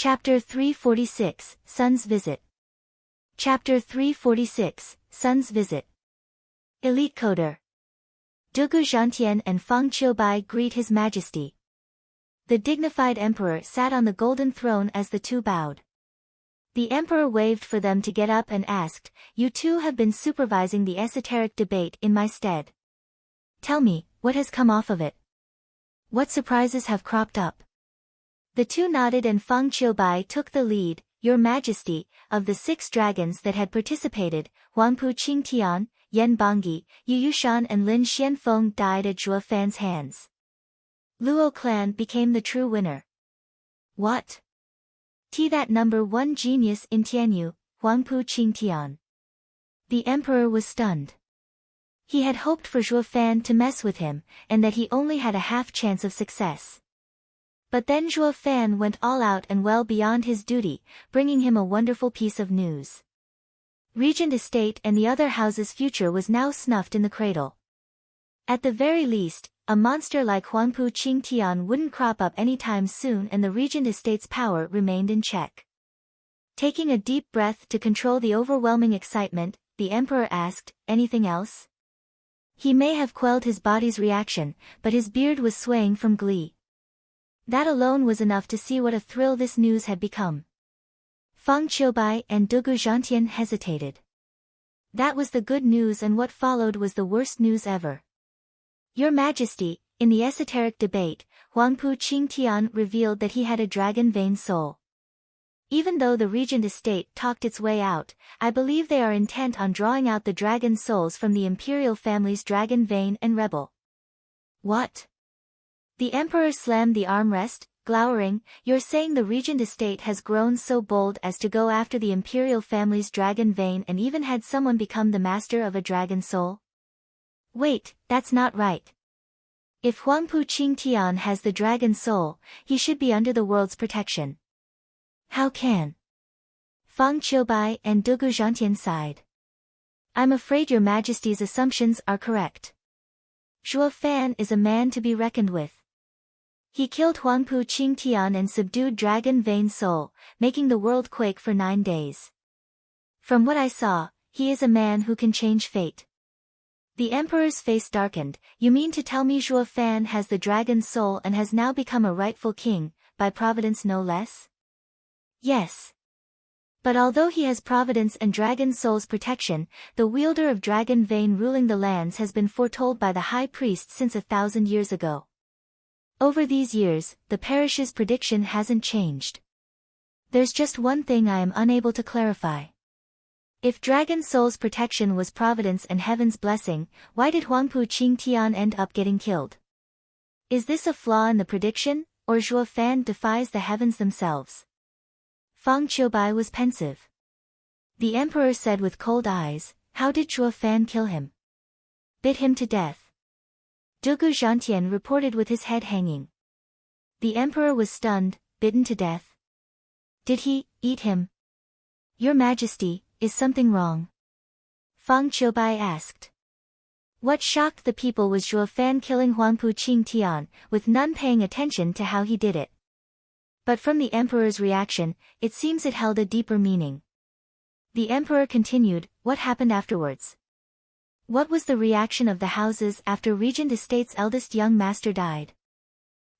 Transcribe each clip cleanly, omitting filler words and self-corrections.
Chapter 346, Sun's Visit. Chapter 346, Sun's Visit. Elite Coder. Dugu Zhantian and Feng Qiubai greet His Majesty. The dignified emperor sat on the golden throne as the two bowed. The emperor waved for them to get up and asked, "You two have been supervising the esoteric debate in my stead. Tell me, what has come off of it? What surprises have cropped up?" The two nodded and Feng Qiubai took the lead. "Your Majesty, of the 6 dragons that had participated, Huangpu Qingtian, Yan Bangyi, Yu Yushan and Lin Xianfeng died at Zhuo Fan's hands. Luo clan became the true winner." "What? That number 1 genius in Tianyu, Huangpu Qingtian." The emperor was stunned. He had hoped for Zhuo Fan to mess with him, and that he only had a half chance of success. But then Zhuo Fan went all out and well beyond his duty, bringing him a wonderful piece of news. Regent Estate and the other house's future was now snuffed in the cradle. At the very least, a monster like Huangpu Qingtian wouldn't crop up anytime soon, and the Regent Estate's power remained in check. Taking a deep breath to control the overwhelming excitement, the emperor asked, "Anything else?" He may have quelled his body's reaction, but his beard was swaying from glee. That alone was enough to see what a thrill this news had become. Feng Qiubai and Dugu Zhantian hesitated. That was the good news, and what followed was the worst news ever. "Your Majesty, in the esoteric debate, Huangpu Qingtian revealed that he had a dragon vein soul. Even though the Regent Estate talked its way out, I believe they are intent on drawing out the dragon souls from the imperial family's dragon vein and rebel." "What?" The emperor slammed the armrest, glowering. "You're saying the Regent Estate has grown so bold as to go after the imperial family's dragon vein and even had someone become the master of a dragon soul? Wait, that's not right. If Huangpu Qingtian has the dragon soul, he should be under the world's protection. How can?" Feng Qiubai and Dugu Zhantian sighed. "I'm afraid your Majesty's assumptions are correct. Zhuo Fan is a man to be reckoned with. He killed Huangpu Qingtian and subdued Dragon Vein Soul, making the world quake for 9 days. From what I saw, he is a man who can change fate." The emperor's face darkened. "You mean to tell me Zhuo Fan has the dragon soul and has now become a rightful king, by providence no less?" "Yes. But although he has providence and dragon soul's protection, the wielder of dragon vein ruling the lands has been foretold by the high priest since 1,000 years ago. Over these years, the parish's prediction hasn't changed. There's just one thing I am unable to clarify. If dragon soul's protection was providence and heaven's blessing, why did Huangpu Qingtian end up getting killed? Is this a flaw in the prediction, or Zhuo Fan defies the heavens themselves?" Feng Qiubai was pensive. The emperor said with cold eyes, "How did Zhuo Fan kill him?" "Bit him to death." Dugu Zhantian reported with his head hanging. The emperor was stunned. "Bitten to death? Did he eat him?" "Your Majesty, is something wrong?" Feng Qiubai asked. What shocked the people was Zhuo Fan killing Huangpu Qingtian, with none paying attention to how he did it. But from the emperor's reaction, it seems it held a deeper meaning. The emperor continued, "What happened afterwards? What was the reaction of the houses after Regent Estate's eldest young master died?"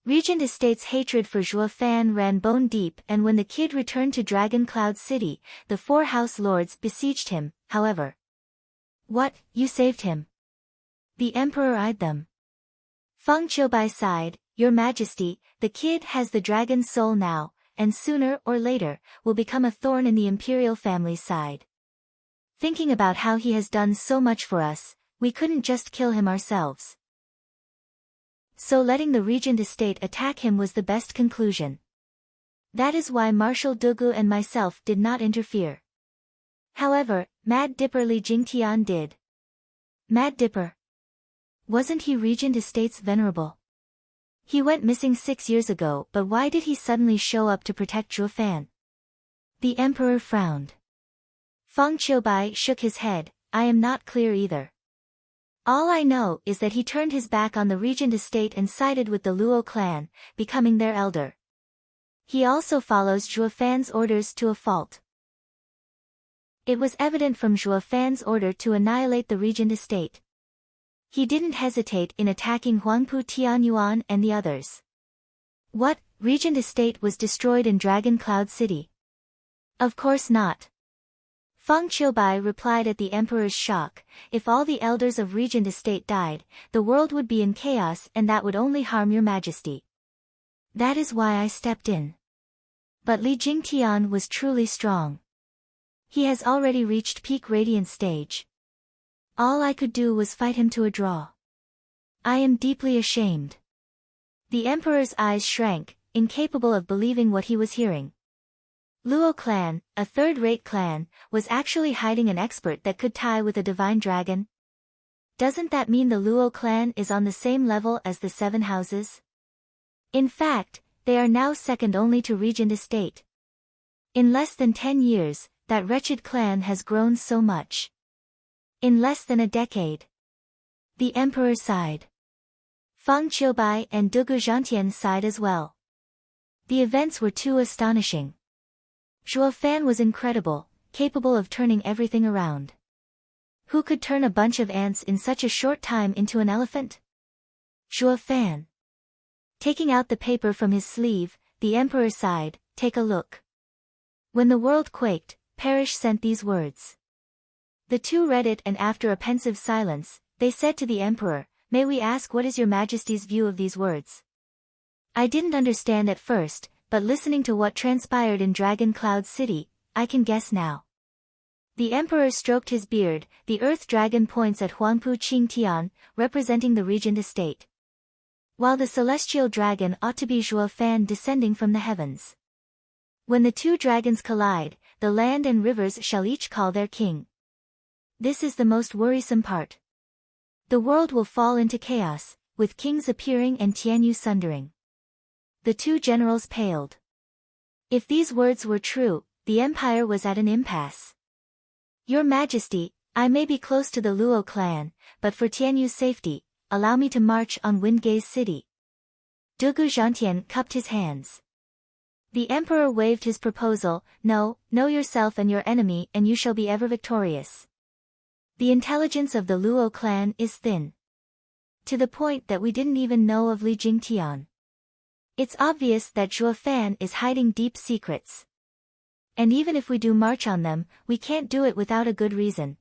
Regent Estate's hatred for Zhuo Fan ran bone deep, and when the kid returned to Dragon Cloud City, the 4 house lords besieged him, however. "What, you saved him?" The emperor eyed them. Feng Qiubai sighed, "Your Majesty, the kid has the dragon soul now, and sooner or later, will become a thorn in the imperial family's side. Thinking about how he has done so much for us, we couldn't just kill him ourselves. So letting the Regent Estate attack him was the best conclusion. That is why Marshal Dugu and myself did not interfere. However, Mad Dipper Li Jingtian did." "Mad Dipper? Wasn't he Regent Estate's venerable? He went missing 6 years ago, but why did he suddenly show up to protect Zhuo Fan?" The emperor frowned. Feng Qiubai shook his head. "I am not clear either. All I know is that he turned his back on the Regent Estate and sided with the Luo clan, becoming their elder. He also follows Zhuo Fan's orders to a fault. It was evident from Zhuo Fan's order to annihilate the Regent estate. He didn't hesitate in attacking Huangpu Tianyuan and the others. What, Regent estate was destroyed in Dragon Cloud City? Of course not. Feng Qiubai replied at the emperor's shock, if all the elders of Regent estate died, the world would be in chaos and that would only harm your majesty. That is why I stepped in. But Li Jingtian was truly strong. He has already reached peak radiant stage. All I could do was fight him to a draw. I am deeply ashamed. The emperor's eyes shrank, incapable of believing what he was hearing. Luo clan, a third-rate clan, was actually hiding an expert that could tie with a divine dragon? Doesn't that mean the Luo clan is on the same level as the Seven Houses? In fact, they are now second only to Regent estate. In less than 10 years, that wretched clan has grown so much. In less than a decade. The emperor sighed. Feng Qiubai and Dugu Zhantian sighed as well. The events were too astonishing. Zhuo Fan was incredible, capable of turning everything around. Who could turn a bunch of ants in such a short time into an elephant? Zhuo Fan. Taking out the paper from his sleeve, the emperor sighed, take a look. When the world quaked, Parish sent these words. The two read it and after a pensive silence, they said to the emperor, may we ask what is your majesty's view of these words? I didn't understand at first, but listening to what transpired in Dragon Cloud City, I can guess now. The emperor stroked his beard, the earth dragon points at Huangpu Qingtian, representing the regent estate. While the celestial dragon ought to be Zhuo Fan descending from the heavens. When the two dragons collide, the land and rivers shall each call their king. This is the most worrisome part. The world will fall into chaos, with kings appearing and Tianyu sundering. The two generals paled. If these words were true, the empire was at an impasse. Your Majesty, I may be close to the Luo clan, but for Tianyu's safety, allow me to march on Windgaze City. Dugu Zhantian cupped his hands. The emperor waved his proposal, no, know yourself and your enemy and you shall be ever victorious. The intelligence of the Luo clan is thin. To the point that we didn't even know of Li Jingtian. It's obvious that Zhuo Fan is hiding deep secrets. And even if we do march on them, we can't do it without a good reason.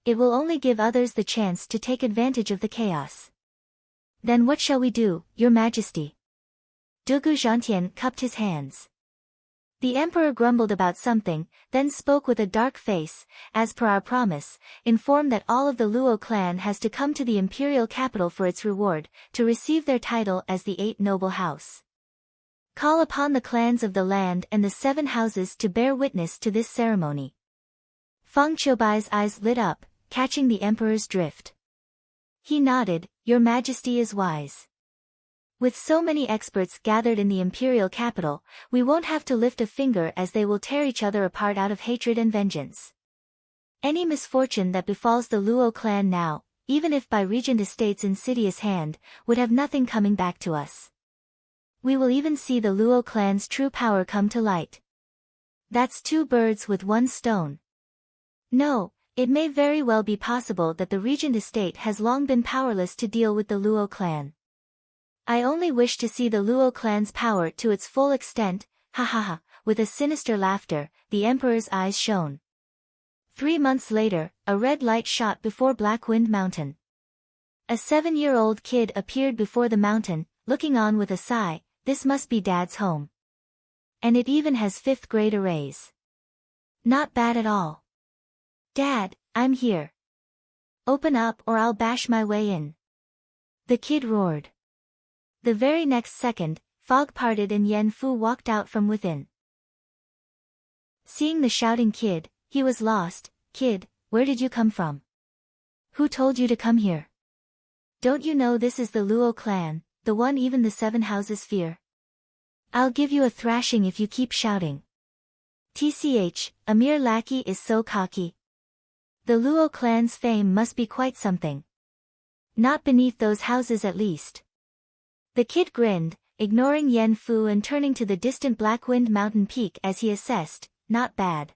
It will only give others the chance to take advantage of the chaos. Then what shall we do, Your Majesty? Dugu Zhantian cupped his hands. The emperor grumbled about something, then spoke with a dark face, as per our promise, inform that all of the Luo clan has to come to the imperial capital for its reward, to receive their title as the Eight Noble House. Call upon the clans of the land and the Seven Houses to bear witness to this ceremony. Feng Qiubai's eyes lit up, catching the emperor's drift. He nodded, Your Majesty is wise. With so many experts gathered in the imperial capital, we won't have to lift a finger as they will tear each other apart out of hatred and vengeance. Any misfortune that befalls the Luo clan now, even if by Regent Estate's insidious hand, would have nothing coming back to us. We will even see the Luo clan's true power come to light. That's two birds with one stone. No, it may very well be possible that the Regent Estate has long been powerless to deal with the Luo clan. I only wish to see the Luo clan's power to its full extent, ha ha ha, with a sinister laughter, the emperor's eyes shone. 3 months later, a red light shot before Blackwind Mountain. A 7-year-old kid appeared before the mountain, looking on with a sigh, this must be Dad's home. And it even has 5th grade arrays. Not bad at all. Dad, I'm here. Open up or I'll bash my way in. The kid roared. The very next second, fog parted and Yen Fu walked out from within. Seeing the shouting kid, he was lost. Kid, where did you come from? Who told you to come here? Don't you know this is the Luo clan, the one even the Seven Houses fear? I'll give you a thrashing if you keep shouting. TCH, a mere lackey is so cocky. The Luo clan's fame must be quite something. Not beneath those houses at least. The kid grinned, ignoring Yan Fu and turning to the distant Blackwind Mountain peak as he assessed, not bad.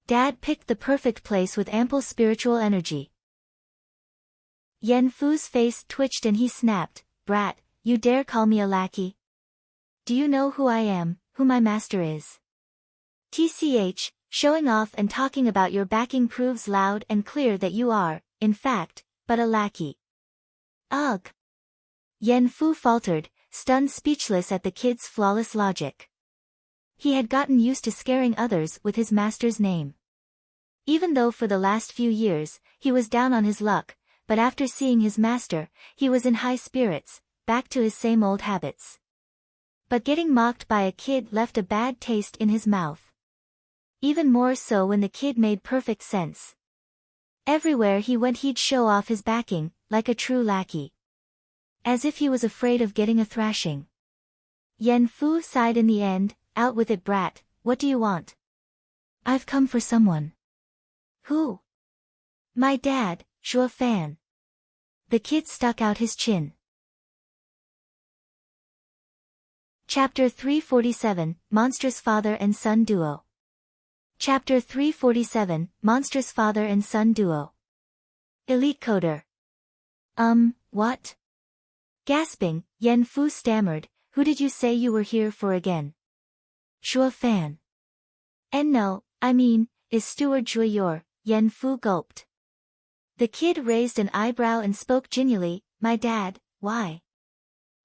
Dad picked the perfect place with ample spiritual energy. Yan Fu's face twitched and he snapped, "Brat, you dare call me a lackey? Do you know who I am, who my master is? TCH, showing off and talking about your backing proves loud and clear that you are, in fact, but a lackey." Ugh. Yan Fu faltered, stunned speechless at the kid's flawless logic. He had gotten used to scaring others with his master's name. Even though for the last few years, he was down on his luck, but after seeing his master, he was in high spirits, back to his same old habits. But getting mocked by a kid left a bad taste in his mouth. Even more so when the kid made perfect sense. Everywhere he went he'd show off his backing, like a true lackey. As if he was afraid of getting a thrashing. Yan Fu sighed in the end, "Out with it, brat, what do you want?" "I've come for someone." "Who?" "My dad, Zhuo Fan." The kid stuck out his chin. Chapter 347, Monstrous Father and Son Duo. Chapter 347, Monstrous Father and Son Duo. Elite Coder. What? Gasping, Yan Fu stammered, "Who did you say you were here for again?" "Zhuo Fan." "And no, I mean, is Steward Zhuo your?" Yan Fu gulped. The kid raised an eyebrow and spoke genially, "My dad, why?"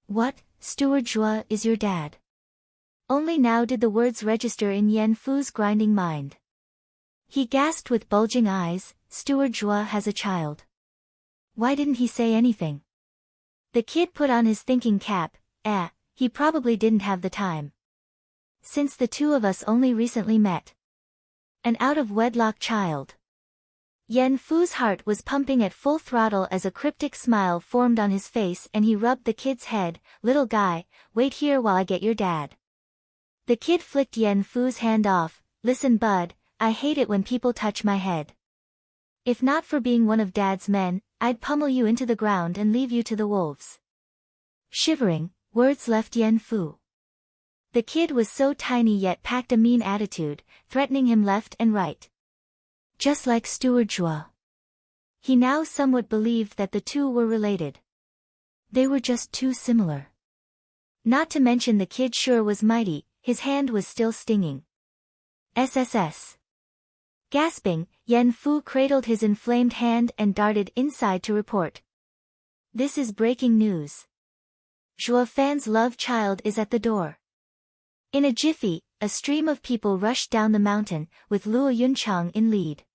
"What, Steward Zhuo is your dad?" Only now did the words register in Yan Fu's grinding mind. He gasped with bulging eyes, "Steward Zhuo has a child. Why didn't he say anything?" The kid put on his thinking cap, he probably didn't have the time. Since the two of us only recently met. An out-of-wedlock child. Yan Fu's heart was pumping at full throttle as a cryptic smile formed on his face and he rubbed the kid's head, "Little guy, wait here while I get your dad." The kid flicked Yan Fu's hand off, "Listen bud, I hate it when people touch my head. If not for being one of Dad's men, I'd pummel you into the ground and leave you to the wolves." Shivering, words left Yan Fu. The kid was so tiny yet packed a mean attitude, threatening him left and right. Just like Steward Zhuo. He now somewhat believed that the two were related. They were just too similar. Not to mention the kid sure was mighty, his hand was still stinging. SSS. Gasping, Yan Fu cradled his inflamed hand and darted inside to report. "This is breaking news. Zhuo Fan's love child is at the door." In a jiffy, a stream of people rushed down the mountain, with Luo Yunchang in lead.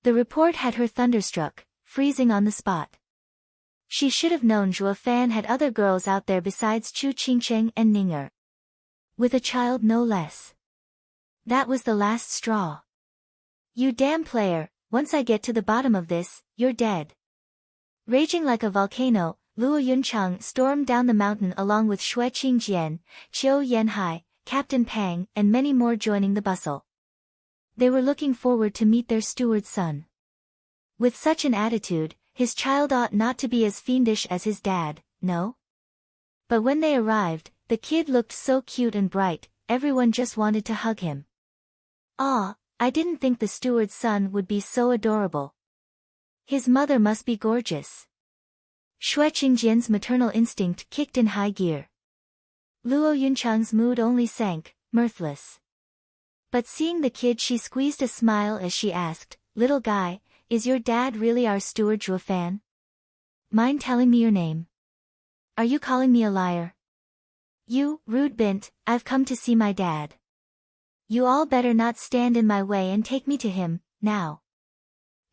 The report had her thunderstruck, freezing on the spot. She should have known Zhuo Fan had other girls out there besides Chu Qingcheng and Ninger. With a child no less. That was the last straw. "You damn player, once I get to the bottom of this, you're dead." Raging like a volcano, Luo Yunchang stormed down the mountain along with Shui Qingjian, Qiu Yanhai, Captain Pang and many more joining the bustle. They were looking forward to meet their steward's son. With such an attitude, his child ought not to be as fiendish as his dad, no? But when they arrived, the kid looked so cute and bright, everyone just wanted to hug him. "Aw, I didn't think the steward's son would be so adorable. His mother must be gorgeous." Shui Qingjian's maternal instinct kicked in high gear. Luo Yunchang's mood only sank, mirthless. But seeing the kid she squeezed a smile as she asked, "Little guy, is your dad really our Steward Zhuo Fan? Mind telling me your name? Are you calling me a liar?" "You, rude bint, I've come to see my dad. You all better not stand in my way and take me to him, now."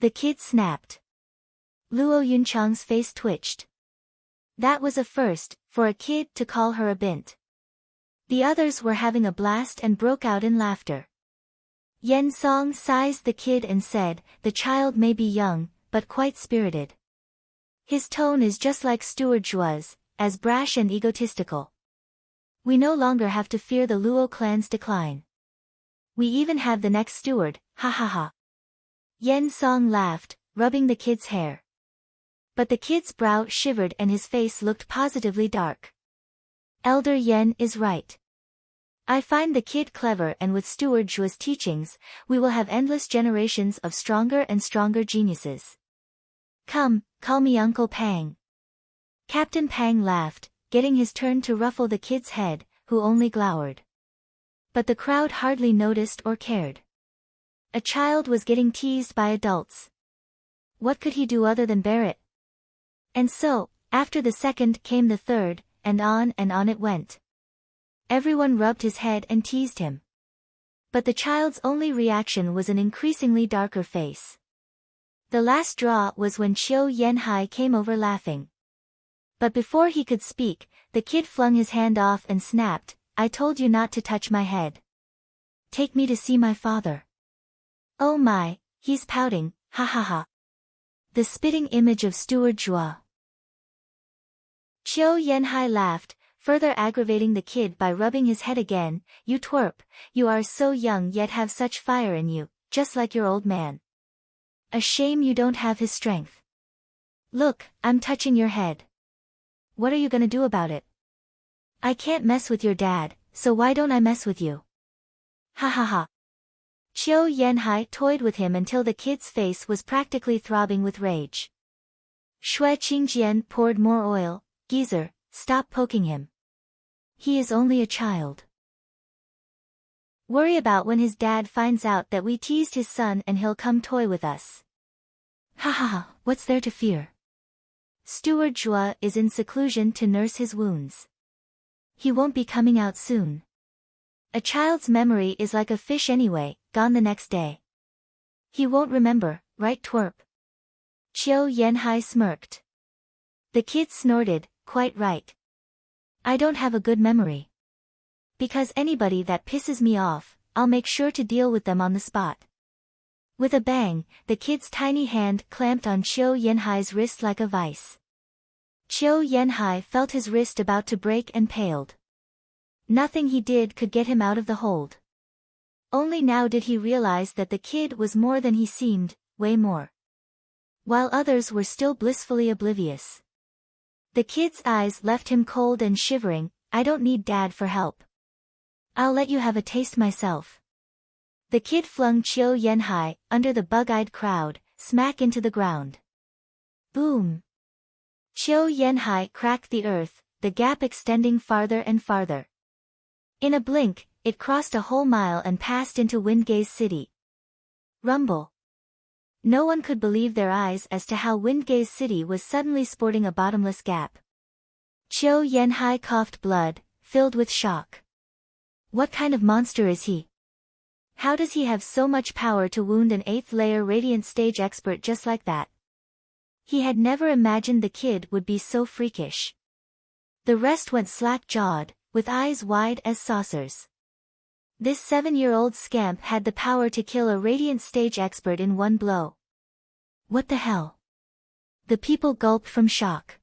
The kid snapped. Luo Yunchang's face twitched. That was a first, for a kid to call her a bint. The others were having a blast and broke out in laughter. Yen Song sized the kid and said, "The child may be young, but quite spirited. His tone is just like Steward Zhuo's, as brash and egotistical. We no longer have to fear the Luo clan's decline. We even have the next steward, ha ha ha." Yen Song laughed, rubbing the kid's hair. But the kid's brow shivered and his face looked positively dark. Elder Yen is right. I find the kid clever, and with Steward Zhua's teachings, we will have endless generations of stronger and stronger geniuses. Come, call me Uncle Pang. Captain Pang laughed, getting his turn to ruffle the kid's head, who only glowered. But the crowd hardly noticed or cared. A child was getting teased by adults. What could he do other than bear it? And so, after the second came the third, and on it went. Everyone rubbed his head and teased him. But the child's only reaction was an increasingly darker face. The last straw was when Qiu Yanhai came over laughing. But before he could speak, the kid flung his hand off and snapped, "I told you not to touch my head. Take me to see my father." Oh my, he's pouting, ha ha ha. The spitting image of Steward Zhua. Qiu Yanhai laughed, further aggravating the kid by rubbing his head again. "You twerp, you are so young yet have such fire in you, just like your old man. A shame you don't have his strength. Look, I'm touching your head. What are you gonna do about it? I can't mess with your dad, so why don't I mess with you? Ha ha ha." Qiu Yanhai toyed with him until the kid's face was practically throbbing with rage. Shui Qingjian poured more oil. "Geezer, stop poking him. He is only a child. Worry about when his dad finds out that we teased his son and he'll come toy with us. Ha ha ha, what's there to fear? Steward Zhua is in seclusion to nurse his wounds. He won't be coming out soon. A child's memory is like a fish anyway, gone the next day. He won't remember, right twerp?" Qiu Yanhai smirked. The kid snorted, "Quite right. I don't have a good memory. Because anybody that pisses me off, I'll make sure to deal with them on the spot." With a bang, the kid's tiny hand clamped on Qiu Yanhai's wrist like a vice. Qiu Yanhai felt his wrist about to break and paled. Nothing he did could get him out of the hold. Only now did he realize that the kid was more than he seemed, way more. While others were still blissfully oblivious. The kid's eyes left him cold and shivering. "I don't need dad for help. I'll let you have a taste myself." The kid flung Qiu Yanhai, under the bug-eyed crowd, smack into the ground. Boom! Qiu Yanhai cracked the earth, the gap extending farther and farther. In a blink, it crossed a whole mile and passed into Windgaze City. Rumble. No one could believe their eyes as to how Windgaze City was suddenly sporting a bottomless gap. Qiu Yanhai coughed blood, filled with shock. What kind of monster is he? How does he have so much power to wound an 8th-layer Radiant Stage expert just like that? He had never imagined the kid would be so freakish. The rest went slack-jawed, with eyes wide as saucers. This 7-year-old scamp had the power to kill a Radiant Stage expert in one blow. What the hell? The people gulped from shock.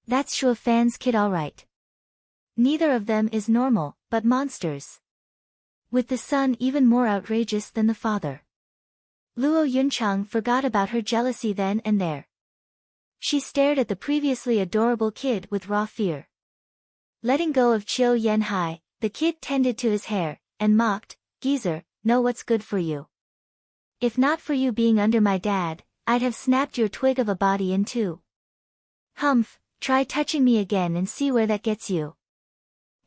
That's Shuo Fan's kid alright. Neither of them is normal, but monsters. With the son even more outrageous than the father. Luo Yunchang forgot about her jealousy then and there. She stared at the previously adorable kid with raw fear. Letting go of Qiu Yanhai, the kid tended to his hair, and mocked, "Geezer, know what's good for you. If not for you being under my dad, I'd have snapped your twig of a body in two. Humph, try touching me again and see where that gets you."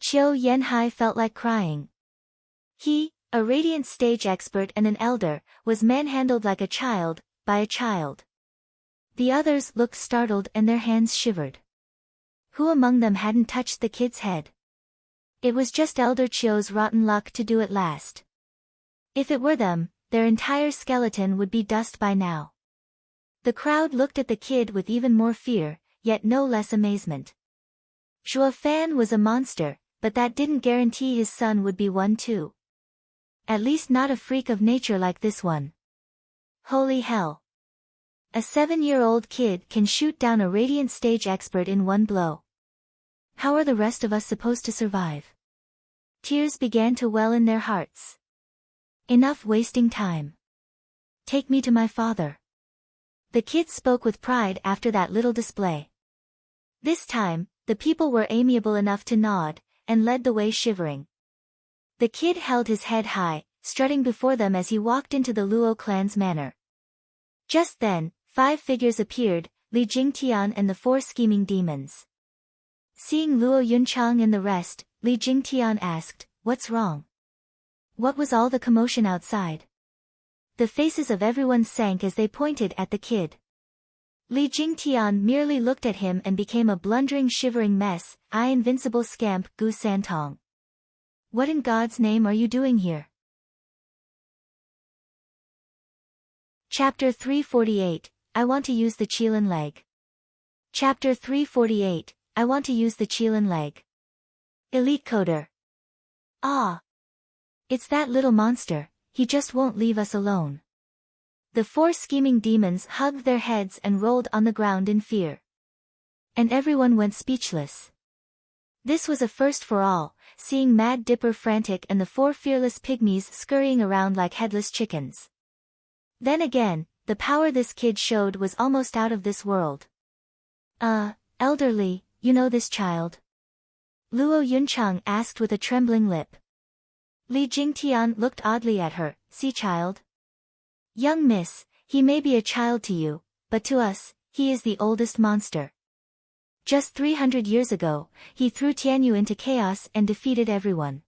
Qiu Yanhai felt like crying. He, a Radiant Stage expert and an elder, was manhandled like a child, by a child. The others looked startled and their hands shivered. Who among them hadn't touched the kid's head? It was just Elder Qiu's rotten luck to do it last. If it were them, their entire skeleton would be dust by now. The crowd looked at the kid with even more fear, yet no less amazement. Zhuo Fan was a monster, but that didn't guarantee his son would be one too. At least not a freak of nature like this one. Holy hell. A 7-year-old kid can shoot down a Radiant Stage expert in one blow. How are the rest of us supposed to survive? Tears began to well in their hearts. Enough wasting time. Take me to my father. The kid spoke with pride after that little display. This time, the people were amiable enough to nod, and led the way shivering. The kid held his head high, strutting before them as he walked into the Luo clan's manor. Just then, 5 figures appeared, Li Jingtian and the 4 scheming demons. Seeing Luo Yunchang and the rest, Li Jingtian asked, "What's wrong? What was all the commotion outside?" The faces of everyone sank as they pointed at the kid. Li Jingtian merely looked at him and became a blundering shivering mess. "I invincible scamp Gu Santong. What in God's name are you doing here?" Chapter 348, I want to use the Qilin leg. Chapter 348, I want to use the Qilin leg. Elite Coder. Ah! It's that little monster, he just won't leave us alone. The 4 scheming demons hugged their heads and rolled on the ground in fear. And everyone went speechless. This was a first for all, seeing Mad Dipper frantic and the 4 fearless pygmies scurrying around like headless chickens. Then again, the power this kid showed was almost out of this world. Elderly, you know this child?" Luo Yunchang asked with a trembling lip. Li Jingtian looked oddly at her. "See, child? Young miss, he may be a child to you, but to us, he is the oldest monster. Just 300 years ago, he threw Tianyu into chaos and defeated everyone.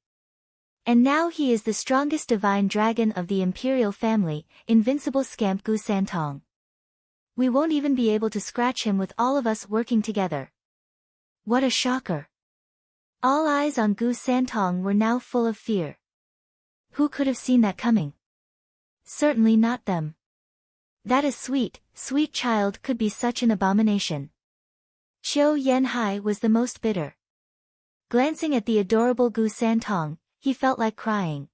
And now he is the strongest divine dragon of the imperial family, invincible scamp Gu Santong. We won't even be able to scratch him with all of us working together." What a shocker! All eyes on Gu Santong were now full of fear. Who could have seen that coming? Certainly not them. That a sweet, sweet child could be such an abomination. Qiu Yanhai was the most bitter. Glancing at the adorable Gu Santong, he felt like crying.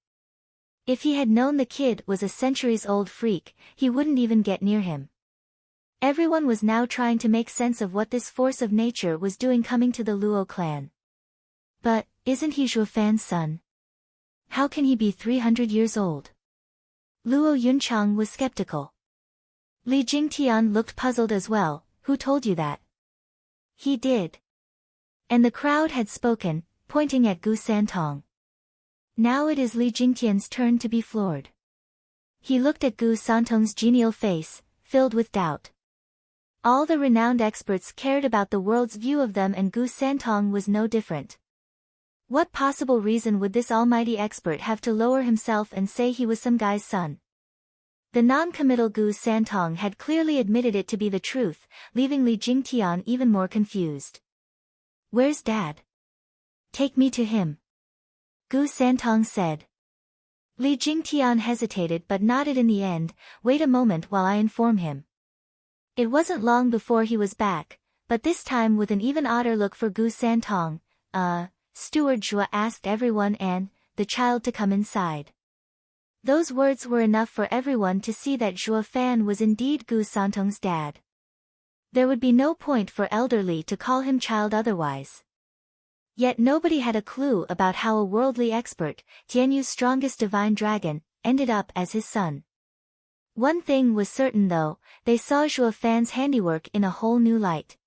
If he had known the kid was a centuries-old freak, he wouldn't even get near him. Everyone was now trying to make sense of what this force of nature was doing coming to the Luo clan. But, isn't he Zhuo Fan's son? How can he be 300 years old? Luo Yunchang was skeptical. Li Jingtian looked puzzled as well. "Who told you that?" "He did." And the crowd had spoken, pointing at Gu Santong. Now it is Li Jingtian's turn to be floored. He looked at Gu Santong's genial face, filled with doubt. All the renowned experts cared about the world's view of them, and Gu Santong was no different. What possible reason would this almighty expert have to lower himself and say he was some guy's son? The non-committal Gu Santong had clearly admitted it to be the truth, leaving Li Jingtian even more confused. "Where's Dad? Take me to him," Gu Santong said. Li Jingtian hesitated but nodded in the end. "Wait a moment while I inform him." It wasn't long before he was back, but this time with an even odder look for Gu Santong. Steward Zhuo asked everyone and the child to come inside." Those words were enough for everyone to see that Zhuo Fan was indeed Gu Santong's dad. There would be no point for elderly to call him child otherwise. Yet nobody had a clue about how a worldly expert, Tianyu's strongest divine dragon, ended up as his son. One thing was certain though, they saw Zhuo Fan's handiwork in a whole new light.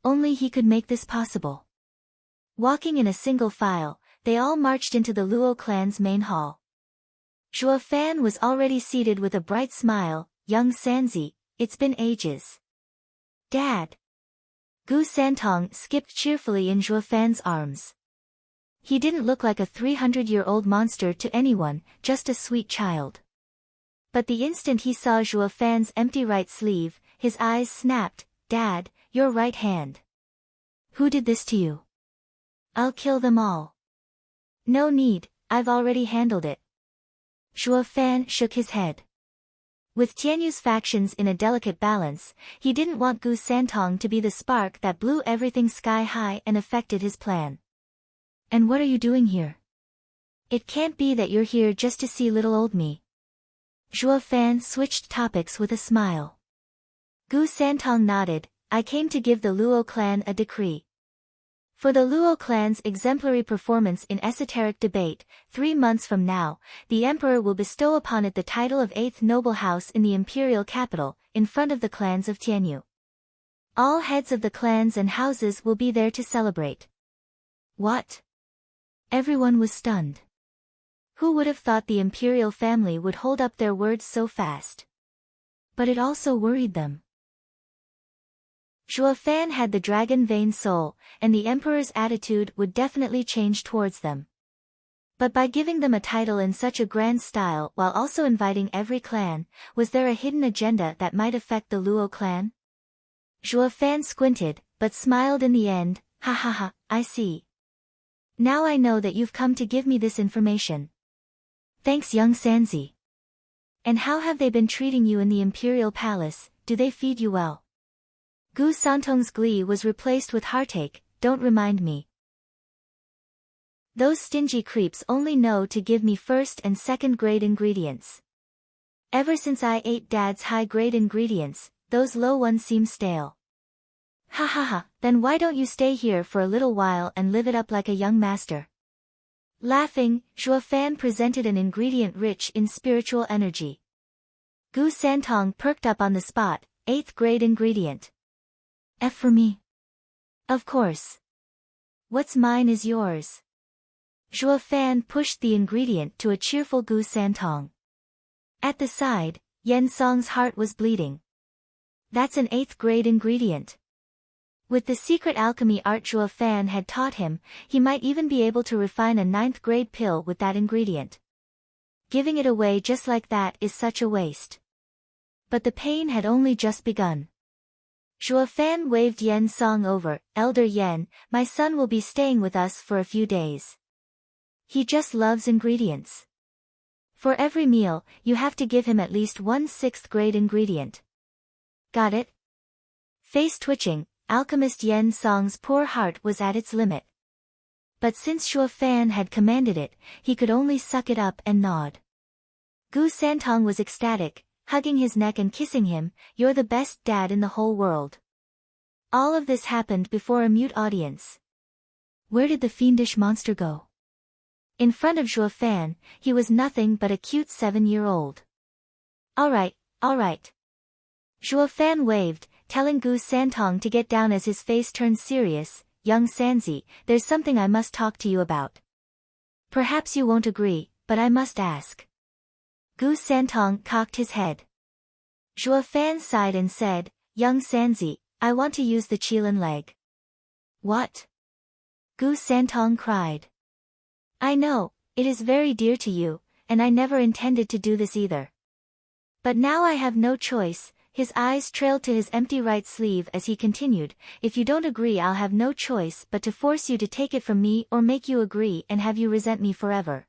Only he could make this possible. Walking in a single file, they all marched into the Luo clan's main hall. Zhuo Fan was already seated with a bright smile. "Young Sanzi, it's been ages." "Dad." Gu Santong skipped cheerfully in Zhuo Fan's arms. He didn't look like a 300-year-old monster to anyone, just a sweet child. But the instant he saw Zhuo Fan's empty right sleeve, his eyes snapped. "Dad, your right hand. Who did this to you?" "I'll kill them all." "No need, I've already handled it." Zhuo Fan shook his head. With Tianyu's factions in a delicate balance, he didn't want Gu Santong to be the spark that blew everything sky high and affected his plan. "And what are you doing here? It can't be that you're here just to see little old me." Zhuo Fan switched topics with a smile. Gu Santong nodded. "I came to give the Luo clan a decree. For the Luo clan's exemplary performance in esoteric debate, 3 months from now, the emperor will bestow upon it the title of 8th noble house in the imperial capital, in front of the clans of Tianyu. All heads of the clans and houses will be there to celebrate. What? Everyone was stunned. Who would have thought the imperial family would hold up their words so fast? But it also worried them. Zhuo Fan had the dragon vein soul, and the emperor's attitude would definitely change towards them. But by giving them a title in such a grand style while also inviting every clan, was there a hidden agenda that might affect the Luo clan? Zhuo Fan squinted, but smiled in the end. Ha ha ha, I see. Now I know that you've come to give me this information. Thanks, young Sanzi. And how have they been treating you in the imperial palace? Do they feed you well? Gu Santong's glee was replaced with heartache. Don't remind me. Those stingy creeps only know to give me first and second grade ingredients. Ever since I ate Dad's high grade ingredients, those low ones seem stale. Ha ha ha, then why don't you stay here for a little while and live it up like a young master? Laughing, Zhuo Fan presented an ingredient rich in spiritual energy. Gu Santong perked up on the spot. 8th grade ingredient. F for me. Of course. What's mine is yours. Zhuo Fan pushed the ingredient to a cheerful Gu Santong. At the side, Yen Song's heart was bleeding. That's an 8th grade ingredient. With the secret alchemy art Zhuo Fan had taught him, he might even be able to refine a 9th grade pill with that ingredient. Giving it away just like that is such a waste. But the pain had only just begun. Zhuo Fan waved Yen Song over. Elder Yen, my son will be staying with us for a few days. He just loves ingredients. For every meal, you have to give him at least one 6th grade ingredient. Got it? Face twitching, alchemist Yen Song's poor heart was at its limit. But since Zhuo Fan had commanded it, he could only suck it up and nod. Gu Santong was ecstatic, hugging his neck and kissing him. You're the best dad in the whole world. All of this happened before a mute audience. Where did the fiendish monster go? In front of Zhuo Fan, he was nothing but a cute 7-year-old. All right. Zhuo Fan waved, telling Gu Santong to get down as his face turned serious. Young Sanzi, there's something I must talk to you about. Perhaps you won't agree, but I must ask. Gu Santong cocked his head. Zhuo Fan sighed and said, Young Sanzi, I want to use the Qilin leg. What? Gu Santong cried. I know, it is very dear to you, and I never intended to do this either. But now I have no choice. His eyes trailed to his empty right sleeve as he continued, if you don't agree I'll have no choice but to force you to take it from me or make you agree and have you resent me forever.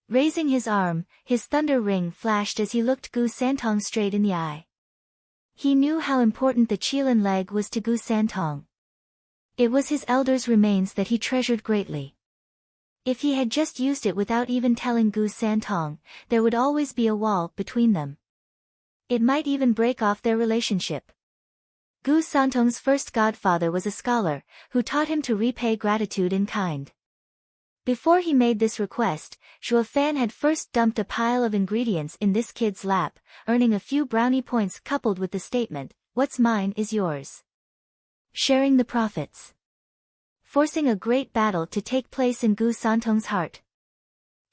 Raising his arm, his thunder ring flashed as he looked Gu Santong straight in the eye. He knew how important the Qilin leg was to Gu Santong. It was his elder's remains that he treasured greatly. If he had just used it without even telling Gu Santong, there would always be a wall between them. It might even break off their relationship. Gu Santong's first godfather was a scholar, who taught him to repay gratitude in kind. Before he made this request, Zhuo Fan had first dumped a pile of ingredients in this kid's lap, earning a few brownie points coupled with the statement, what's mine is yours. Sharing the profits. Forcing a great battle to take place in Gu Santong's heart.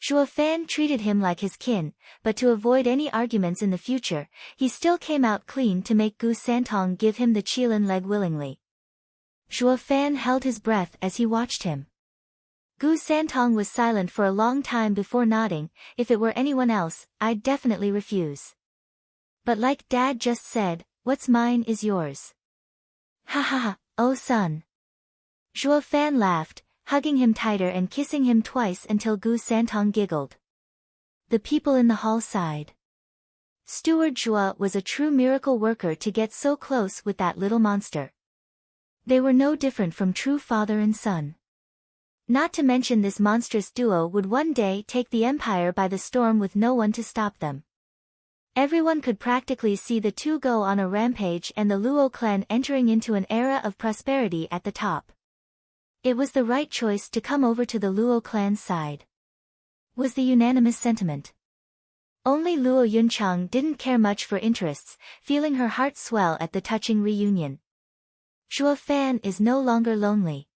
Zhuo Fan treated him like his kin, but to avoid any arguments in the future, he still came out clean to make Gu Santong give him the Qilin leg willingly. Zhuo Fan held his breath as he watched him. Gu Santong was silent for a long time before nodding. If it were anyone else, I'd definitely refuse. But like Dad just said, what's mine is yours. Ha ha ha, oh son. Zhuo Fan laughed, hugging him tighter and kissing him twice until Gu Santong giggled. The people in the hall sighed. Steward Zhuo was a true miracle worker to get so close with that little monster. They were no different from true father and son. Not to mention this monstrous duo would one day take the empire by the storm with no one to stop them. Everyone could practically see the two go on a rampage and the Luo clan entering into an era of prosperity at the top. It was the right choice to come over to the Luo clan's side. Was the unanimous sentiment. Only Luo Yunchang didn't care much for interests, feeling her heart swell at the touching reunion. Zhuo Fan is no longer lonely.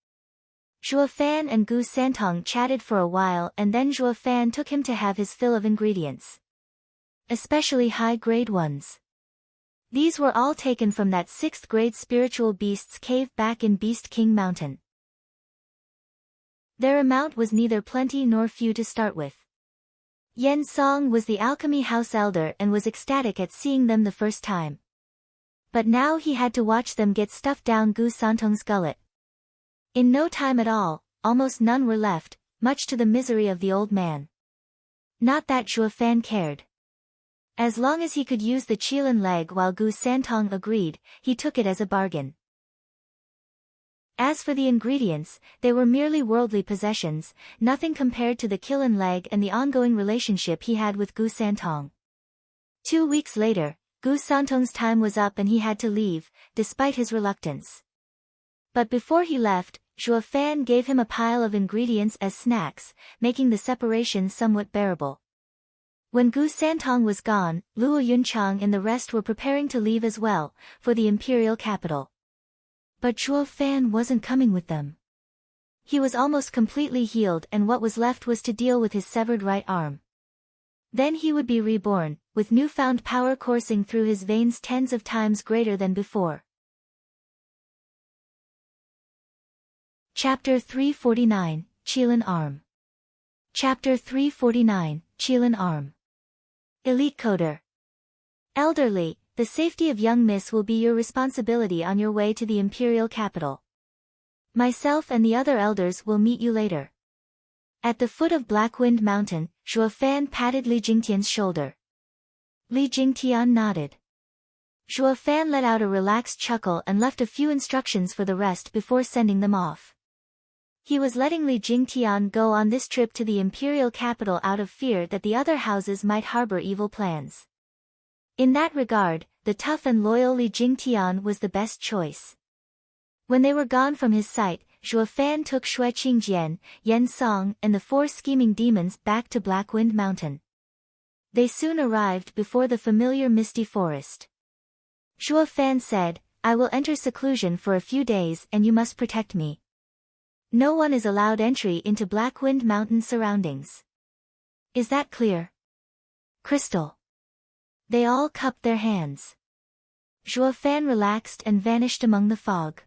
Zhuo Fan and Gu Santong chatted for a while and then Zhuo Fan took him to have his fill of ingredients. Especially high-grade ones. These were all taken from that 6th-grade spiritual beast's cave back in Beast King Mountain. Their amount was neither plenty nor few to start with. Yen Song was the alchemy house elder and was ecstatic at seeing them the first time. But now he had to watch them get stuffed down Gu Santong's gullet. In no time at all, almost none were left, much to the misery of the old man. Not that Zhuo Fan cared. As long as he could use the Qilin leg while Gu Santong agreed, he took it as a bargain. As for the ingredients, they were merely worldly possessions, nothing compared to the Qilin leg and the ongoing relationship he had with Gu Santong. 2 weeks later, Gu Santong's time was up and he had to leave, despite his reluctance. But before he left, Zhuo Fan gave him a pile of ingredients as snacks, making the separation somewhat bearable. When Gu Santong was gone, Luo Yunchang and the rest were preparing to leave as well, for the imperial capital. But Zhuo Fan wasn't coming with them. He was almost completely healed and what was left was to deal with his severed right arm. Then he would be reborn, with newfound power coursing through his veins tens of times greater than before. Chapter 349, Qilin Arm. Chapter 349, Qilin Arm. Elite Coder. Elderly, the safety of young miss will be your responsibility on your way to the imperial capital. Myself and the other elders will meet you later. At the foot of Blackwind Mountain, Zhuo Fan patted Li Jingtian's shoulder. Li Jingtian nodded. Zhuo Fan let out a relaxed chuckle and left a few instructions for the rest before sending them off. He was letting Li Jingtian go on this trip to the imperial capital out of fear that the other houses might harbor evil plans. In that regard, the tough and loyal Li Jingtian was the best choice. When they were gone from his sight, Zhuo Fan took Shui Qingjian, Yen Song and the 4 scheming demons back to Blackwind Mountain. They soon arrived before the familiar misty forest. Zhuo Fan said, "I will enter seclusion for a few days and you must protect me. No one is allowed entry into Blackwind Mountain surroundings. Is that clear?" "Crystal." They all cupped their hands. Zhuo Fan relaxed and vanished among the fog.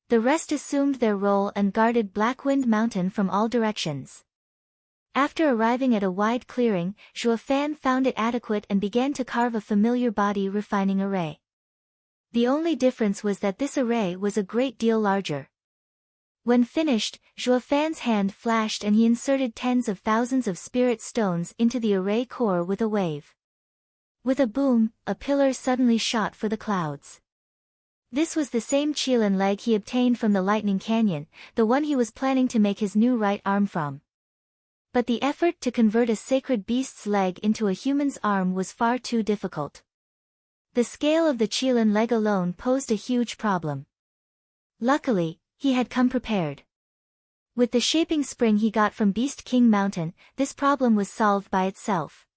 The rest assumed their role and guarded Blackwind Mountain from all directions. After arriving at a wide clearing, Zhuo Fan found it adequate and began to carve a familiar body refining array. The only difference was that this array was a great deal larger. When finished, Zhuo Fan's hand flashed and he inserted tens of thousands of spirit stones into the array core with a wave. With a boom, a pillar suddenly shot for the clouds. This was the same Qilin leg he obtained from the Lightning Canyon, the one he was planning to make his new right arm from. But the effort to convert a sacred beast's leg into a human's arm was far too difficult. The scale of the Qilin leg alone posed a huge problem. Luckily, he had come prepared. With the shaping spring he got from Beast King Mountain, this problem was solved by itself.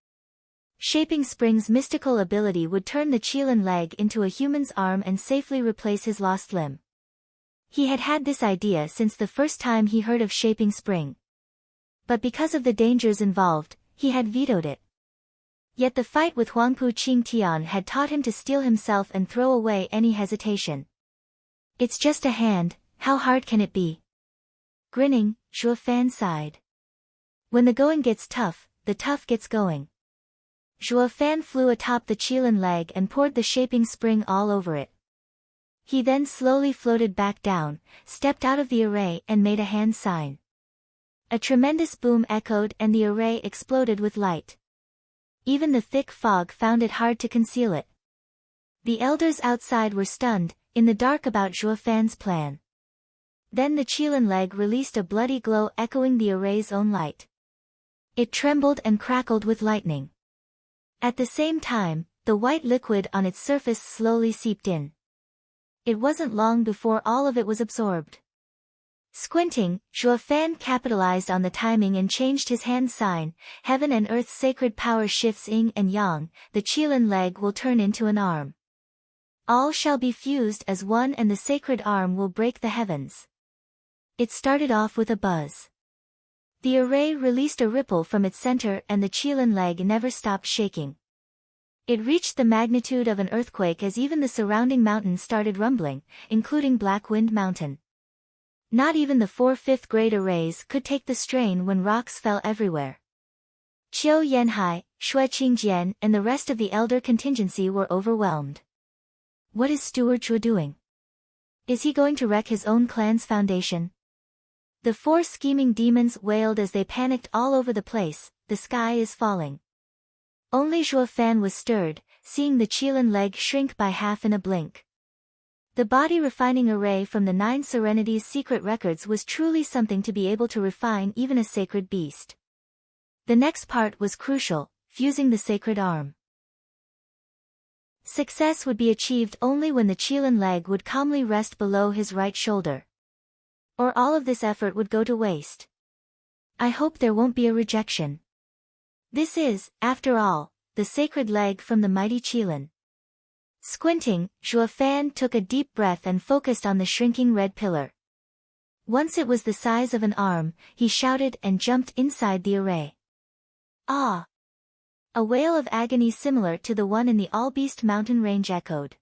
Shaping Spring's mystical ability would turn the Qilin leg into a human's arm and safely replace his lost limb. He had had this idea since the first time he heard of Shaping Spring. But because of the dangers involved, he had vetoed it. Yet the fight with Huangpu Qingtian had taught him to steel himself and throw away any hesitation. "It's just a hand, how hard can it be?" Grinning, Zhuo Fan sighed. "When the going gets tough, the tough gets going." Zhuo Fan flew atop the Qilin leg and poured the shaping spring all over it. He then slowly floated back down, stepped out of the array and made a hand sign. A tremendous boom echoed and the array exploded with light. Even the thick fog found it hard to conceal it. The elders outside were stunned, in the dark about Zhuo Fan's plan. Then the Qilin leg released a bloody glow echoing the array's own light. It trembled and crackled with lightning. At the same time, the white liquid on its surface slowly seeped in. It wasn't long before all of it was absorbed. Squinting, Zhuo Fan capitalized on the timing and changed his hand sign. "Heaven and Earth's sacred power shifts yin and yang, the Qilin leg will turn into an arm." All shall be fused as one and the sacred arm will break the heavens. It started off with a buzz. The array released a ripple from its center and the Qilin leg never stopped shaking. It reached the magnitude of an earthquake as even the surrounding mountains started rumbling, including Black Wind Mountain. Not even the 4th grade arrays could take the strain when rocks fell everywhere. Qiu Yanhai, Shui Qingjian and the rest of the elder contingency were overwhelmed. What is Steward Zhuo doing? Is he going to wreck his own clan's foundation? The 4 scheming demons wailed as they panicked all over the place. The sky is falling. Only Zhuo Fan was stirred, seeing the Qilin leg shrink by half in a blink. The body refining array from the 9 Serenities secret records was truly something to be able to refine even a sacred beast. The next part was crucial, fusing the sacred arm. Success would be achieved only when the Qilin leg would calmly rest below his right shoulder. Or all of this effort would go to waste. I hope there won't be a rejection. This is, after all, the sacred leg from the mighty Qilin. Squinting, Zhuo Fan took a deep breath and focused on the shrinking red pillar. Once it was the size of an arm, he shouted and jumped inside the array. Ah! A wail of agony similar to the one in the All-Beast mountain range echoed.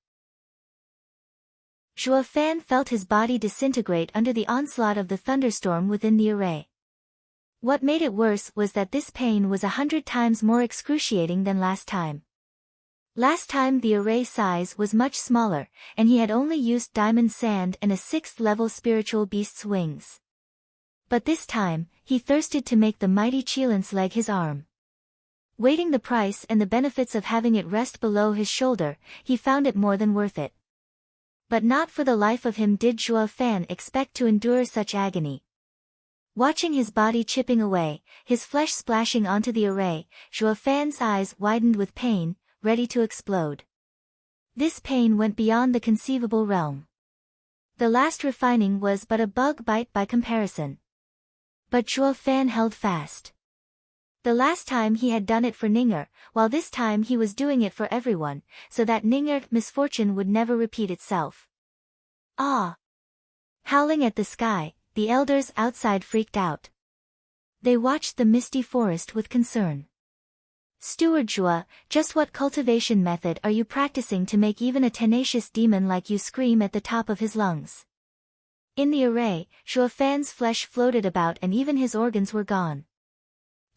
Zhuo Fan felt his body disintegrate under the onslaught of the thunderstorm within the array. What made it worse was that this pain was 100 times more excruciating than last time. Last time the array size was much smaller, and he had only used diamond sand and a 6th-level spiritual beast's wings. But this time, he thirsted to make the mighty Qilin's leg his arm. Weighting the price and the benefits of having it rest below his shoulder, he found it more than worth it. But not for the life of him did Zhuo Fan expect to endure such agony. Watching his body chipping away, his flesh splashing onto the array, Zhuo Fan's eyes widened with pain, ready to explode. This pain went beyond the conceivable realm. The last refining was but a bug bite by comparison. But Zhuo Fan held fast. The last time he had done it for Ning'er, while this time he was doing it for everyone, so that Ning'er misfortune would never repeat itself. Ah! Howling at the sky, the elders outside freaked out. They watched the misty forest with concern. Steward Zhuo, just what cultivation method are you practicing to make even a tenacious demon like you scream at the top of his lungs? In the array, Zhuo Fan's flesh floated about and even his organs were gone.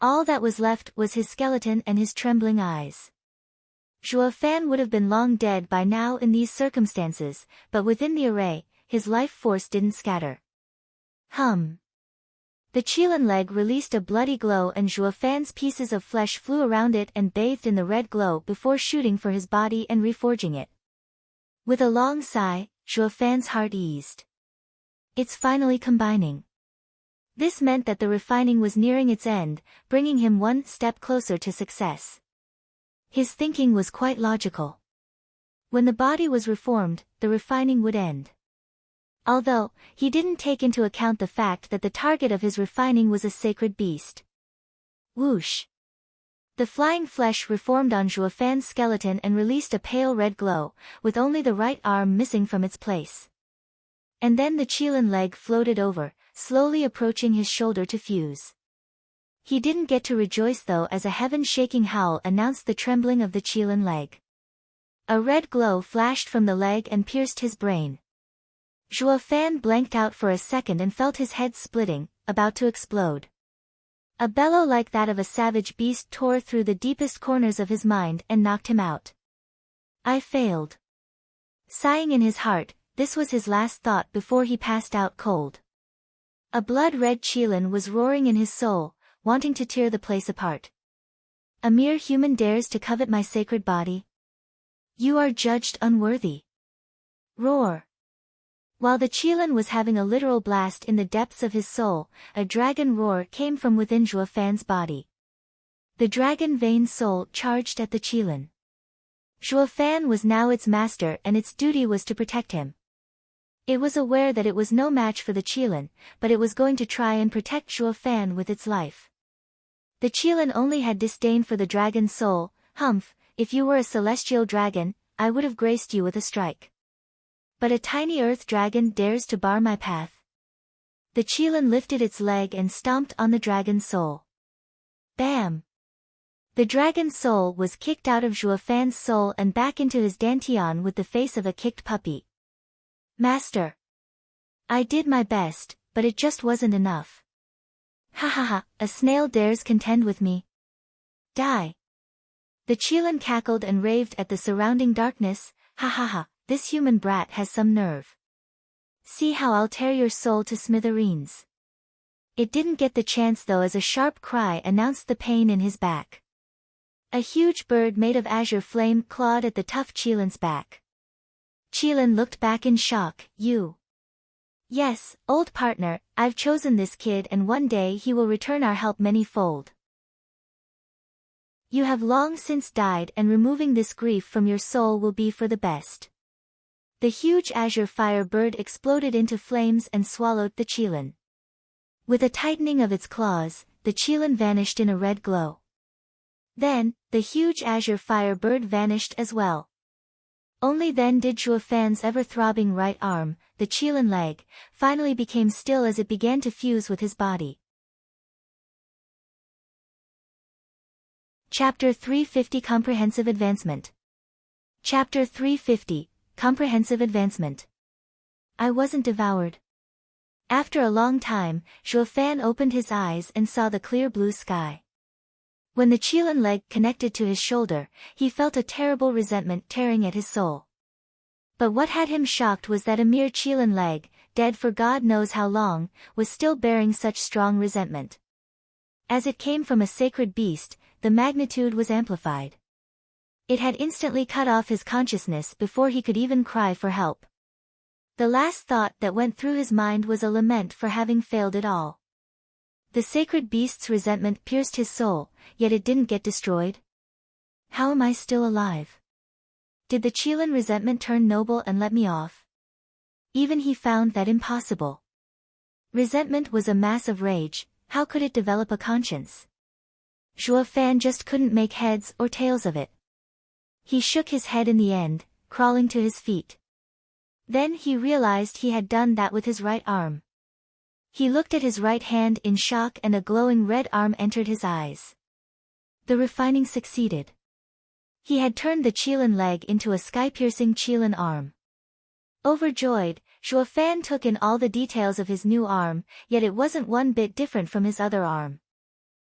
All that was left was his skeleton and his trembling eyes. Zhuo Fan would have been long dead by now in these circumstances, but within the array, his life force didn't scatter. The Qilin leg released a bloody glow and Zhuo Fan's pieces of flesh flew around it and bathed in the red glow before shooting for his body and reforging it. With a long sigh, Zhuo Fan's heart eased. It's finally combining. This meant that the refining was nearing its end, bringing him one step closer to success. His thinking was quite logical. When the body was reformed, the refining would end. Although, he didn't take into account the fact that the target of his refining was a sacred beast. Whoosh! The flying flesh reformed on Zhuo Fan's skeleton and released a pale red glow, with only the right arm missing from its place. And then the Qilin leg floated over, slowly approaching his shoulder to fuse. He didn't get to rejoice though as a heaven-shaking howl announced the trembling of the Qilin leg. A red glow flashed from the leg and pierced his brain. Zhuo Fan blanked out for a second and felt his head splitting, about to explode. A bellow like that of a savage beast tore through the deepest corners of his mind and knocked him out. I failed. Sighing in his heart, this was his last thought before he passed out cold. A blood-red Qilin was roaring in his soul, wanting to tear the place apart. A mere human dares to covet my sacred body? You are judged unworthy. Roar. While the Qilin was having a literal blast in the depths of his soul, a dragon roar came from within Zhuo Fan's body. The dragon-veined soul charged at the Qilin. Zhuo Fan was now its master and its duty was to protect him. It was aware that it was no match for the Qilin, but it was going to try and protect Zhuo Fan with its life. The Qilin only had disdain for the dragon's soul. If you were a celestial dragon, I would have graced you with a strike. But a tiny earth dragon dares to bar my path. The Qilin lifted its leg and stomped on the dragon's soul. Bam! The dragon's soul was kicked out of Zhuo Fan's soul and back into his dantian with the face of a kicked puppy. Master! I did my best, but it just wasn't enough. Ha ha ha, a snail dares contend with me. Die! The Qilin cackled and raved at the surrounding darkness. Ha ha ha, this human brat has some nerve. See how I'll tear your soul to smithereens. It didn't get the chance though, as a sharp cry announced the pain in his back. A huge bird made of azure flame clawed at the tough Qilin's back. Qilin looked back in shock. You. Yes, old partner, I've chosen this kid and one day he will return our help many-fold. You have long since died and removing this grief from your soul will be for the best. The huge azure fire bird exploded into flames and swallowed the Qilin. With a tightening of its claws, the Qilin vanished in a red glow. Then, the huge azure fire bird vanished as well. Only then did Zhuo Fan's ever-throbbing right arm, the Qilin leg, finally became still as it began to fuse with his body. Chapter 350 Comprehensive Advancement. Chapter 350 Comprehensive Advancement. I wasn't devoured. After a long time, Zhuo Fan opened his eyes and saw the clear blue sky. When the Qilin leg connected to his shoulder, he felt a terrible resentment tearing at his soul. But what had him shocked was that a mere Qilin leg, dead for God knows how long, was still bearing such strong resentment. As it came from a sacred beast, the magnitude was amplified. It had instantly cut off his consciousness before he could even cry for help. The last thought that went through his mind was a lament for having failed it all. The sacred beast's resentment pierced his soul, yet it didn't get destroyed. How am I still alive? Did the Qilin resentment turn noble and let me off? Even he found that impossible. Resentment was a mass of rage, how could it develop a conscience? Zhuo Fan just couldn't make heads or tails of it. He shook his head in the end, crawling to his feet. Then he realized he had done that with his right arm. He looked at his right hand in shock and a glowing red arm entered his eyes. The refining succeeded. He had turned the Qilin leg into a sky-piercing Qilin arm. Overjoyed, Zhuo Fan took in all the details of his new arm, yet it wasn't one bit different from his other arm.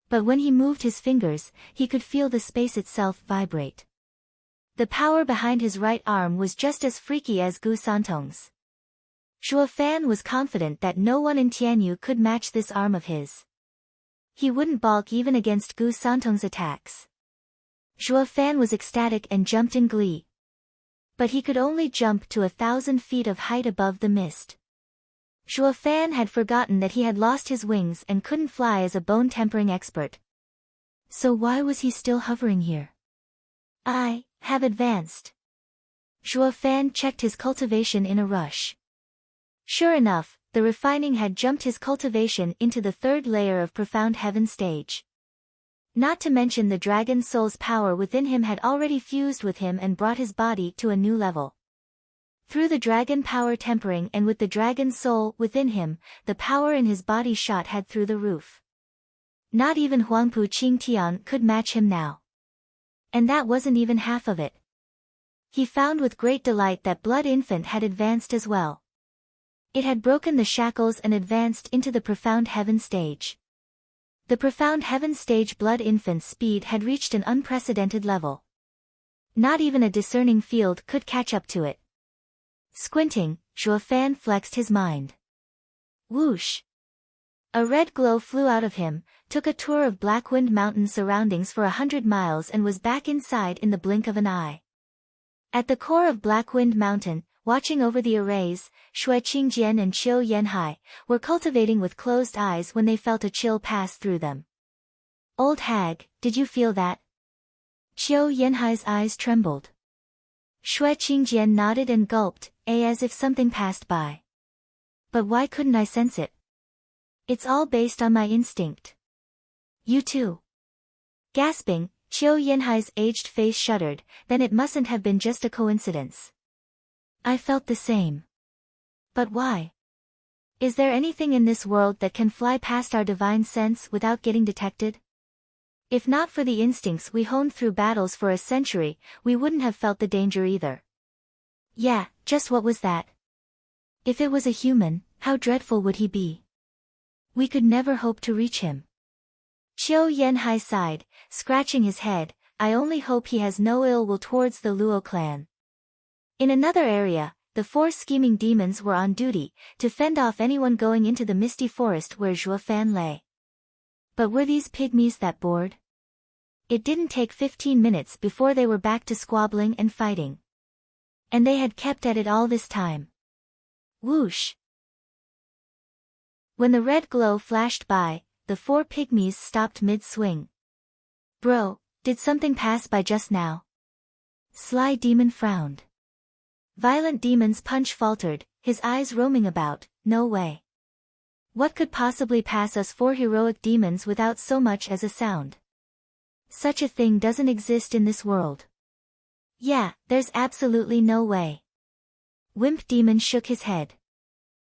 But when he moved his fingers, he could feel the space itself vibrate. The power behind his right arm was just as freaky as Gu Santong's. Zhuo Fan was confident that no one in Tianyu could match this arm of his. He wouldn't balk even against Gu Santong's attacks. Zhuo Fan was ecstatic and jumped in glee. But he could only jump to 1,000 feet of height above the mist. Zhuo Fan had forgotten that he had lost his wings and couldn't fly as a bone-tempering expert. So why was he still hovering here? I have advanced. Zhuo Fan checked his cultivation in a rush. Sure enough, the refining had jumped his cultivation into the third layer of profound heaven stage. Not to mention the dragon soul's power within him had already fused with him and brought his body to a new level. Through the dragon power tempering and with the dragon soul within him, the power in his body shot had through the roof. Not even Huangpu Qingtian could match him now. And that wasn't even half of it. He found with great delight that Blood Infant had advanced as well. It had broken the shackles and advanced into the profound heaven stage. The profound heaven stage Blood Infant's speed had reached an unprecedented level. Not even a discerning field could catch up to it. Squinting, Zhuo Fan flexed his mind. Whoosh! A red glow flew out of him, took a tour of Blackwind Mountain surroundings for 100 miles and was back inside in the blink of an eye. At the core of Blackwind Mountain, watching over the arrays, Shui Qingjian and Qiu Yanhai were cultivating with closed eyes when they felt a chill pass through them. Old hag, did you feel that? Qiu Yanhai's eyes trembled. Shui Qingjian nodded and gulped, as if something passed by. But why couldn't I sense it? It's all based on my instinct. You too. Gasping, Qiu Yanhai's aged face shuddered, then it mustn't have been just a coincidence. I felt the same. But why? Is there anything in this world that can fly past our divine sense without getting detected? If not for the instincts we honed through battles for a century, we wouldn't have felt the danger either. Yeah, just what was that? If it was a human, how dreadful would he be? We could never hope to reach him. Qiu Yanhai sighed, scratching his head. I only hope he has no ill will towards the Luo clan. In another area, the 4 scheming demons were on duty, to fend off anyone going into the misty forest where Zhuo Fan lay. But were these pygmies that bored? It didn't take 15 minutes before they were back to squabbling and fighting. And they had kept at it all this time. Whoosh! When the red glow flashed by, the 4 pygmies stopped mid-swing. Bro, did something pass by just now? Sly Demon frowned. Violent Demon's punch faltered, his eyes roaming about. No way. What could possibly pass us 4 heroic demons without so much as a sound? Such a thing doesn't exist in this world. Yeah, there's absolutely no way. Wimp Demon shook his head.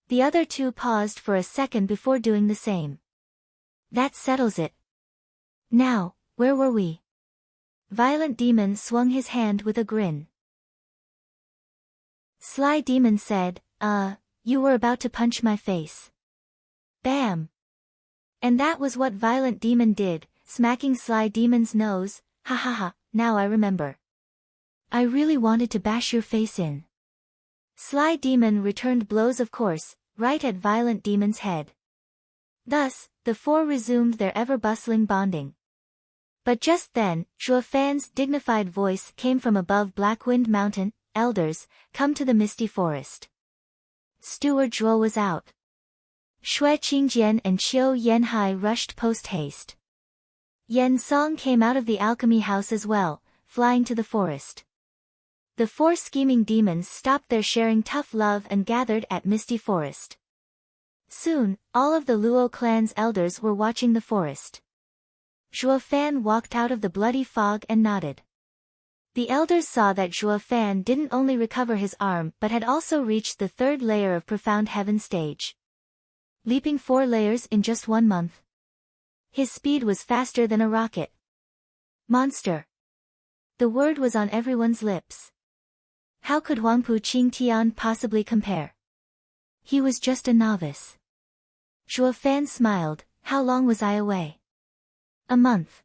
The other 2 paused for a second before doing the same. That settles it. Now, where were we? Violent Demon swung his hand with a grin. Sly Demon said, you were about to punch my face. Bam! And that was what Violent Demon did, smacking Sly Demon's nose. Ha ha ha, now I remember. I really wanted to bash your face in. Sly Demon returned blows, of course, right at Violent Demon's head. Thus, the 4 resumed their ever-bustling bonding. But just then, Zhuo Fan's dignified voice came from above Blackwind Mountain. Elders, come to the misty forest. Steward Zhuo was out. Shui Qingjian and Qiu Yanhai rushed post-haste. Yan Song came out of the alchemy house as well, flying to the forest. The 4 scheming demons stopped their sharing tough love and gathered at Misty Forest. Soon, all of the Luo clan's elders were watching the forest. Zhuo Fan walked out of the bloody fog and nodded. The elders saw that Zhuo Fan didn't only recover his arm but had also reached the 3rd layer of Profound Heaven stage. Leaping 4 layers in just 1 month. His speed was faster than a rocket. Monster. The word was on everyone's lips. How could Huangpu Qingtian possibly compare? He was just a novice. Zhuo Fan smiled. How long was I away? A month.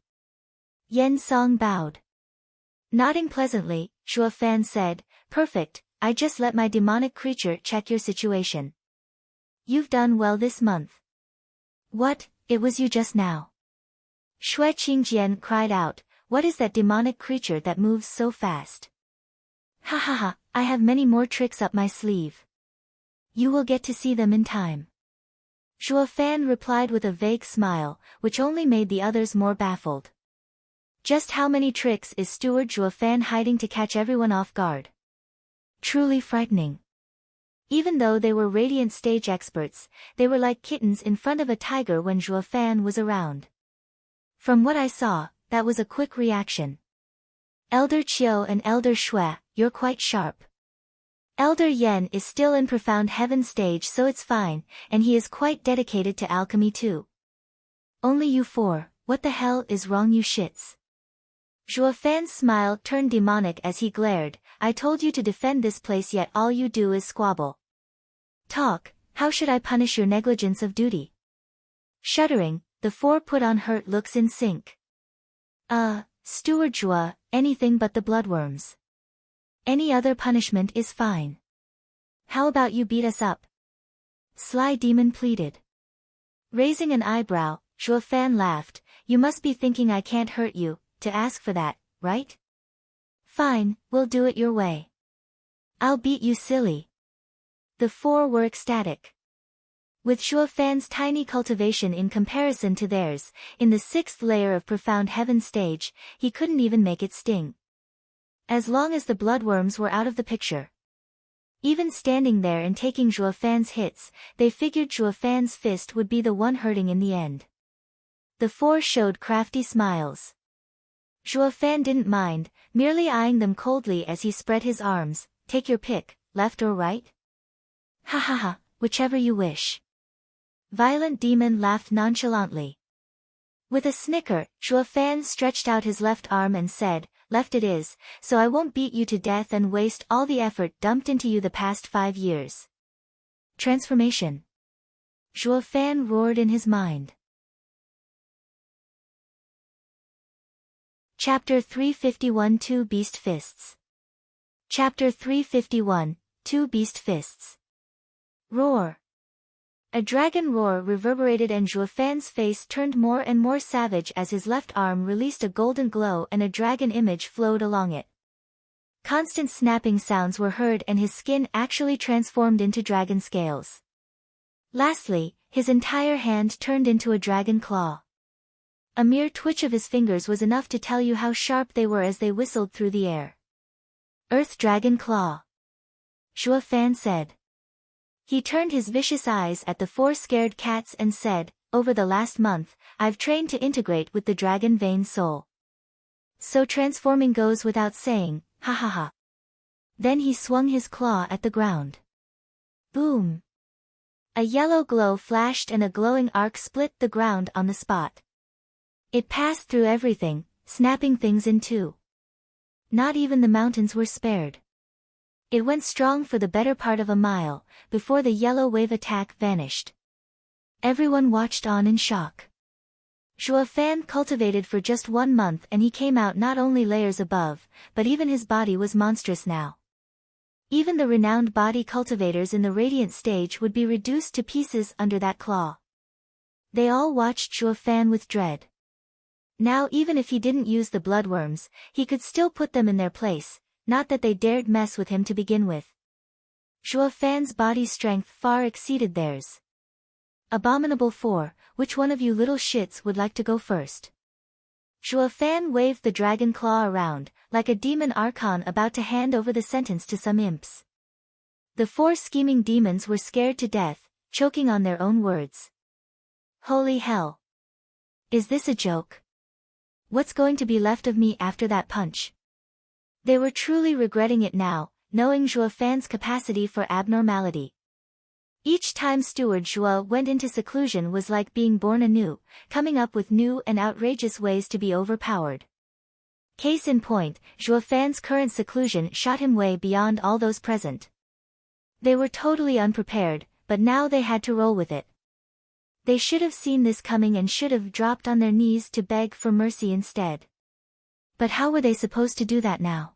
Yan Song bowed. Nodding pleasantly, Zhuo Fan said, perfect, I just let my demonic creature check your situation. You've done well this month. What, it was you just now? Shui Qingjian cried out, what is that demonic creature that moves so fast? Ha ha ha, I have many more tricks up my sleeve. You will get to see them in time. Zhuo Fan replied with a vague smile, which only made the others more baffled. Just how many tricks is Steward Zhuo Fan hiding to catch everyone off guard? Truly frightening. Even though they were radiant stage experts, they were like kittens in front of a tiger when Zhuo Fan was around. From what I saw, that was a quick reaction. Elder Qiu and Elder Shui, you're quite sharp. Elder Yen is still in Profound Heaven stage, so it's fine, and he is quite dedicated to alchemy too. Only you 4, what the hell is wrong, you shits? Zhuo Fan's smile turned demonic as he glared. I told you to defend this place, yet all you do is squabble. Talk, how should I punish your negligence of duty? Shuddering, the 4 put on hurt looks in sync. Steward Zhuo, anything but the bloodworms. Any other punishment is fine. How about you beat us up? Sly Demon pleaded. Raising an eyebrow, Zhuo Fan laughed. You must be thinking I can't hurt you, to ask for that, right? Fine, we'll do it your way. I'll beat you, silly. The 4 were ecstatic. With Zhuo Fan's tiny cultivation in comparison to theirs, in the 6th layer of Profound Heaven stage, he couldn't even make it sting. As long as the bloodworms were out of the picture. Even standing there and taking Zhuo Fan's hits, they figured Zhuo Fan's fist would be the one hurting in the end. The 4 showed crafty smiles. Zhuo Fan didn't mind, merely eyeing them coldly as he spread his arms. Take your pick, left or right? Ha ha ha, whichever you wish. Violent Demon laughed nonchalantly. With a snicker, Zhuo Fan stretched out his left arm and said, left it is, so I won't beat you to death and waste all the effort dumped into you the past 5 years. Transformation. Zhuo Fan roared in his mind. Chapter 351 Two Beast Fists. Chapter 351, Two Beast Fists. Roar. A dragon roar reverberated and Zhuo Fan's face turned more and more savage as his left arm released a golden glow and a dragon image flowed along it. Constant snapping sounds were heard and his skin actually transformed into dragon scales. Lastly, his entire hand turned into a dragon claw. A mere twitch of his fingers was enough to tell you how sharp they were as they whistled through the air. Earth Dragon Claw. Zhuo Fan said. He turned his vicious eyes at the 4 scared cats and said, over the last month, I've trained to integrate with the dragon vein soul. So transforming goes without saying, ha ha ha. Then he swung his claw at the ground. Boom. A yellow glow flashed and a glowing arc split the ground on the spot. It passed through everything, snapping things in two. Not even the mountains were spared. It went strong for the better part of a mile, before the yellow wave attack vanished. Everyone watched on in shock. Zhuo Fan cultivated for just 1 month and he came out not only layers above, but even his body was monstrous now. Even the renowned body cultivators in the Radiant stage would be reduced to pieces under that claw. They all watched Zhuo Fan with dread. Now even if he didn't use the bloodworms, he could still put them in their place, not that they dared mess with him to begin with. Zhuo Fan's body strength far exceeded theirs. Abominable 4, which one of you little shits would like to go first? Zhuo Fan waved the dragon claw around, like a demon archon about to hand over the sentence to some imps. The 4 scheming demons were scared to death, choking on their own words. Holy hell! Is this a joke? What's going to be left of me after that punch? They were truly regretting it now, knowing Zhuo Fan's capacity for abnormality. Each time Steward Zhuo went into seclusion was like being born anew, coming up with new and outrageous ways to be overpowered. Case in point, Zhuo Fan's current seclusion shot him way beyond all those present. They were totally unprepared, but now they had to roll with it. They should have seen this coming and should have dropped on their knees to beg for mercy instead. But how were they supposed to do that now?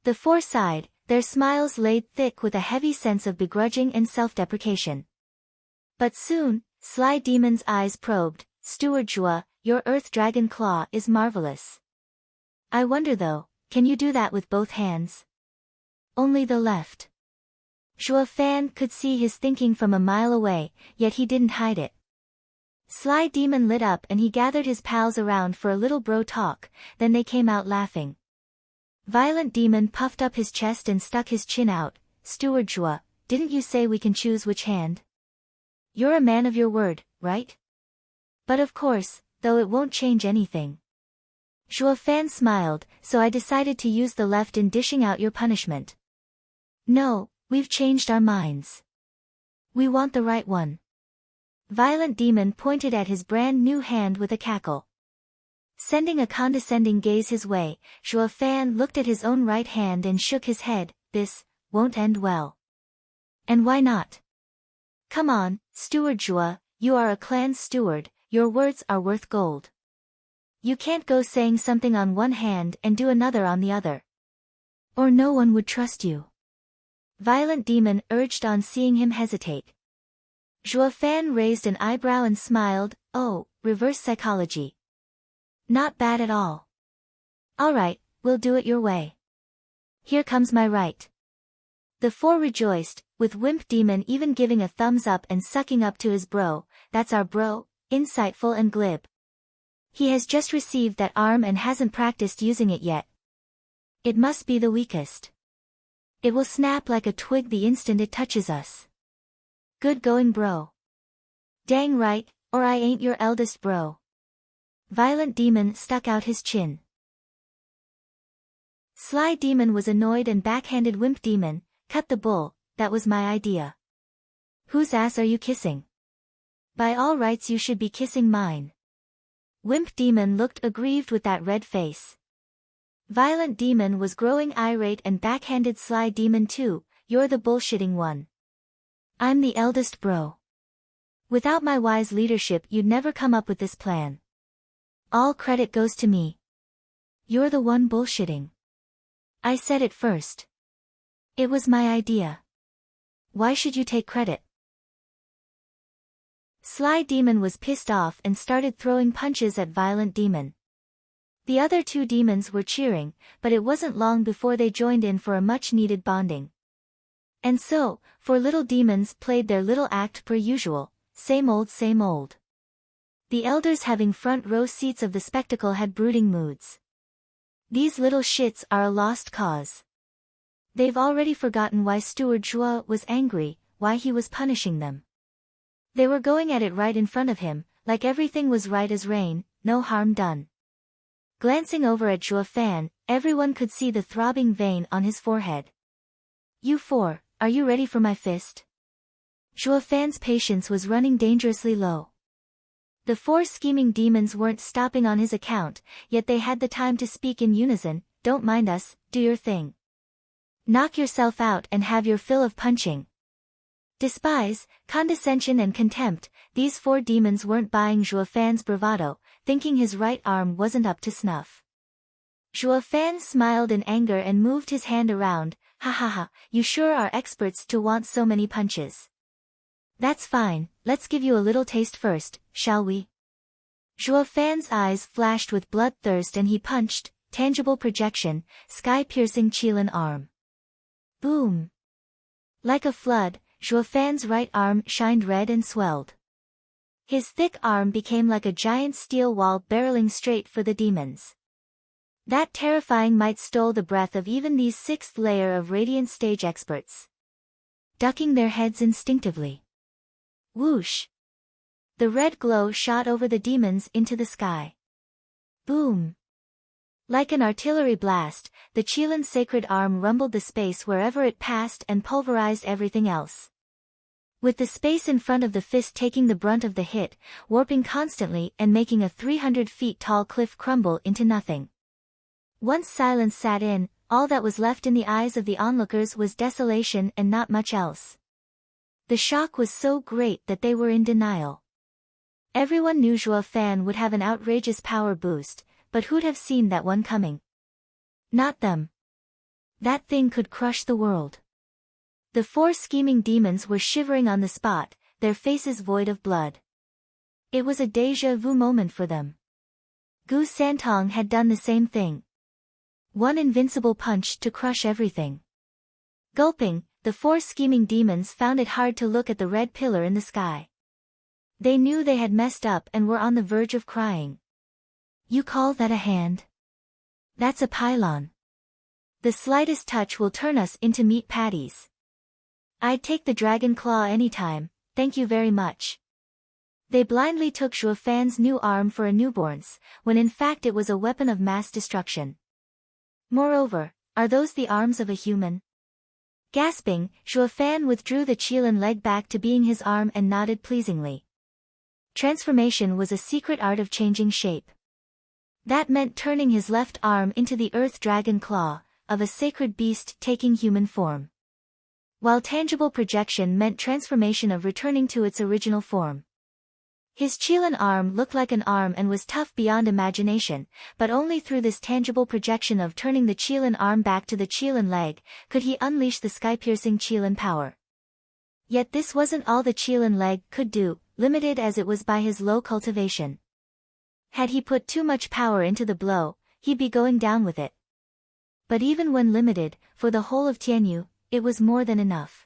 The 4 sighed, their smiles laid thick with a heavy sense of begrudging and self-deprecation. But soon, Sly Demon's eyes probed, Steward Zhuo, your Earth Dragon Claw is marvelous. I wonder though, can you do that with both hands? Only the left. Zhuo Fan could see his thinking from a mile away, yet he didn't hide it. Sly Demon lit up and he gathered his pals around for a little bro talk, then they came out laughing. Violent Demon puffed up his chest and stuck his chin out, Steward Zhuo, didn't you say we can choose which hand? You're a man of your word, right? But of course, though it won't change anything. Zhuo Fan smiled, so I decided to use the left in dishing out your punishment. No, we've changed our minds. We want the right one. Violent Demon pointed at his brand new hand with a cackle. Sending a condescending gaze his way, Zhuo Fan looked at his own right hand and shook his head, this won't end well. And why not? Come on, Steward Zhuo, you are a clan's steward, your words are worth gold. You can't go saying something on one hand and do another on the other. Or no one would trust you. Violent Demon urged on seeing him hesitate. Zhuo Fan raised an eyebrow and smiled, oh, reverse psychology. Not bad at all. Alright, we'll do it your way. Here comes my right. The 4 rejoiced, with Wimp Demon even giving a thumbs up and sucking up to his bro, that's our bro, insightful and glib. He has just received that arm and hasn't practiced using it yet. It must be the weakest. It will snap like a twig the instant it touches us. Good going bro. Dang right, or I ain't your eldest bro. Violent Demon stuck out his chin. Sly Demon was annoyed and backhanded Wimp Demon, cut the bull, that was my idea. Whose ass are you kissing? By all rights you should be kissing mine. Wimp Demon looked aggrieved with that red face. Violent Demon was growing irate and backhanded Sly Demon too, you're the bullshitting one. I'm the eldest bro. Without my wise leadership you'd never come up with this plan. All credit goes to me. You're the one bullshitting. I said it first. It was my idea. Why should you take credit? Sly Demon was pissed off and started throwing punches at Violent Demon. The other two demons were cheering, but it wasn't long before they joined in for a much-needed bonding. And so, four little demons played their little act per usual, same old same old. The elders having front row seats of the spectacle had brooding moods. These little shits are a lost cause. They've already forgotten why Steward Zhua was angry, why he was punishing them. They were going at it right in front of him, like everything was right as rain, no harm done. Glancing over at Zhua Fan, everyone could see the throbbing vein on his forehead. You four, are you ready for my fist? Zhua Fan's patience was running dangerously low. The four scheming demons weren't stopping on his account, yet they had the time to speak in unison, don't mind us, do your thing. Knock yourself out and have your fill of punching. Despise, condescension and contempt, these four demons weren't buying Zhua Fan's bravado, thinking his right arm wasn't up to snuff. Zhua Fan smiled in anger and moved his hand around, ha ha ha, you sure are experts to want so many punches. That's fine, let's give you a little taste first, shall we? Zhua Fan's eyes flashed with bloodthirst and he punched, tangible projection, sky-piercing Qilin arm. Boom! Like a flood, Zhua Fan's right arm shined red and swelled. His thick arm became like a giant steel wall barreling straight for the demons. That terrifying might stole the breath of even these sixth layer of radiant stage experts. Ducking their heads instinctively. Whoosh! The red glow shot over the demons into the sky. Boom! Like an artillery blast, the Qilin sacred arm rumbled the space wherever it passed and pulverized everything else. With the space in front of the fist taking the brunt of the hit, warping constantly and making a 300 feet tall cliff crumble into nothing. Once silence sat in, all that was left in the eyes of the onlookers was desolation and not much else. The shock was so great that they were in denial. Everyone knew Zhua Fan would have an outrageous power boost, but who'd have seen that one coming? Not them. That thing could crush the world. The four scheming demons were shivering on the spot, their faces void of blood. It was a déjà vu moment for them. Gu Santong had done the same thing. One invincible punch to crush everything. Gulping, the four scheming demons found it hard to look at the red pillar in the sky. They knew they had messed up and were on the verge of crying. You call that a hand? That's a pylon. The slightest touch will turn us into meat patties. I'd take the dragon claw anytime, thank you very much. They blindly took Zhua Fan's new arm for a newborn's, when in fact it was a weapon of mass destruction. Moreover, are those the arms of a human? Gasping, Zhua Fan withdrew the Qilin leg back to being his arm and nodded pleasingly. Transformation was a secret art of changing shape. That meant turning his left arm into the earth dragon claw, of a sacred beast taking human form. While tangible projection meant transformation of returning to its original form. His Qilin arm looked like an arm and was tough beyond imagination, but only through this tangible projection of turning the Qilin arm back to the Qilin leg, could he unleash the sky-piercing Qilin power. Yet this wasn't all the Qilin leg could do, limited as it was by his low cultivation. Had he put too much power into the blow, he'd be going down with it. But even when limited, for the whole of Tianyu, it was more than enough.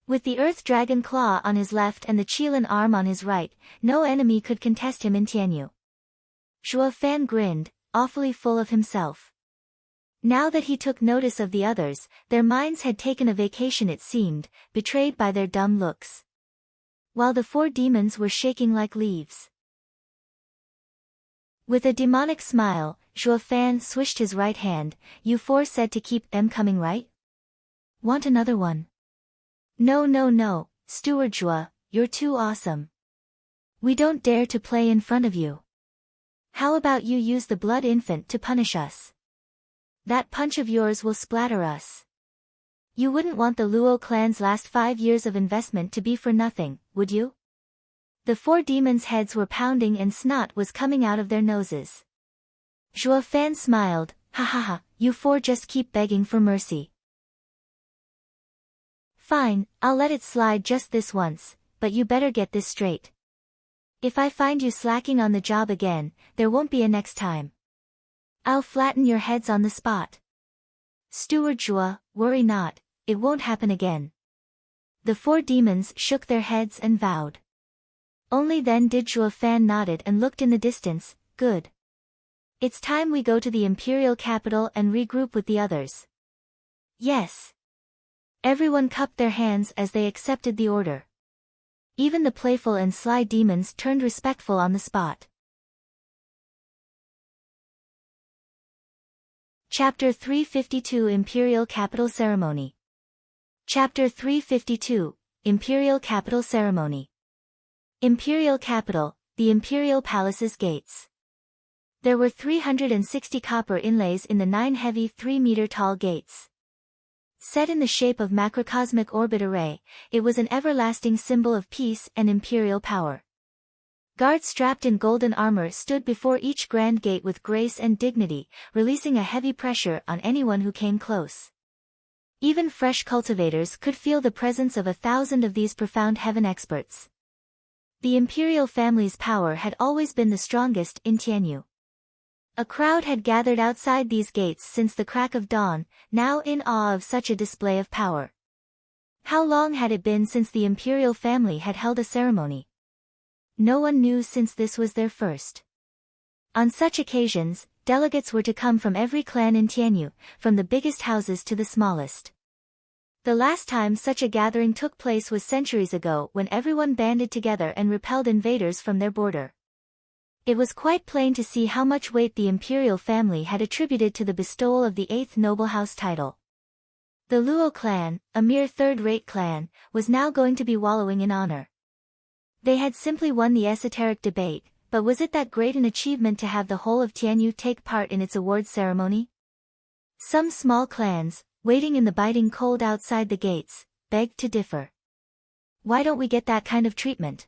With the Earth Dragon Claw on his left and the Qilin arm on his right, no enemy could contest him in Tianyu. Zhua Fan grinned, awfully full of himself. Now that he took notice of the others, their minds had taken a vacation it seemed, betrayed by their dumb looks. While the four demons were shaking like leaves. With a demonic smile, Zhuo Fan swished his right hand. You four said to keep them coming, right? Want another one? No, Steward Zhuo, you're too awesome. We don't dare to play in front of you. How about you use the blood infant to punish us? That punch of yours will splatter us. You wouldn't want the Luo clan's last 5 years of investment to be for nothing, would you? The four demons' heads were pounding and snot was coming out of their noses. Zhuo Fan smiled, ha, you four just keep begging for mercy. Fine, I'll let it slide just this once, but you better get this straight. If I find you slacking on the job again, there won't be a next time. I'll flatten your heads on the spot. Steward Zhuo, worry not, it won't happen again. The four demons shook their heads and vowed. Only then did Zhuo Fan nodded and looked in the distance. Good. It's time we go to the imperial capital and regroup with the others. Yes. Everyone cupped their hands as they accepted the order. Even the playful and sly demons turned respectful on the spot. Chapter 352 Imperial Capital Ceremony. Chapter 352 Imperial Capital Ceremony. Imperial Capital, the Imperial Palace's gates. There were 360 copper inlays in the 9 heavy 3-meter-tall gates. Set in the shape of macrocosmic orbit array, it was an everlasting symbol of peace and imperial power. Guards strapped in golden armor stood before each grand gate with grace and dignity, releasing a heavy pressure on anyone who came close. Even fresh cultivators could feel the presence of 1,000 of these profound heaven experts. The imperial family's power had always been the strongest in Tianyu. A crowd had gathered outside these gates since the crack of dawn, now in awe of such a display of power. How long had it been since the imperial family had held a ceremony? No one knew, since this was their first. On such occasions, delegates were to come from every clan in Tianyu, from the biggest houses to the smallest. The last time such a gathering took place was centuries ago, when everyone banded together and repelled invaders from their border. It was quite plain to see how much weight the imperial family had attributed to the bestowal of the 8th noble house title. The Luo clan, a mere third-rate clan, was now going to be wallowing in honor. They had simply won the esoteric debate, but was it that great an achievement to have the whole of Tianyu take part in its award ceremony? Some small clans, waiting in the biting cold outside the gates, begged to differ. Why don't we get that kind of treatment?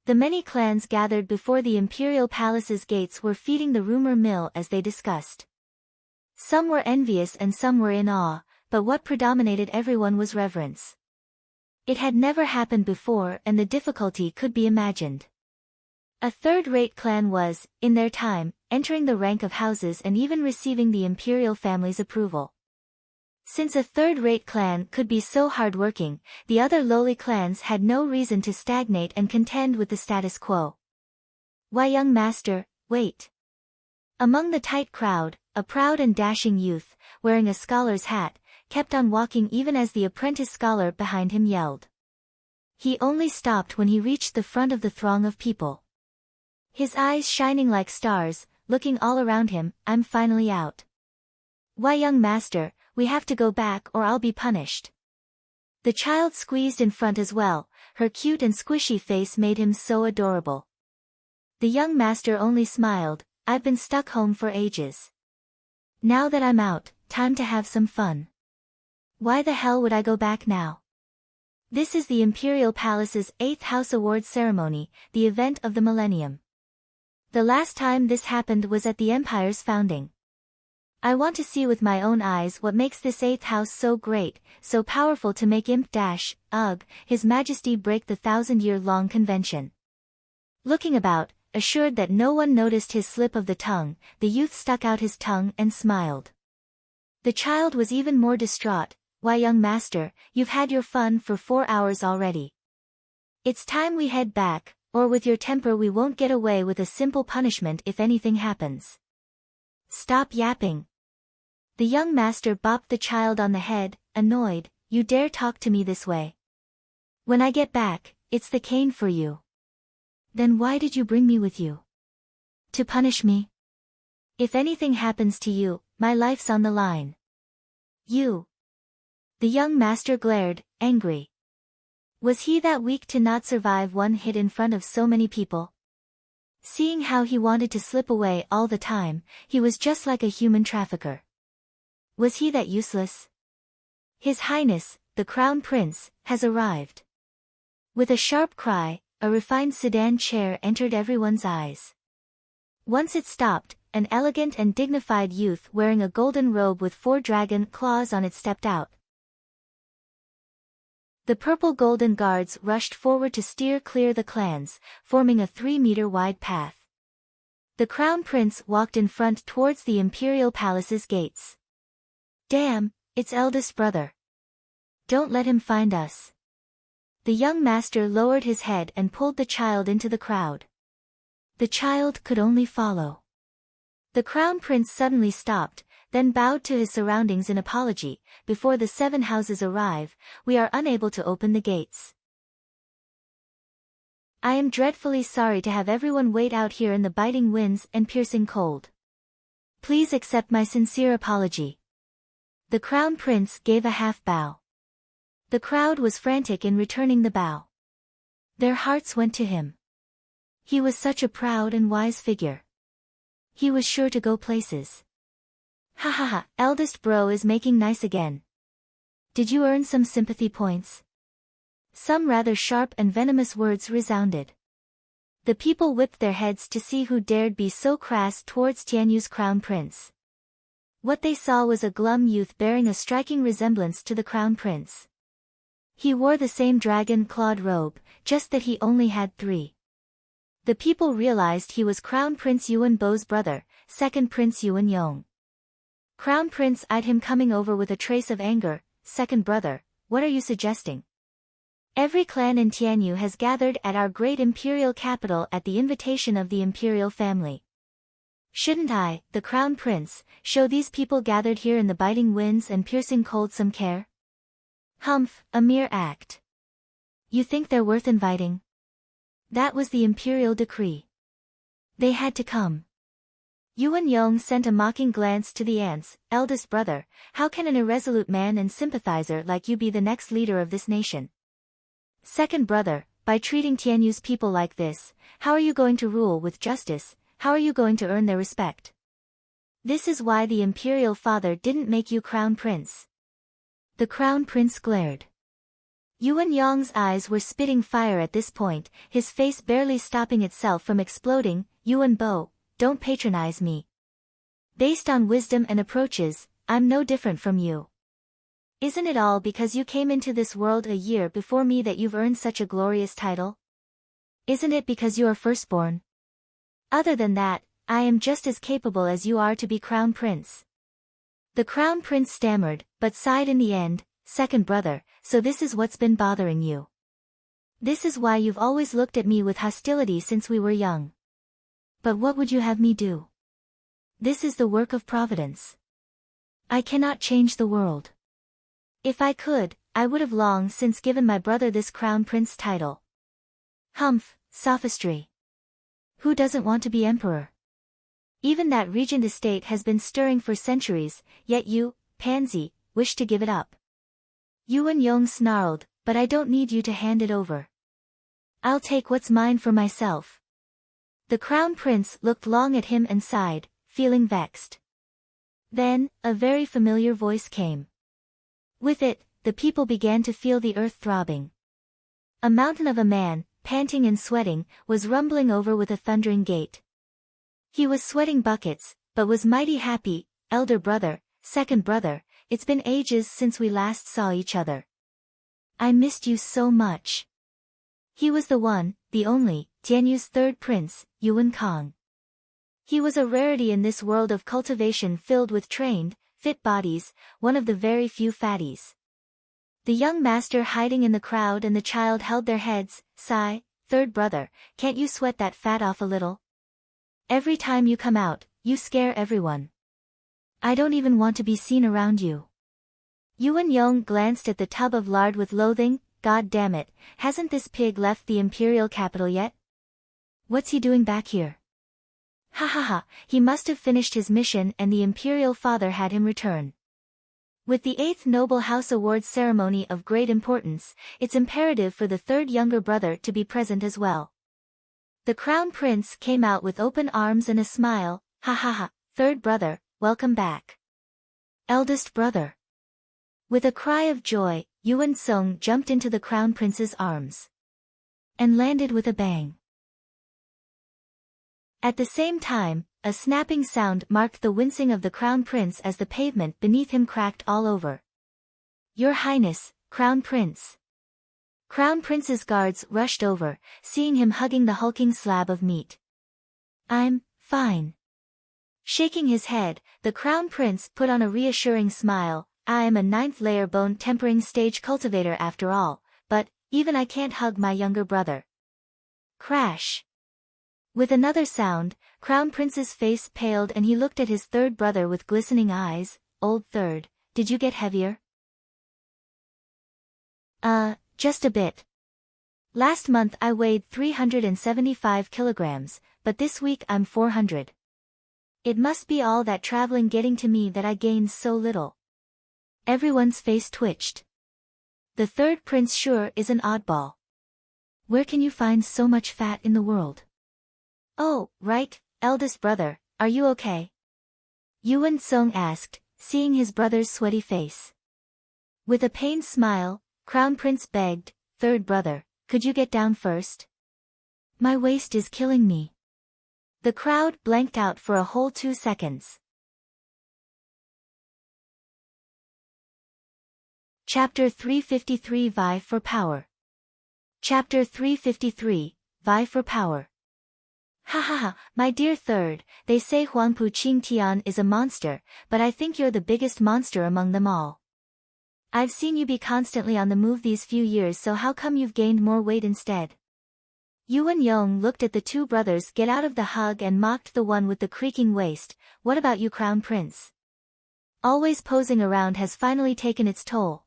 The many clans gathered before the imperial palace's gates were feeding the rumor mill as they discussed. Some were envious and some were in awe, but what predominated everyone was reverence. It had never happened before, and the difficulty could be imagined. A third-rate clan was, in their time, entering the rank of houses and even receiving the imperial family's approval. Since a third-rate clan could be so hard-working, the other lowly clans had no reason to stagnate and contend with the status quo. Why, young master, wait. Among the tight crowd, a proud and dashing youth, wearing a scholar's hat, kept on walking even as the apprentice scholar behind him yelled. He only stopped when he reached the front of the throng of people. His eyes shining like stars, looking all around him, I'm finally out. Why, young master, we have to go back or I'll be punished. The child squeezed in front as well, her cute and squishy face made him so adorable. The young master only smiled, I've been stuck home for ages. Now that I'm out, time to have some fun. Why the hell would I go back now? This is the Imperial Palace's 8th House Awards ceremony, the event of the millennium. The last time this happened was at the Empire's founding. I want to see with my own eyes what makes this 8th house so great, so powerful to make His Majesty break the 1,000-year-long convention. Looking about, assured that no one noticed his slip of the tongue, the youth stuck out his tongue and smiled. The child was even more distraught. Why, young master, you've had your fun for 4 hours already. It's time we head back, or with your temper we won't get away with a simple punishment if anything happens. Stop yapping. The young master bopped the child on the head, annoyed, you dare talk to me this way. When I get back, it's the cane for you. Then why did you bring me with you? To punish me? If anything happens to you, my life's on the line. You. The young master glared, angry. Was he that weak to not survive one hit in front of so many people? Seeing how he wanted to slip away all the time, he was just like a human trafficker. Was he that useless? His Highness, the Crown Prince, has arrived. With a sharp cry, a refined sedan chair entered everyone's eyes. Once it stopped, an elegant and dignified youth wearing a golden robe with 4 dragon claws on it stepped out. The purple golden guards rushed forward to steer clear the clans, forming a 3-meter-wide path. The Crown Prince walked in front towards the Imperial Palace's gates. Damn, it's eldest brother. Don't let him find us. The young master lowered his head and pulled the child into the crowd. The child could only follow. The Crown Prince suddenly stopped, then bowed to his surroundings in apology. Before the 7 houses arrive, we are unable to open the gates. I am dreadfully sorry to have everyone wait out here in the biting winds and piercing cold. Please accept my sincere apology. The Crown Prince gave a half bow. The crowd was frantic in returning the bow. Their hearts went to him. He was such a proud and wise figure. He was sure to go places. Ha ha ha, eldest bro is making nice again. Did you earn some sympathy points? Some rather sharp and venomous words resounded. The people whipped their heads to see who dared be so crass towards Tianyu's Crown Prince. What they saw was a glum youth bearing a striking resemblance to the Crown Prince. He wore the same dragon-clawed robe, just that he only had 3. The people realized he was Crown Prince Yuan Bo's brother, second Prince Yuan Yong. Crown Prince eyed him coming over with a trace of anger. Second brother, what are you suggesting? Every clan in Tianyu has gathered at our great imperial capital at the invitation of the imperial family. Shouldn't I, the Crown Prince, show these people gathered here in the biting winds and piercing cold some care? Humph, a mere act. You think they're worth inviting? That was the imperial decree. They had to come. Yuan Yong sent a mocking glance to the ants. Eldest brother, how can an irresolute man and sympathizer like you be the next leader of this nation? Second brother, by treating Tianyu's people like this, how are you going to rule with justice? How are you going to earn their respect? This is why the imperial father didn't make you Crown Prince. The Crown Prince glared. Yuan Yong's eyes were spitting fire at this point, his face barely stopping itself from exploding. Yuan Bo, don't patronize me. Based on wisdom and approaches, I'm no different from you. Isn't it all because you came into this world a year before me that you've earned such a glorious title? Isn't it because you are firstborn? Other than that, I am just as capable as you are to be Crown Prince. The Crown Prince stammered, but sighed in the end. Second brother, so this is what's been bothering you. This is why you've always looked at me with hostility since we were young. But what would you have me do? This is the work of Providence. I cannot change the world. If I could, I would have long since given my brother this Crown Prince title. Humph, sophistry. Who doesn't want to be emperor? Even that regent estate has been stirring for centuries, yet you, pansy, wish to give it up. Yuan Yong snarled, but I don't need you to hand it over. I'll take what's mine for myself. The Crown Prince looked long at him and sighed, feeling vexed. Then, a very familiar voice came. With it, the people began to feel the earth throbbing. A mountain of a man, panting and sweating, was rumbling over with a thundering gait. He was sweating buckets, but was mighty happy. Elder brother, second brother, it's been ages since we last saw each other. I missed you so much. He was the one, the only, Tianyu's third prince, Yuan Kong. He was a rarity in this world of cultivation filled with trained, fit bodies, one of the very few fatties. The young master hiding in the crowd and the child held their heads. Sigh, third brother, can't you sweat that fat off a little? Every time you come out, you scare everyone. I don't even want to be seen around you. Yuan Yong glanced at the tub of lard with loathing. God damn it, hasn't this pig left the imperial capital yet? What's he doing back here? Ha ha ha, he must have finished his mission and the imperial father had him return. With the 8th Noble House Awards ceremony of great importance, it's imperative for the third younger brother to be present as well. The crown prince came out with open arms and a smile. Ha ha ha, third brother, welcome back. Eldest brother. With a cry of joy, Yuan Song jumped into the crown prince's arms. And landed with a bang. At the same time, a snapping sound marked the wincing of the crown prince as the pavement beneath him cracked all over. Your Highness, Crown Prince. Crown Prince's guards rushed over, seeing him hugging the hulking slab of meat. I'm fine. Shaking his head, the Crown Prince put on a reassuring smile. I am a 9th-layer bone-tempering stage cultivator after all, but even I can't hug my younger brother. Crash. With another sound, Crown Prince's face paled and he looked at his third brother with glistening eyes. Old third, did you get heavier? Just a bit. Last month I weighed 375 kilograms, but this week I'm 400. It must be all that traveling getting to me that I gained so little. Everyone's face twitched. The third prince sure is an oddball. Where can you find so much fat in the world? Oh, right, eldest brother, are you okay? Yuan Song asked, seeing his brother's sweaty face. With a pained smile, Crown Prince begged, third brother, could you get down first? My waist is killing me. The crowd blanked out for a whole 2 seconds. Chapter 353 Vie for Power. Chapter 353, Vie for Power. Ha ha ha, my dear third, they say Huangpu Qingtian is a monster, but I think you're the biggest monster among them all. I've seen you be constantly on the move these few years, so how come you've gained more weight instead? Yuan Yong looked at the two brothers get out of the hug and mocked the one with the creaking waist. What about you, Crown Prince? Always posing around has finally taken its toll.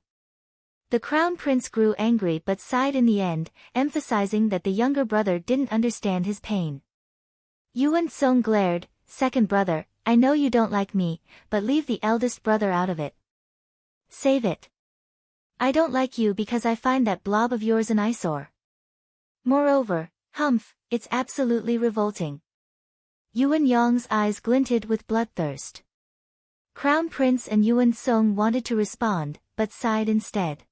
The Crown Prince grew angry but sighed in the end, emphasizing that the younger brother didn't understand his pain. Yuan Song glared, second brother, I know you don't like me, but leave the eldest brother out of it. Save it. I don't like you because I find that blob of yours an eyesore. Moreover, humph, it's absolutely revolting. Yuan Yong's eyes glinted with bloodthirst. Crown Prince and Yuan Song wanted to respond, but sighed instead.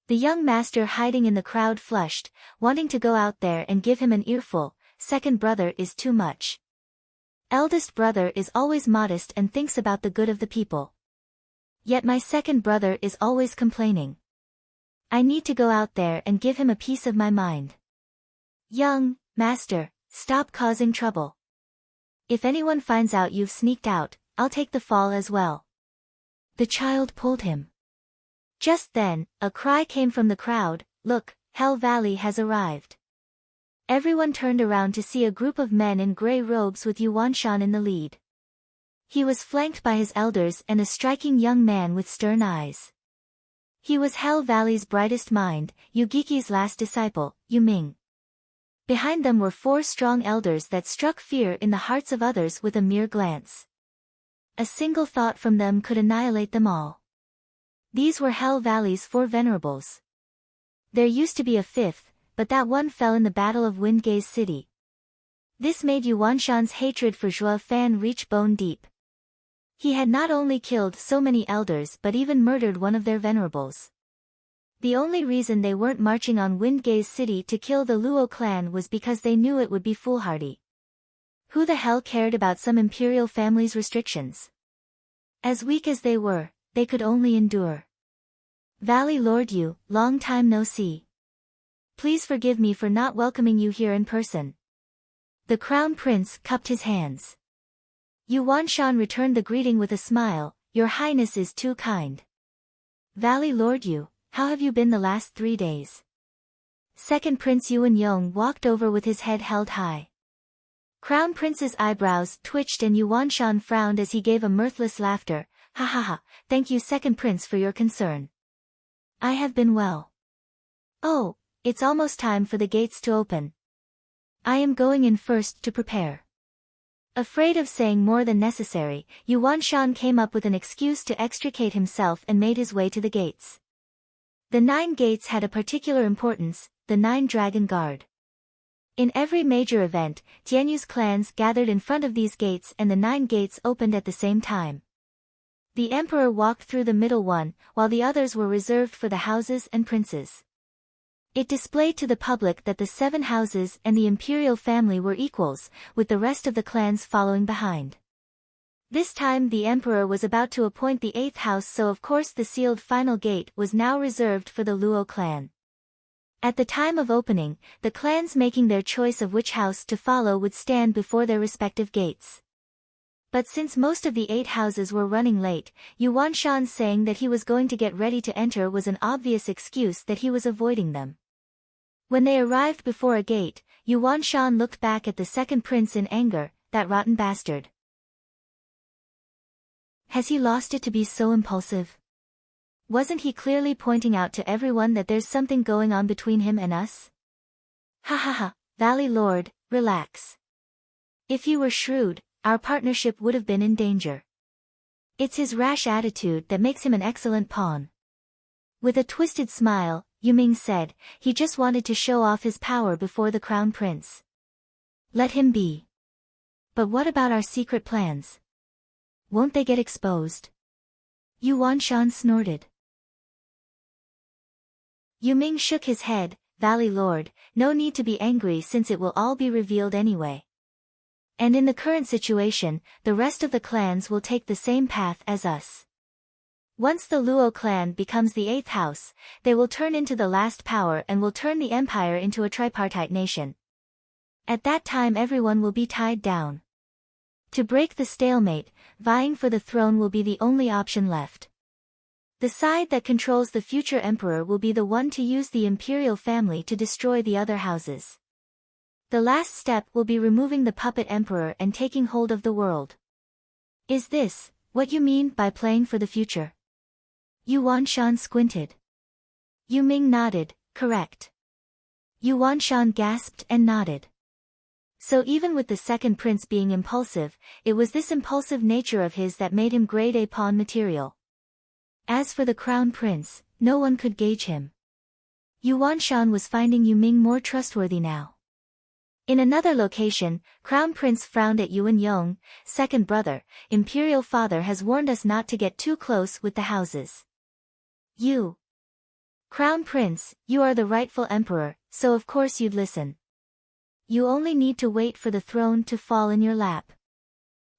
The young master hiding in the crowd flushed, wanting to go out there and give him an earful. Second brother is too much. Eldest brother is always modest and thinks about the good of the people. Yet my second brother is always complaining. I need to go out there and give him a piece of my mind. Young master, stop causing trouble. If anyone finds out you've sneaked out, I'll take the fall as well. The child pulled him. Just then, a cry came from the crowd, look, Hell Valley has arrived. Everyone turned around to see a group of men in gray robes with Yuanshan in the lead. He was flanked by his elders and a striking young man with stern eyes. He was Hell Valley's brightest mind, Yugiki's last disciple, Yuming. Behind them were 4 strong elders that struck fear in the hearts of others with a mere glance. A single thought from them could annihilate them all. These were Hell Valley's 4 venerables. There used to be a 5th, but that one fell in the Battle of Windgaze City. This made Yuanshan's hatred for Zhua Fan reach bone deep. He had not only killed so many elders but even murdered one of their venerables. The only reason they weren't marching on Windgaze City to kill the Luo clan was because they knew it would be foolhardy. Who the hell cared about some imperial family's restrictions? As weak as they were, they could only endure. Valley Lord Yu, long time no see. Please forgive me for not welcoming you here in person. The Crown Prince cupped his hands. Yuanshan returned the greeting with a smile, Your Highness is too kind. Valley Lord Yu, how have you been the last 3 days? Second Prince Yuan Yong walked over with his head held high. Crown Prince's eyebrows twitched and Yuanshan frowned as he gave a mirthless laughter. Ha ha ha, thank you Second Prince for your concern. I have been well. Oh, it's almost time for the gates to open. I am going in first to prepare. Afraid of saying more than necessary, Yuan Shan came up with an excuse to extricate himself and made his way to the gates. The 9 gates had a particular importance, the 9 Dragon Guard. In every major event, Tianyu's clans gathered in front of these gates and the 9 gates opened at the same time. The emperor walked through the middle one, while the others were reserved for the houses and princes. It displayed to the public that the 7 houses and the imperial family were equals, with the rest of the clans following behind. This time the emperor was about to appoint the 8th house, so of course the sealed final gate was now reserved for the Luo clan. At the time of opening, the clans making their choice of which house to follow would stand before their respective gates. But since most of the 8 houses were running late, Yuan Shan saying that he was going to get ready to enter was an obvious excuse that he was avoiding them. When they arrived before a gate, Yuan Shan looked back at the second prince in anger, that rotten bastard. Has he lost it to be so impulsive? Wasn't he clearly pointing out to everyone that there's something going on between him and us? Ha ha ha, Valley Lord, relax. If you were shrewd, our partnership would have been in danger. It's his rash attitude that makes him an excellent pawn. With a twisted smile, Yuming said, he just wanted to show off his power before the crown prince. Let him be. But what about our secret plans? Won't they get exposed? Yuan Shan snorted. Yuming shook his head, Valley Lord, no need to be angry since it will all be revealed anyway. And in the current situation, the rest of the clans will take the same path as us. Once the Luo clan becomes the 8th house, they will turn into the last power and will turn the empire into a tripartite nation. At that time everyone will be tied down. To break the stalemate, vying for the throne will be the only option left. The side that controls the future emperor will be the one to use the imperial family to destroy the other houses. The last step will be removing the puppet emperor and taking hold of the world. Is this what you mean by playing for the future? Yuan Shan squinted. Yuming nodded, correct. Yuan Shan gasped and nodded. So even with the second prince being impulsive, it was this impulsive nature of his that made him grade A pawn material. As for the crown prince, no one could gauge him. Yuan Shan was finding Yuming more trustworthy now. In another location, Crown Prince frowned at Yuan Yong, second brother, Imperial Father has warned us not to get too close with the houses. You, Crown Prince, you are the rightful emperor, so of course you'd listen. You only need to wait for the throne to fall in your lap.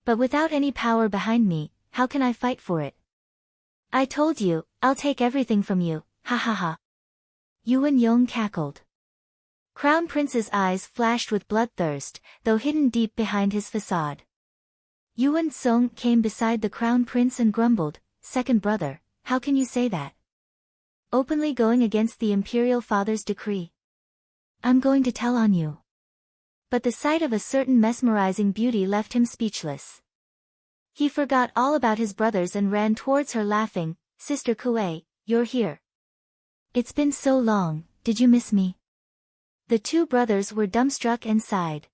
But without any power behind me, how can I fight for it? I told you, I'll take everything from you, ha ha ha. Yuan Yong cackled. Crown Prince's eyes flashed with bloodthirst, though hidden deep behind his facade. Yuan Song came beside the Crown Prince and grumbled, second brother, how can you say that? Openly going against the Imperial Father's decree. I'm going to tell on you. But the sight of a certain mesmerizing beauty left him speechless. He forgot all about his brothers and ran towards her laughing, Sister Kuei, you're here. It's been so long, did you miss me? The 2 brothers were dumbstruck and sighed.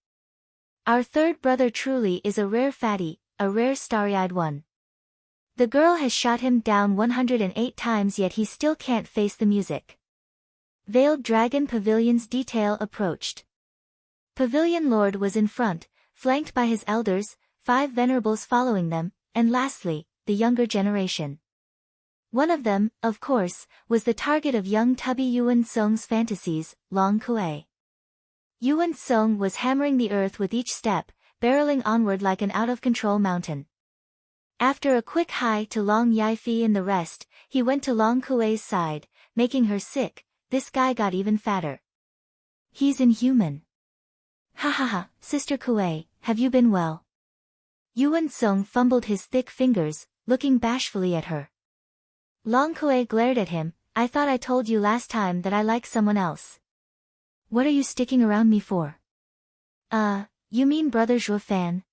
Our third brother truly is a rare fatty, a rare starry-eyed one. The girl has shot him down 108 times yet he still can't face the music. Veiled Dragon Pavilion's detail approached. Pavilion Lord was in front, flanked by his elders, 5 venerables following them, and lastly, the younger generation. One of them, of course, was the target of young tubby Yuan Song's fantasies, Long Kuei. Yuan Song was hammering the earth with each step, barreling onward like an out-of-control mountain. After a quick hi to Long Yaifi and the rest, he went to Long Kuei's side, making her sick. This guy got even fatter. He's inhuman. Ha ha ha, Sister Kuei, have you been well? Yuan Song fumbled his thick fingers, looking bashfully at her. Long Kuei glared at him, I thought I told you last time that I like someone else. What are you sticking around me for? You mean Brother Zhuo Fan?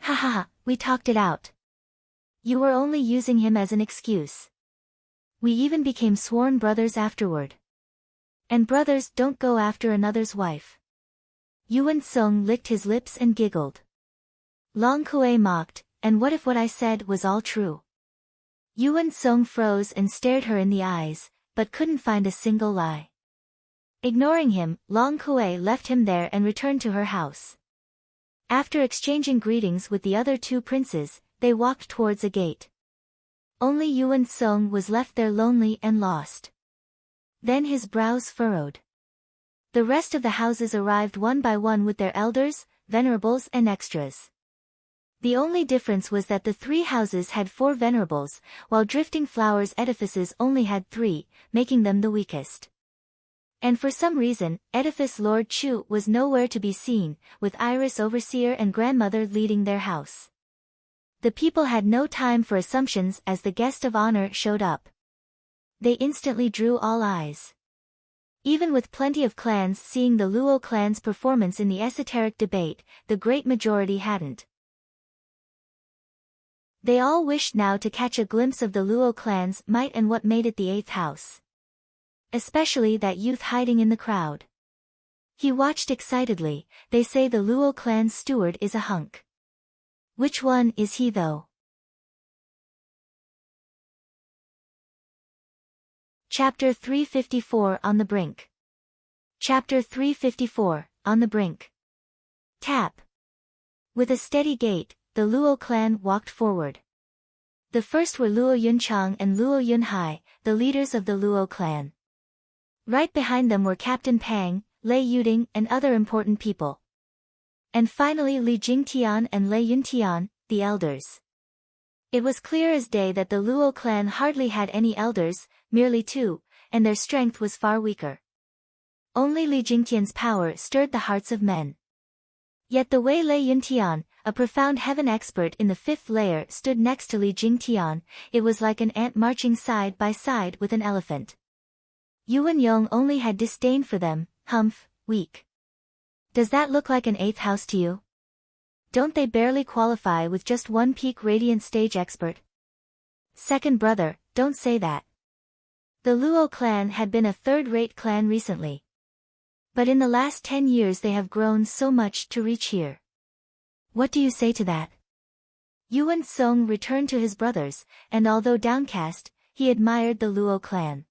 Ha ha ha, we talked it out. You were only using him as an excuse. We even became sworn brothers afterward. And brothers don't go after another's wife. Yuan Song licked his lips and giggled. Long Kue mocked, and what if what I said was all true? Yuan Song froze and stared her in the eyes, but couldn't find a single lie. Ignoring him, Long Kue left him there and returned to her house. After exchanging greetings with the other two princes, they walked towards a gate. Only Yuan Song was left there lonely and lost. Then his brows furrowed. The rest of the houses arrived one by one with their elders, venerables and extras. The only difference was that the three houses had 4 venerables, while Drifting Flowers edifices only had 3, making them the weakest. And for some reason, edifice Lord Chu was nowhere to be seen, with Iris overseer and grandmother leading their house. The people had no time for assumptions as the guest of honor showed up. They instantly drew all eyes. Even with plenty of clans seeing the Luo clan's performance in the esoteric debate, the great majority hadn't. They all wished now to catch a glimpse of the Luo clan's might and what made it the 8th house. Especially that youth hiding in the crowd. He watched excitedly. They say the Luo clan's steward is a hunk. Which one is he though? Chapter 354 On the Brink. Chapter 354, On the Brink. Tap. With a steady gait, the Luo clan walked forward. The first were Luo Yunchang and Luo Yunhai, the leaders of the Luo clan. Right behind them were Captain Pang, Lei Yuding and other important people. And finally Li Jingtian and Lei Yuntian, the elders. It was clear as day that the Luo clan hardly had any elders, merely 2, and their strength was far weaker. Only Li Jingtian's power stirred the hearts of men. Yet the way Lei Yuntian, a profound heaven expert in the 5th layer, stood next to Li Jingtian, it was like an ant marching side by side with an elephant. Yuan Yong only had disdain for them. Humph, weak. Does that look like an 8th house to you? Don't they barely qualify with just 1 peak radiant stage expert? Second brother, don't say that. The Luo clan had been a third-rate clan recently. But in the last 10 years they have grown so much to reach here. What do you say to that? Yuan Song returned to his brothers, and although downcast, he admired the Luo clan.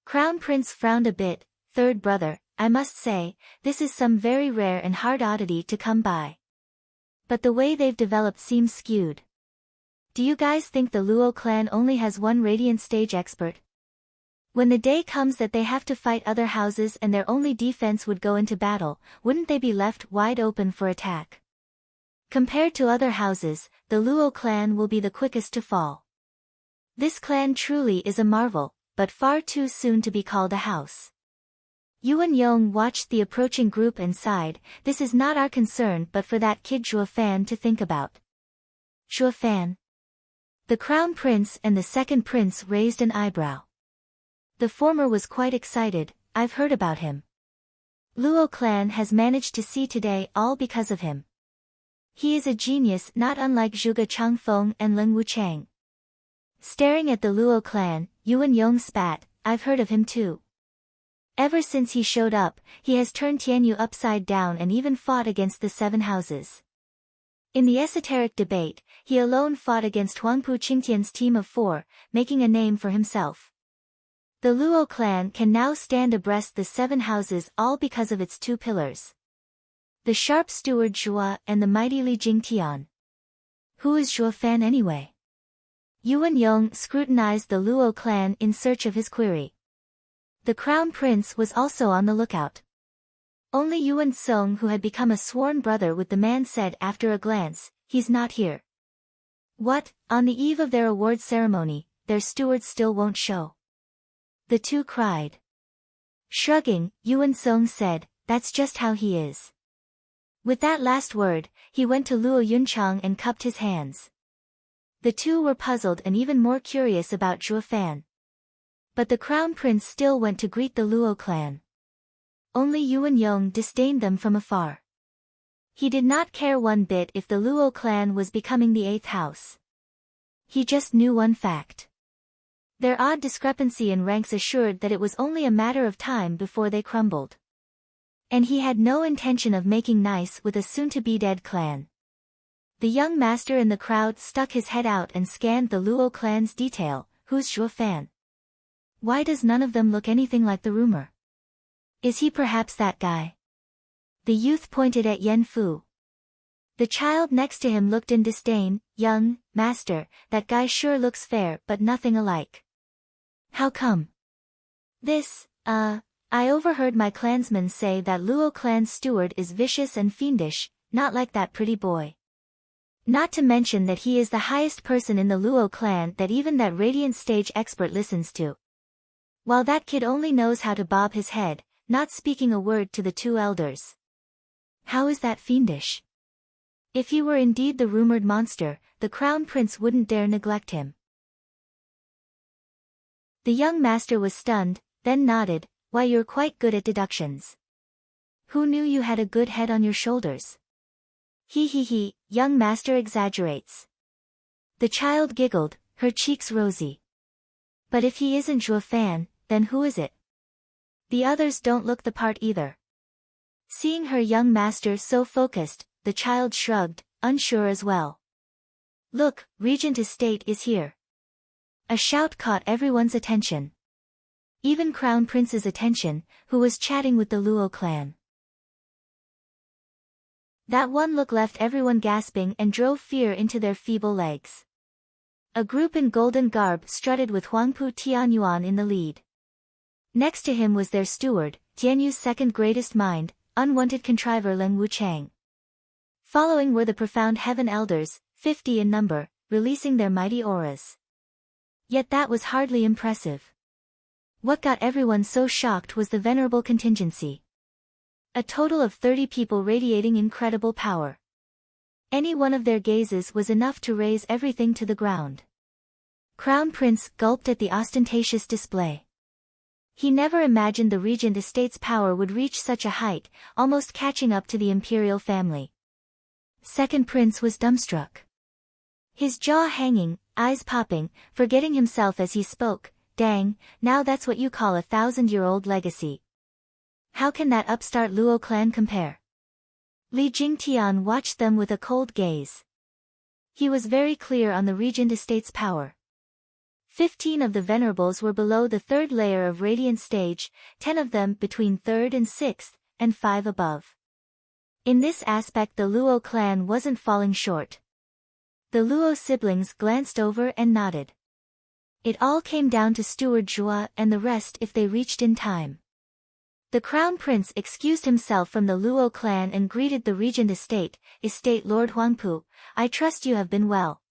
Crown Prince frowned a bit. Third brother, I must say, this is some very rare and hard oddity to come by. But the way they've developed seems skewed. Do you guys think the Luo clan only has 1 radiant stage expert? When the day comes that they have to fight other houses and their only defense would go into battle, wouldn't they be left wide open for attack? Compared to other houses, the Luo clan will be the quickest to fall. This clan truly is a marvel, but far too soon to be called a house. Yuan Yong watched the approaching group and sighed, this is not our concern but for that kid Zhuo Fan to think about. Zhuo Fan? The Crown Prince and the second prince raised an eyebrow. The former was quite excited, I've heard about him. Luo clan has managed to see today all because of him. He is a genius not unlike Zhuge Changfeng and Lin Wuchang. Staring at the Luo clan, Yuan Yong spat, I've heard of him too. Ever since he showed up, he has turned Tianyu upside down and even fought against the 7 houses. In the esoteric debate, he alone fought against Huangpu Qingtian's team of 4, making a name for himself. The Luo clan can now stand abreast the 7 houses all because of its 2 pillars. The sharp steward Zhua and the mighty Li Jingtian. Who is Zhuo Fan anyway? Yuan Yong scrutinized the Luo clan in search of his query. The Crown Prince was also on the lookout. Only Yuan Song, who had become a sworn brother with the man, said after a glance, he's not here. What, on the eve of their award ceremony, their steward still won't show? The 2 cried. Shrugging, Yuan Song said, that's just how he is. With that last word, he went to Luo Yunchang and cupped his hands. The 2 were puzzled and even more curious about Zhuo Fan. But the Crown Prince still went to greet the Luo clan. Only Yuan Yong disdained them from afar. He did not care one bit if the Luo clan was becoming the 8th house. He just knew one fact. Their odd discrepancy in ranks assured that it was only a matter of time before they crumbled. And he had no intention of making nice with a soon-to-be-dead clan. The young master in the crowd stuck his head out and scanned the Luo clan's detail. Who's Zhuo Fan? Why does none of them look anything like the rumor? Is he perhaps that guy? The youth pointed at Yan Fu. The child next to him looked in disdain. Young master, that guy sure looks fair but nothing alike. How come? I overheard my clansmen say that Luo clan's steward is vicious and fiendish, not like that pretty boy. Not to mention that he is the highest person in the Luo clan that even that radiant stage expert listens to. While that kid only knows how to bob his head, not speaking a word to the two elders. How is that fiendish? If he were indeed the rumored monster, the crown prince wouldn't dare neglect him. The young master was stunned, then nodded. Why, you're quite good at deductions. Who knew you had a good head on your shoulders? He, young master exaggerates. The child giggled, her cheeks rosy. But if he isn't Zhuo Fan, then who is it? The others don't look the part either. Seeing her young master so focused, the child shrugged, unsure as well. Look, Regent Estate is here. A shout caught everyone's attention. Even Crown Prince's attention, who was chatting with the Luo clan. That one look left everyone gasping and drove fear into their feeble legs. A group in golden garb strutted with Huangpu Tianyuan in the lead. Next to him was their steward, Tianyu's second greatest mind, unwanted contriver Leng Wuchang. Following were the profound heaven elders, 50 in number, releasing their mighty auras. Yet that was hardly impressive. What got everyone so shocked was the venerable contingency. A total of 30 people radiating incredible power. Any one of their gazes was enough to raise everything to the ground. Crown Prince gulped at the ostentatious display. He never imagined the Regent Estate's power would reach such a height, almost catching up to the imperial family. Second Prince was dumbstruck. His jaw hanging, eyes popping, forgetting himself as he spoke. Dang, now that's what you call a 1,000-year-old legacy. How can that upstart Luo clan compare? Li Jingtian watched them with a cold gaze. He was very clear on the Regent Estate's power. 15 of the venerables were below the third layer of radiant stage, 10 of them between third and sixth, and 5 above. In this aspect the Luo clan wasn't falling short. The Luo siblings glanced over and nodded. It all came down to Steward Zhuo and the rest if they reached in time. The Crown Prince excused himself from the Luo clan and greeted the Regent Estate Lord Huangpu. I trust you have been well.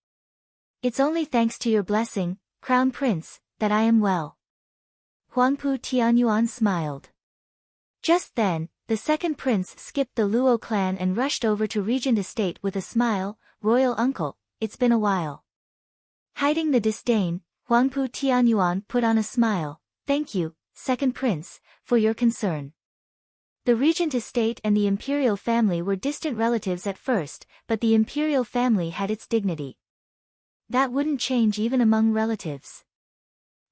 It's only thanks to your blessing, Crown Prince, that I am well. Huangpu Tianyuan smiled. Just then, the second prince skipped the Luo clan and rushed over to Regent Estate with a smile. Royal uncle, it's been a while. Hiding the disdain, Huangpu Tianyuan put on a smile. Thank you, second prince, for your concern. The Regent Estate and the imperial family were distant relatives at first, but the imperial family had its dignity. That wouldn't change even among relatives.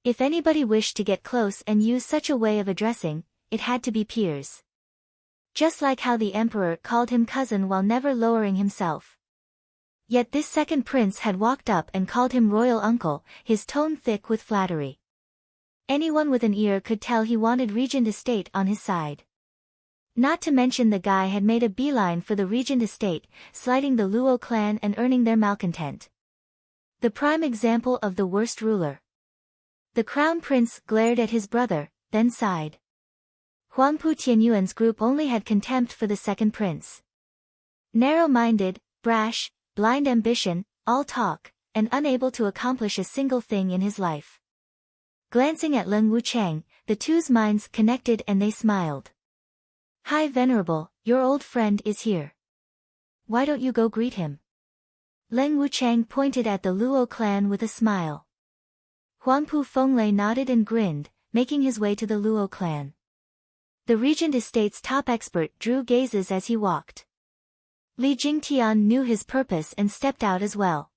If anybody wished to get close and use such a way of addressing, it had to be peers. Just like how the emperor called him cousin while never lowering himself. Yet this second prince had walked up and called him royal uncle, his tone thick with flattery. Anyone with an ear could tell he wanted Regent Estate on his side. Not to mention the guy had made a beeline for the Regent Estate, slighting the Luo clan and earning their malcontent. The prime example of the worst ruler. The Crown Prince glared at his brother, then sighed. Huangpu Tianyuan's group only had contempt for the second prince. Narrow-minded, brash, blind ambition, all talk, and unable to accomplish a single thing in his life. Glancing at Leng Wuchang, the two's minds connected and they smiled. Hi Venerable, your old friend is here. Why don't you go greet him? Leng Wuchang pointed at the Luo clan with a smile. Huangpu Fenglei nodded and grinned, making his way to the Luo clan. The Regent Estate's top expert drew gazes as he walked. Li Jingtian knew his purpose and stepped out as well.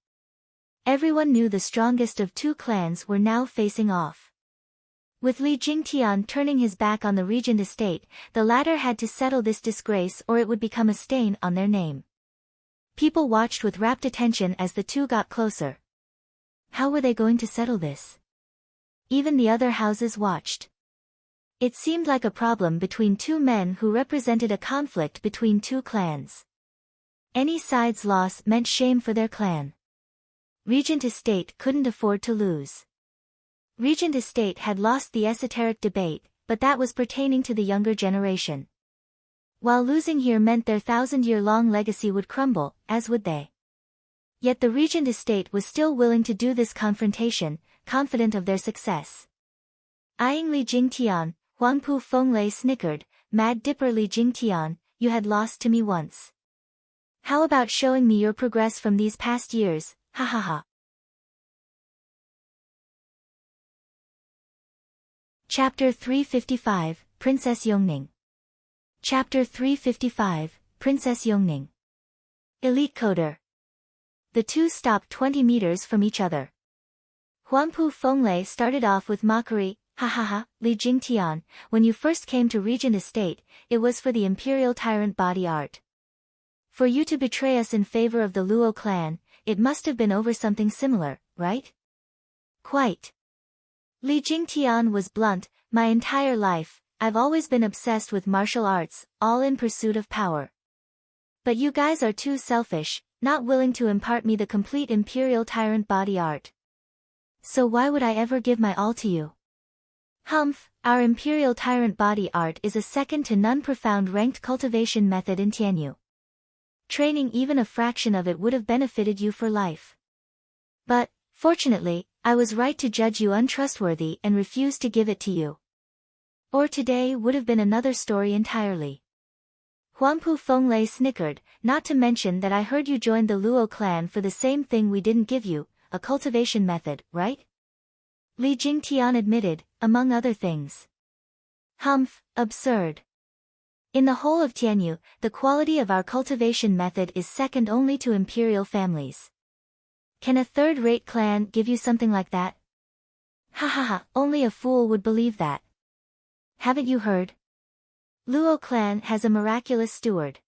Everyone knew the strongest of two clans were now facing off. With Li Jingtian turning his back on the Regent Estate, the latter had to settle this disgrace or it would become a stain on their name. People watched with rapt attention as the two got closer. How were they going to settle this? Even the other houses watched. It seemed like a problem between two men who represented a conflict between two clans. Any side's loss meant shame for their clan. Regent Estate couldn't afford to lose. Regent Estate had lost the esoteric debate, but that was pertaining to the younger generation. While losing here meant their 1,000-year-long legacy would crumble, as would they. Yet the Regent Estate was still willing to do this confrontation, confident of their success. Eyeing Li Jingtian, Huangpu Fenglei snickered, "Mad Dipper Li Jingtian, you had lost to me once. How about showing me your progress from these past years, ha ha ha." Chapter 355, Princess Yongning. Chapter 355, Princess Yongning. Elite Coder. The two stopped 20 meters from each other. Huangpu Fenglei started off with mockery, "Ha ha ha, Li Jingtian, when you first came to Regent Estate, it was for the Imperial Tyrant body art. For you to betray us in favor of the Luo clan, it must have been over something similar, right?" "Quite." Li Jingtian was blunt, "My entire life, I've always been obsessed with martial arts, all in pursuit of power. But you guys are too selfish, not willing to impart me the complete Imperial Tyrant body art. So why would I ever give my all to you? Humph, our Imperial Tyrant body art is a second-to-none profound ranked cultivation method in Tianyu. Training even a fraction of it would have benefited you for life. But, fortunately, I was right to judge you untrustworthy and refuse to give it to you. Or today would have been another story entirely." Huangpu Fenglei snickered, "Not to mention that I heard you joined the Luo clan for the same thing we didn't give you, a cultivation method, right?" Li Jingtian admitted, "Among other things." "Humph, absurd. In the whole of Tianyu, the quality of our cultivation method is second only to imperial families. Can a third-rate clan give you something like that? Ha ha ha, only a fool would believe that. Haven't you heard? Luo clan has a miraculous steward.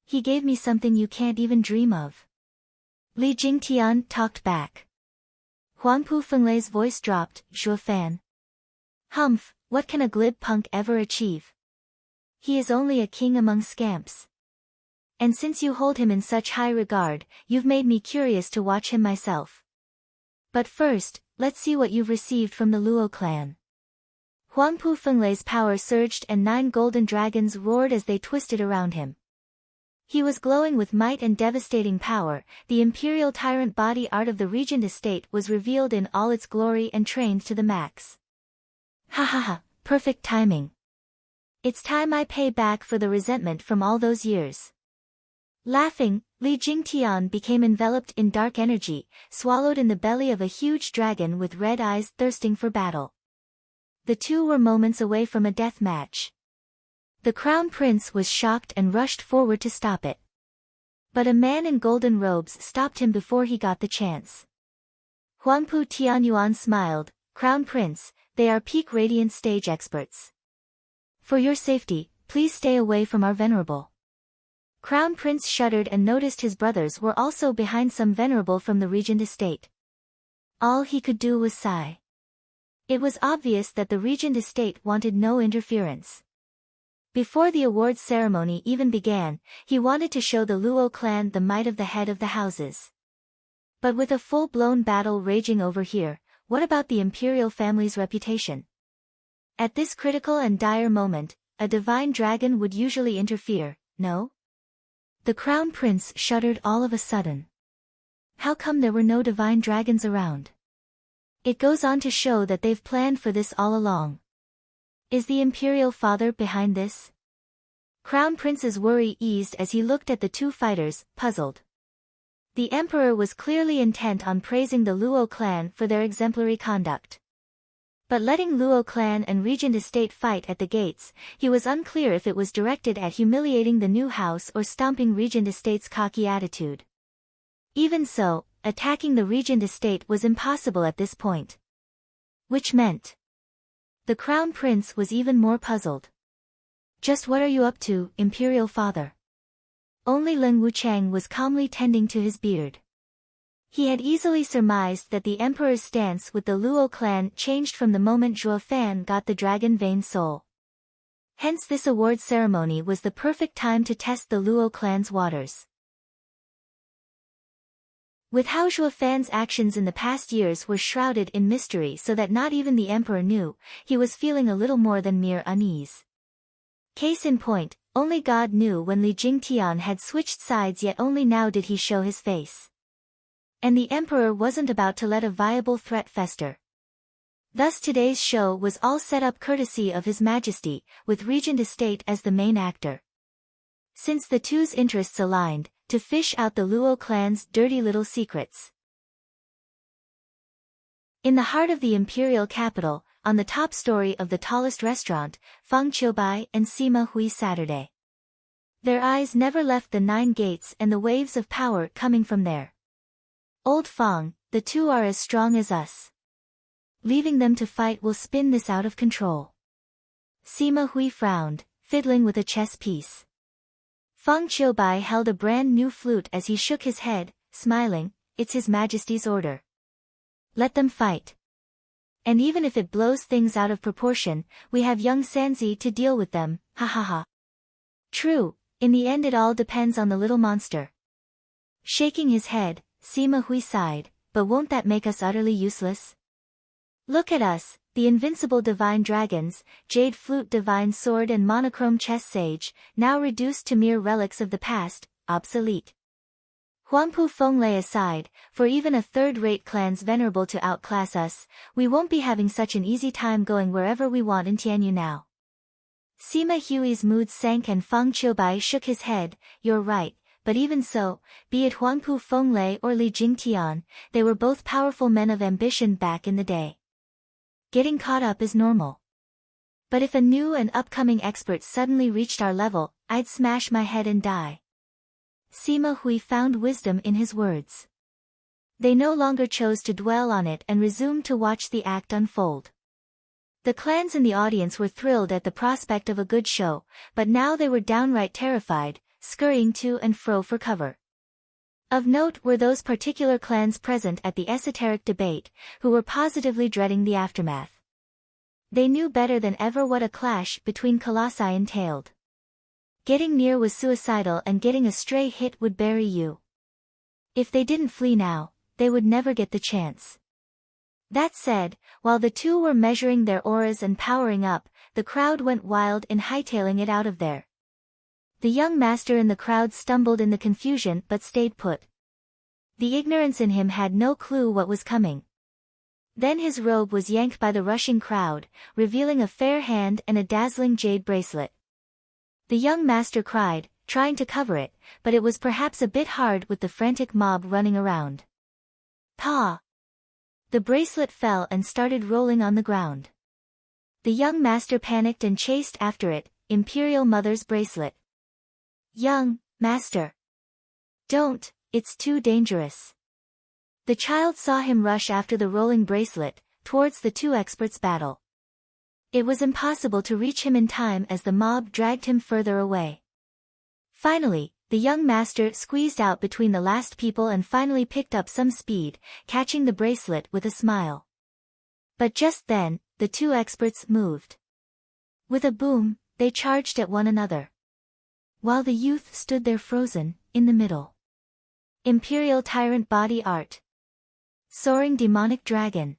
He gave me something you can't even dream of." Li Jingtian talked back. Huangpu Fenglei's voice dropped, "Zhuo Fan. Humph, what can a glib punk ever achieve? He is only a king among scamps. And since you hold him in such high regard, you've made me curious to watch him myself. But first, let's see what you've received from the Luo clan." Huangpu Fenglei's power surged and 9 golden dragons roared as they twisted around him. He was glowing with might and devastating power. The Imperial Tyrant body art of the Regent Estate was revealed in all its glory and trained to the max. Ha ha ha, perfect timing. It's time I pay back for the resentment from all those years. Laughing, Li Jingtian became enveloped in dark energy, swallowed in the belly of a huge dragon with red eyes thirsting for battle. The two were moments away from a death match. The Crown Prince was shocked and rushed forward to stop it. But a man in golden robes stopped him before he got the chance. Huangpu Tianyuan smiled, "Crown Prince, they are peak radiant stage experts. For your safety, please stay away from our venerable." Crown Prince shuddered and noticed his brothers were also behind some venerable from the Regent Estate. All he could do was sigh. It was obvious that the Regent Estate wanted no interference. Before the awards ceremony even began, he wanted to show the Luo clan the might of the head of the houses. But with a full-blown battle raging over here, what about the imperial family's reputation? At this critical and dire moment, a divine dragon would usually interfere, no? The Crown Prince shuddered all of a sudden. How come there were no divine dragons around? It goes on to show that they've planned for this all along. Is the Imperial Father behind this? Crown Prince's worry eased as he looked at the two fighters, puzzled. The Emperor was clearly intent on praising the Luo clan for their exemplary conduct. But letting Luo clan and Regent Estate fight at the gates, he was unclear if it was directed at humiliating the new house or stomping Regent Estate's cocky attitude. Even so, attacking the Regent Estate was impossible at this point. Which meant the Crown Prince was even more puzzled. "Just what are you up to, Imperial Father?" Only Leng Wuchang was calmly tending to his beard. He had easily surmised that the emperor's stance with the Luo clan changed from the moment Zhuo Fan got the dragon vein soul. Hence this award ceremony was the perfect time to test the Luo clan's waters. With how Zhuo Fan's actions in the past years were shrouded in mystery so that not even the emperor knew, he was feeling a little more than mere unease. Case in point, only God knew when Li Jingtian had switched sides, yet only now did he show his face. And the emperor wasn't about to let a viable threat fester. Thus today's show was all set up courtesy of His Majesty, with Regent Estate as the main actor. Since the two's interests aligned, to fish out the Luo clan's dirty little secrets. In the heart of the imperial capital, on the top story of the tallest restaurant, Fang Qiubai and Sima Hui Saturday. Their eyes never left the 9 gates and the waves of power coming from there. Old Fang, the two are as strong as us. Leaving them to fight will spin this out of control. Sima Hui frowned, fiddling with a chess piece. Fang Qiubai held a brand new flute as he shook his head, smiling, "It's His Majesty's order. Let them fight. And even if it blows things out of proportion, we have young Sanzi to deal with them, ha ha ha." True, in the end it all depends on the little monster. Shaking his head, Sima Hui sighed, "But won't that make us utterly useless? Look at us, the invincible divine dragons, jade flute divine sword and monochrome chess sage, now reduced to mere relics of the past, obsolete. Huangpu Feng lay aside, for even a third-rate clan's venerable to outclass us, we won't be having such an easy time going wherever we want in Tianyu now." Sima Hui's mood sank and Fang Qiubai shook his head, "You're right, but even so, be it Huangpu Fenglei or Li Jingtian, they were both powerful men of ambition back in the day. Getting caught up is normal. But if a new and upcoming expert suddenly reached our level, I'd smash my head and die." Sima Hui found wisdom in his words. They no longer chose to dwell on it and resumed to watch the act unfold. The clans in the audience were thrilled at the prospect of a good show, but now they were downright terrified, scurrying to and fro for cover. Of note were those particular clans present at the esoteric debate, who were positively dreading the aftermath. They knew better than ever what a clash between colossi entailed. Getting near was suicidal and getting a stray hit would bury you. If they didn't flee now, they would never get the chance. That said, while the two were measuring their auras and powering up, the crowd went wild in hightailing it out of there. The young master in the crowd stumbled in the confusion but stayed put. The ignorance in him had no clue what was coming. Then his robe was yanked by the rushing crowd, revealing a fair hand and a dazzling jade bracelet. The young master cried, trying to cover it, but it was perhaps a bit hard with the frantic mob running around. "Pa!" The bracelet fell and started rolling on the ground. The young master panicked and chased after it, Imperial Mother's bracelet. "Young master! Don't, it's too dangerous." The child saw him rush after the rolling bracelet, towards the two experts' battle. It was impossible to reach him in time as the mob dragged him further away. Finally, the young master squeezed out between the last people and finally picked up some speed, catching the bracelet with a smile. But just then, the two experts moved. With a boom, they charged at one another. While the youth stood there frozen, in the middle. Imperial Tyrant Body Art. Soaring Demonic Dragon.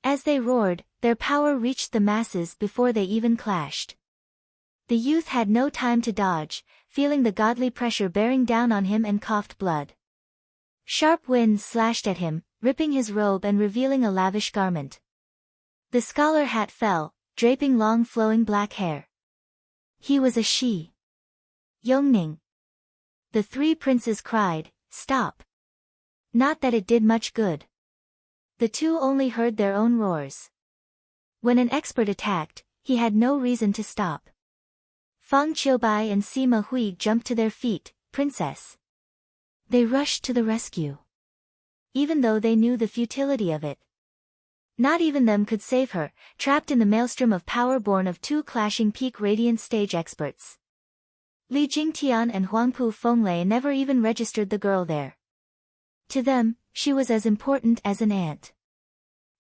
As they roared, their power reached the masses before they even clashed. The youth had no time to dodge, feeling the godly pressure bearing down on him and coughed blood. Sharp winds slashed at him, ripping his robe and revealing a lavish garment. The scholar hat fell, draping long flowing black hair. He was a she. Yongning. The three princes cried, "Stop!" Not that it did much good. The two only heard their own roars. When an expert attacked, he had no reason to stop. Fang Qiubai and Sima Hui jumped to their feet, "Princess." They rushed to the rescue. Even though they knew the futility of it. Not even them could save her, trapped in the maelstrom of power born of two clashing peak radiant stage experts. Li Jingtian and Huangpu Fenglei never even registered the girl there. To them, she was as important as an ant.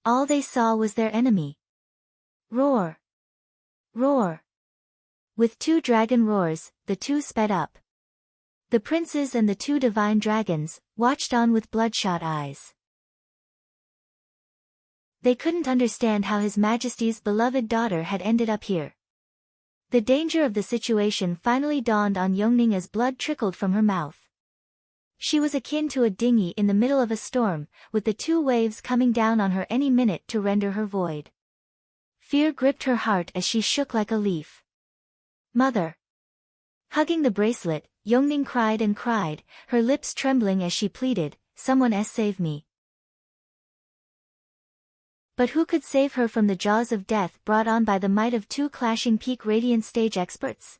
All they saw was their enemy. Roar! Roar! With 2 dragon roars, the two sped up. The princes and the 2 divine dragons watched on with bloodshot eyes. They couldn't understand how His Majesty's beloved daughter had ended up here. The danger of the situation finally dawned on Yongning as blood trickled from her mouth. She was akin to a dinghy in the middle of a storm, with the 2 waves coming down on her any minute to render her void. Fear gripped her heart as she shook like a leaf. Mother! Hugging the bracelet, Yongning cried and cried, her lips trembling as she pleaded, "Someone save me." But who could save her from the jaws of death brought on by the might of 2 clashing peak radiant stage experts?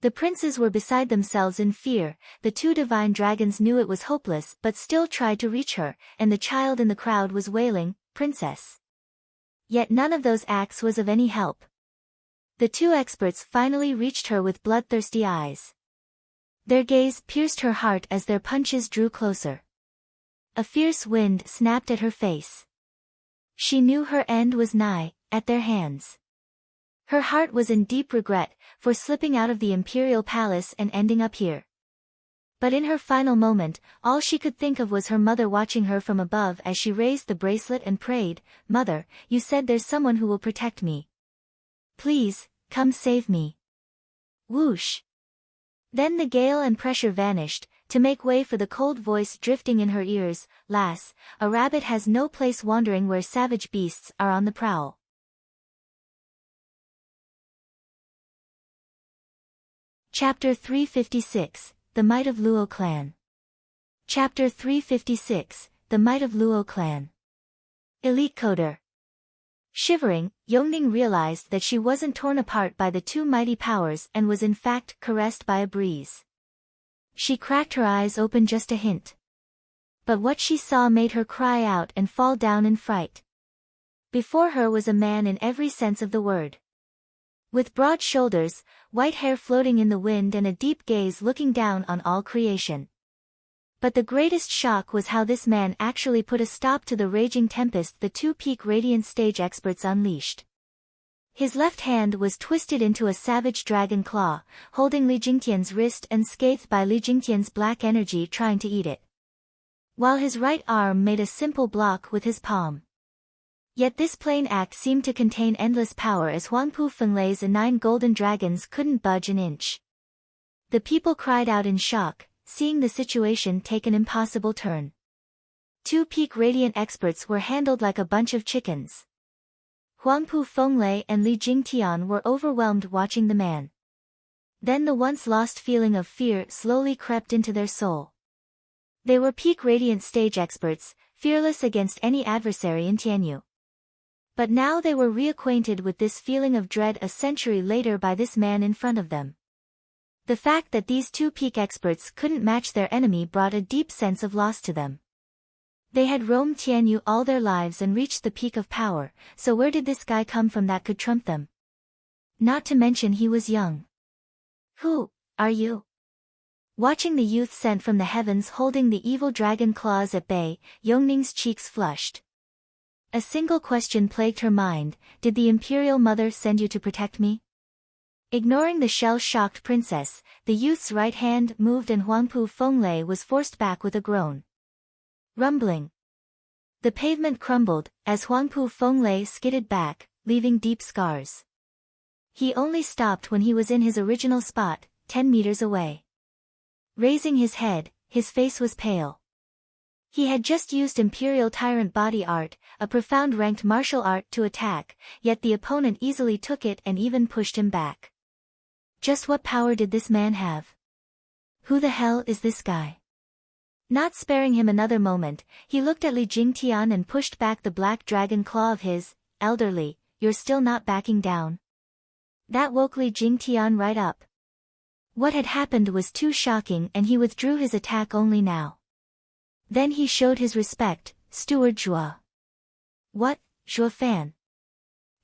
The princes were beside themselves in fear, the 2 divine dragons knew it was hopeless but still tried to reach her, and the child in the crowd was wailing, "Princess." Yet none of those acts was of any help. The 2 experts finally reached her with bloodthirsty eyes. Their gaze pierced her heart as their punches drew closer. A fierce wind snapped at her face. She knew her end was nigh, at their hands. Her heart was in deep regret for slipping out of the imperial palace and ending up here. But in her final moment, all she could think of was her mother watching her from above as she raised the bracelet and prayed, "Mother, you said there's someone who will protect me. Please, come save me." Whoosh! Then the gale and pressure vanished, to make way for the cold voice drifting in her ears, "Lass, a rabbit has no place wandering where savage beasts are on the prowl." Chapter 356, The Might of Luo Clan. Chapter 356, The Might of Luo Clan. Elite Coder. Shivering, Yongning realized that she wasn't torn apart by the 2 mighty powers and was in fact caressed by a breeze. She cracked her eyes open just a hint. But what she saw made her cry out and fall down in fright. Before her was a man in every sense of the word. With broad shoulders, white hair floating in the wind and a deep gaze looking down on all creation. But the greatest shock was how this man actually put a stop to the raging tempest the 2 peak radiant stage experts unleashed. His left hand was twisted into a savage dragon claw, holding Li Jingtian's wrist and scathed by Li Jingtian's black energy trying to eat it. While his right arm made a simple block with his palm. Yet this plain act seemed to contain endless power as Huangpu Fenglei's 9 golden dragons couldn't budge an inch. The people cried out in shock, seeing the situation take an impossible turn. 2 peak radiant experts were handled like a bunch of chickens. Huangpu Fenglei and Li Jingtian were overwhelmed watching the man. Then the once lost feeling of fear slowly crept into their soul. They were peak radiant stage experts, fearless against any adversary in Tianyu. But now they were reacquainted with this feeling of dread a century later by this man in front of them. The fact that these 2 peak experts couldn't match their enemy brought a deep sense of loss to them. They had roamed Tianyu all their lives and reached the peak of power, so where did this guy come from that could trump them? Not to mention he was young. "Who are you?" Watching the youth sent from the heavens holding the evil dragon claws at bay, Yongning's cheeks flushed. A single question plagued her mind, "Did the Imperial Mother send you to protect me?" Ignoring the shell-shocked princess, the youth's right hand moved and Huangpu Fenglei was forced back with a groan. Rumbling. The pavement crumbled, as Huangpu Fenglei skidded back, leaving deep scars. He only stopped when he was in his original spot, 10 meters away. Raising his head, his face was pale. He had just used Imperial Tyrant Body Art, a profound ranked martial art to attack, yet the opponent easily took it and even pushed him back. Just what power did this man have? Who the hell is this guy? Not sparing him another moment, he looked at Li Jingtian and pushed back the black dragon claw of his, "Elderly, you're still not backing down." That woke Li Jingtian right up. What had happened was too shocking and he withdrew his attack only now. Then he showed his respect, "Steward Zhua." "What, Zhua Fan?"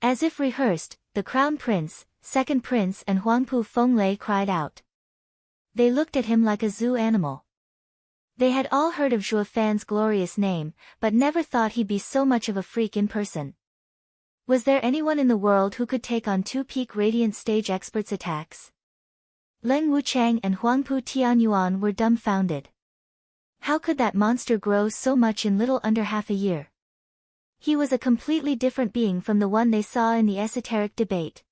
As if rehearsed, the Crown Prince, Second Prince and Huangpu Fenglei cried out. They looked at him like a zoo animal. They had all heard of Zhuo Fan's glorious name, but never thought he'd be so much of a freak in person. Was there anyone in the world who could take on two peak radiant stage experts' attacks? Leng Wuchang and Huangpu Tianyuan were dumbfounded. How could that monster grow so much in little under half a year? He was a completely different being from the one they saw in the esoteric debate.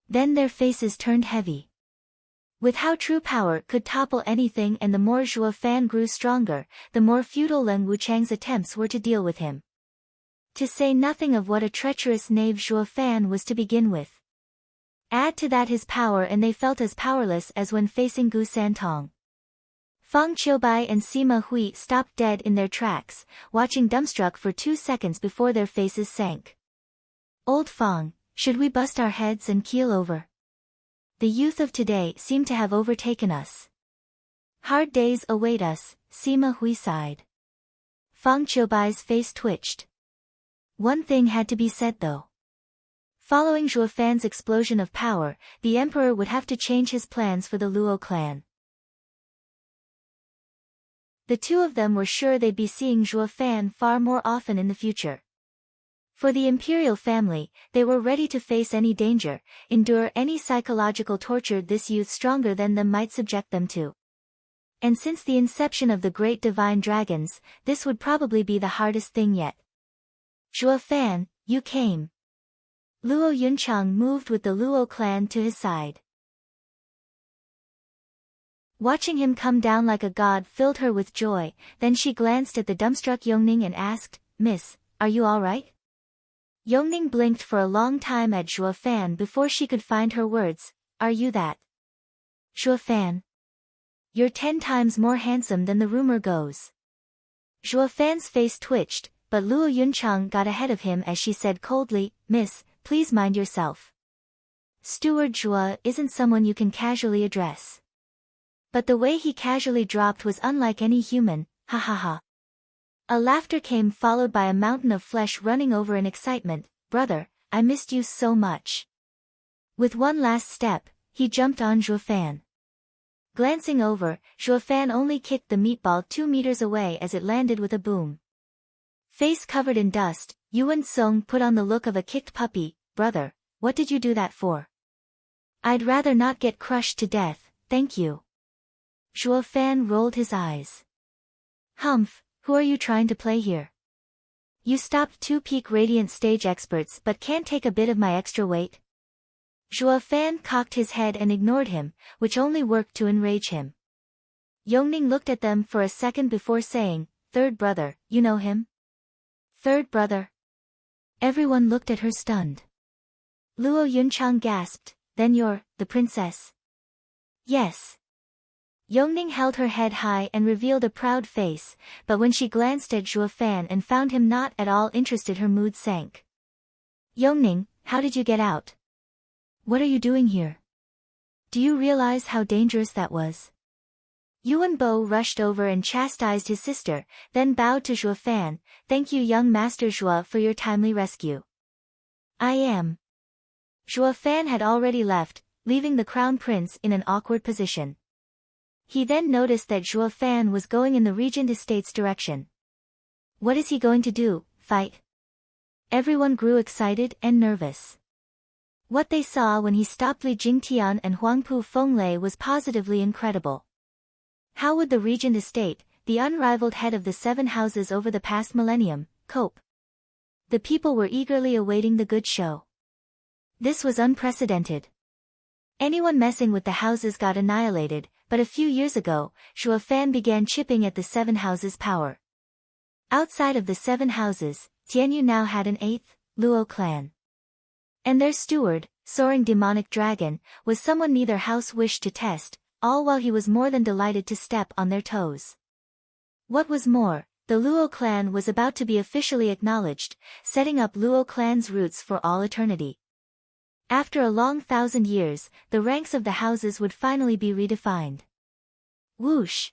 Then their faces turned heavy. With how true power could topple anything, and the more Zhuo Fan grew stronger, the more futile Leng Wuchang's attempts were to deal with him. To say nothing of what a treacherous knave Zhuo Fan was to begin with. Add to that his power, and they felt as powerless as when facing Gu Santong. Fang Qiubai and Sima Hui stopped dead in their tracks, watching dumbstruck for 2 seconds before their faces sank. Old Fang, should we bust our heads and keel over? The youth of today seem to have overtaken us. Hard days await us, Sima Hui sighed. Fang Qiubai's face twitched. One thing had to be said though. Following Zhuo Fan's explosion of power, the emperor would have to change his plans for the Luo clan. The two of them were sure they'd be seeing Zhuo Fan far more often in the future. For the imperial family, they were ready to face any danger, endure any psychological torture this youth stronger than them might subject them to. And since the inception of the great divine dragons, this would probably be the hardest thing yet. Zhuo Fan, you came. Luo Yunchang moved with the Luo clan to his side. Watching him come down like a god filled her with joy, then she glanced at the dumbstruck Yongning and asked, Miss, are you all right? Yongning blinked for a long time at Zhuo Fan before she could find her words. Are you that? Zhuo Fan. You're 10 times more handsome than the rumor goes. Zhuo Fan's face twitched, but Luo Yunchang got ahead of him as she said coldly, Miss, please mind yourself. Steward Zhuo isn't someone you can casually address. But the way he casually dropped was unlike any human, ha ha ha. A laughter came followed by a mountain of flesh running over in excitement. Brother, I missed you so much. With one last step, he jumped on Zhuo Fan. Glancing over, Zhuo Fan only kicked the meatball 2 meters away as it landed with a boom. Face covered in dust, Yuan Song put on the look of a kicked puppy. Brother, what did you do that for? I'd rather not get crushed to death, thank you. Zhuo Fan rolled his eyes. Humph, who are you trying to play here? You stopped 2 peak radiant stage experts but can't take a bit of my extra weight? Zhuo Fan cocked his head and ignored him, which only worked to enrage him. Yongning looked at them for a second before saying, Third brother, you know him? Third brother? Everyone looked at her stunned. Luo Yunchang gasped, then you're, the princess? Yes. Yongning held her head high and revealed a proud face, but when she glanced at Zhuo Fan and found him not at all interested, her mood sank. Yongning, how did you get out? What are you doing here? Do you realize how dangerous that was? Yuan Bo rushed over and chastised his sister, then bowed to Zhuo Fan. Thank you, young Master Zhuo, for your timely rescue. I am. Zhuo Fan had already left, leaving the crown prince in an awkward position. He then noticed that Zhuo Fan was going in the Regent Estate's direction. What is he going to do, fight? Everyone grew excited and nervous. What they saw when he stopped Li Jingtian and Huangpu Fenglei was positively incredible. How would the Regent Estate, the unrivaled head of the 7 houses over the past millennium, cope? The people were eagerly awaiting the good show. This was unprecedented. Anyone messing with the houses got annihilated, but a few years ago, Zhuo Fan began chipping at the 7 houses' power. Outside of the 7 houses, Tianyu now had an 8th, Luo clan. And their steward, soaring demonic dragon, was someone neither house wished to test, all while he was more than delighted to step on their toes. What was more, the Luo clan was about to be officially acknowledged, setting up Luo clan's roots for all eternity. After a long 1,000 years, the ranks of the houses would finally be redefined. Whoosh!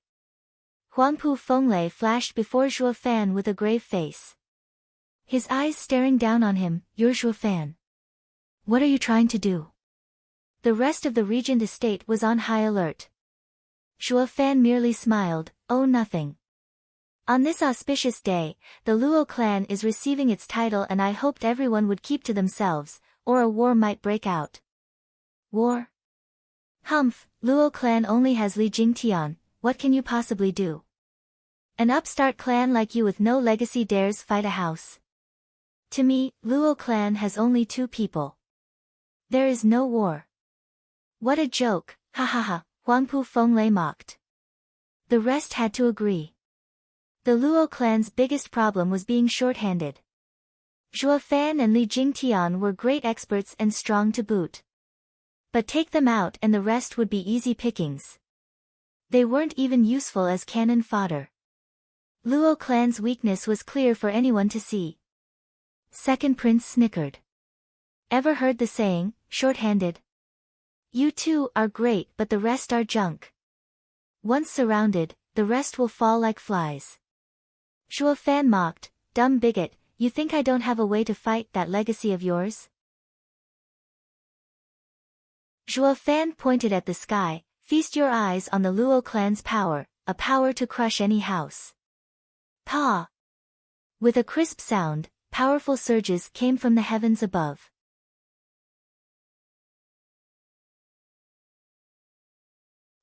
Huangpu Fenglei flashed before Zhuo Fan with a grave face. His eyes staring down on him, You're Zhuo Fan. What are you trying to do? The rest of the Regent Estate was on high alert. Zhuo Fan merely smiled, oh nothing. On this auspicious day, the Luo clan is receiving its title and I hoped everyone would keep to themselves, or a war might break out. War? Humph, Luo clan only has Li Jingtian, what can you possibly do? An upstart clan like you with no legacy dares fight a house. To me, Luo clan has only 2 people. There is no war. What a joke, ha ha ha, Huangpu Fenglei mocked. The rest had to agree. The Luo clan's biggest problem was being short-handed. Zhuo Fan and Li Jingtian were great experts and strong to boot. But take them out and the rest would be easy pickings. They weren't even useful as cannon fodder. Luo clan's weakness was clear for anyone to see. Second Prince snickered. Ever heard the saying, short-handed? You two are great but the rest are junk. Once surrounded, the rest will fall like flies. Zhuo Fan mocked, dumb bigot, you think I don't have a way to fight that legacy of yours? Zhuo Fan pointed at the sky, feast your eyes on the Luo clan's power, a power to crush any house. Pa! With a crisp sound, powerful surges came from the heavens above.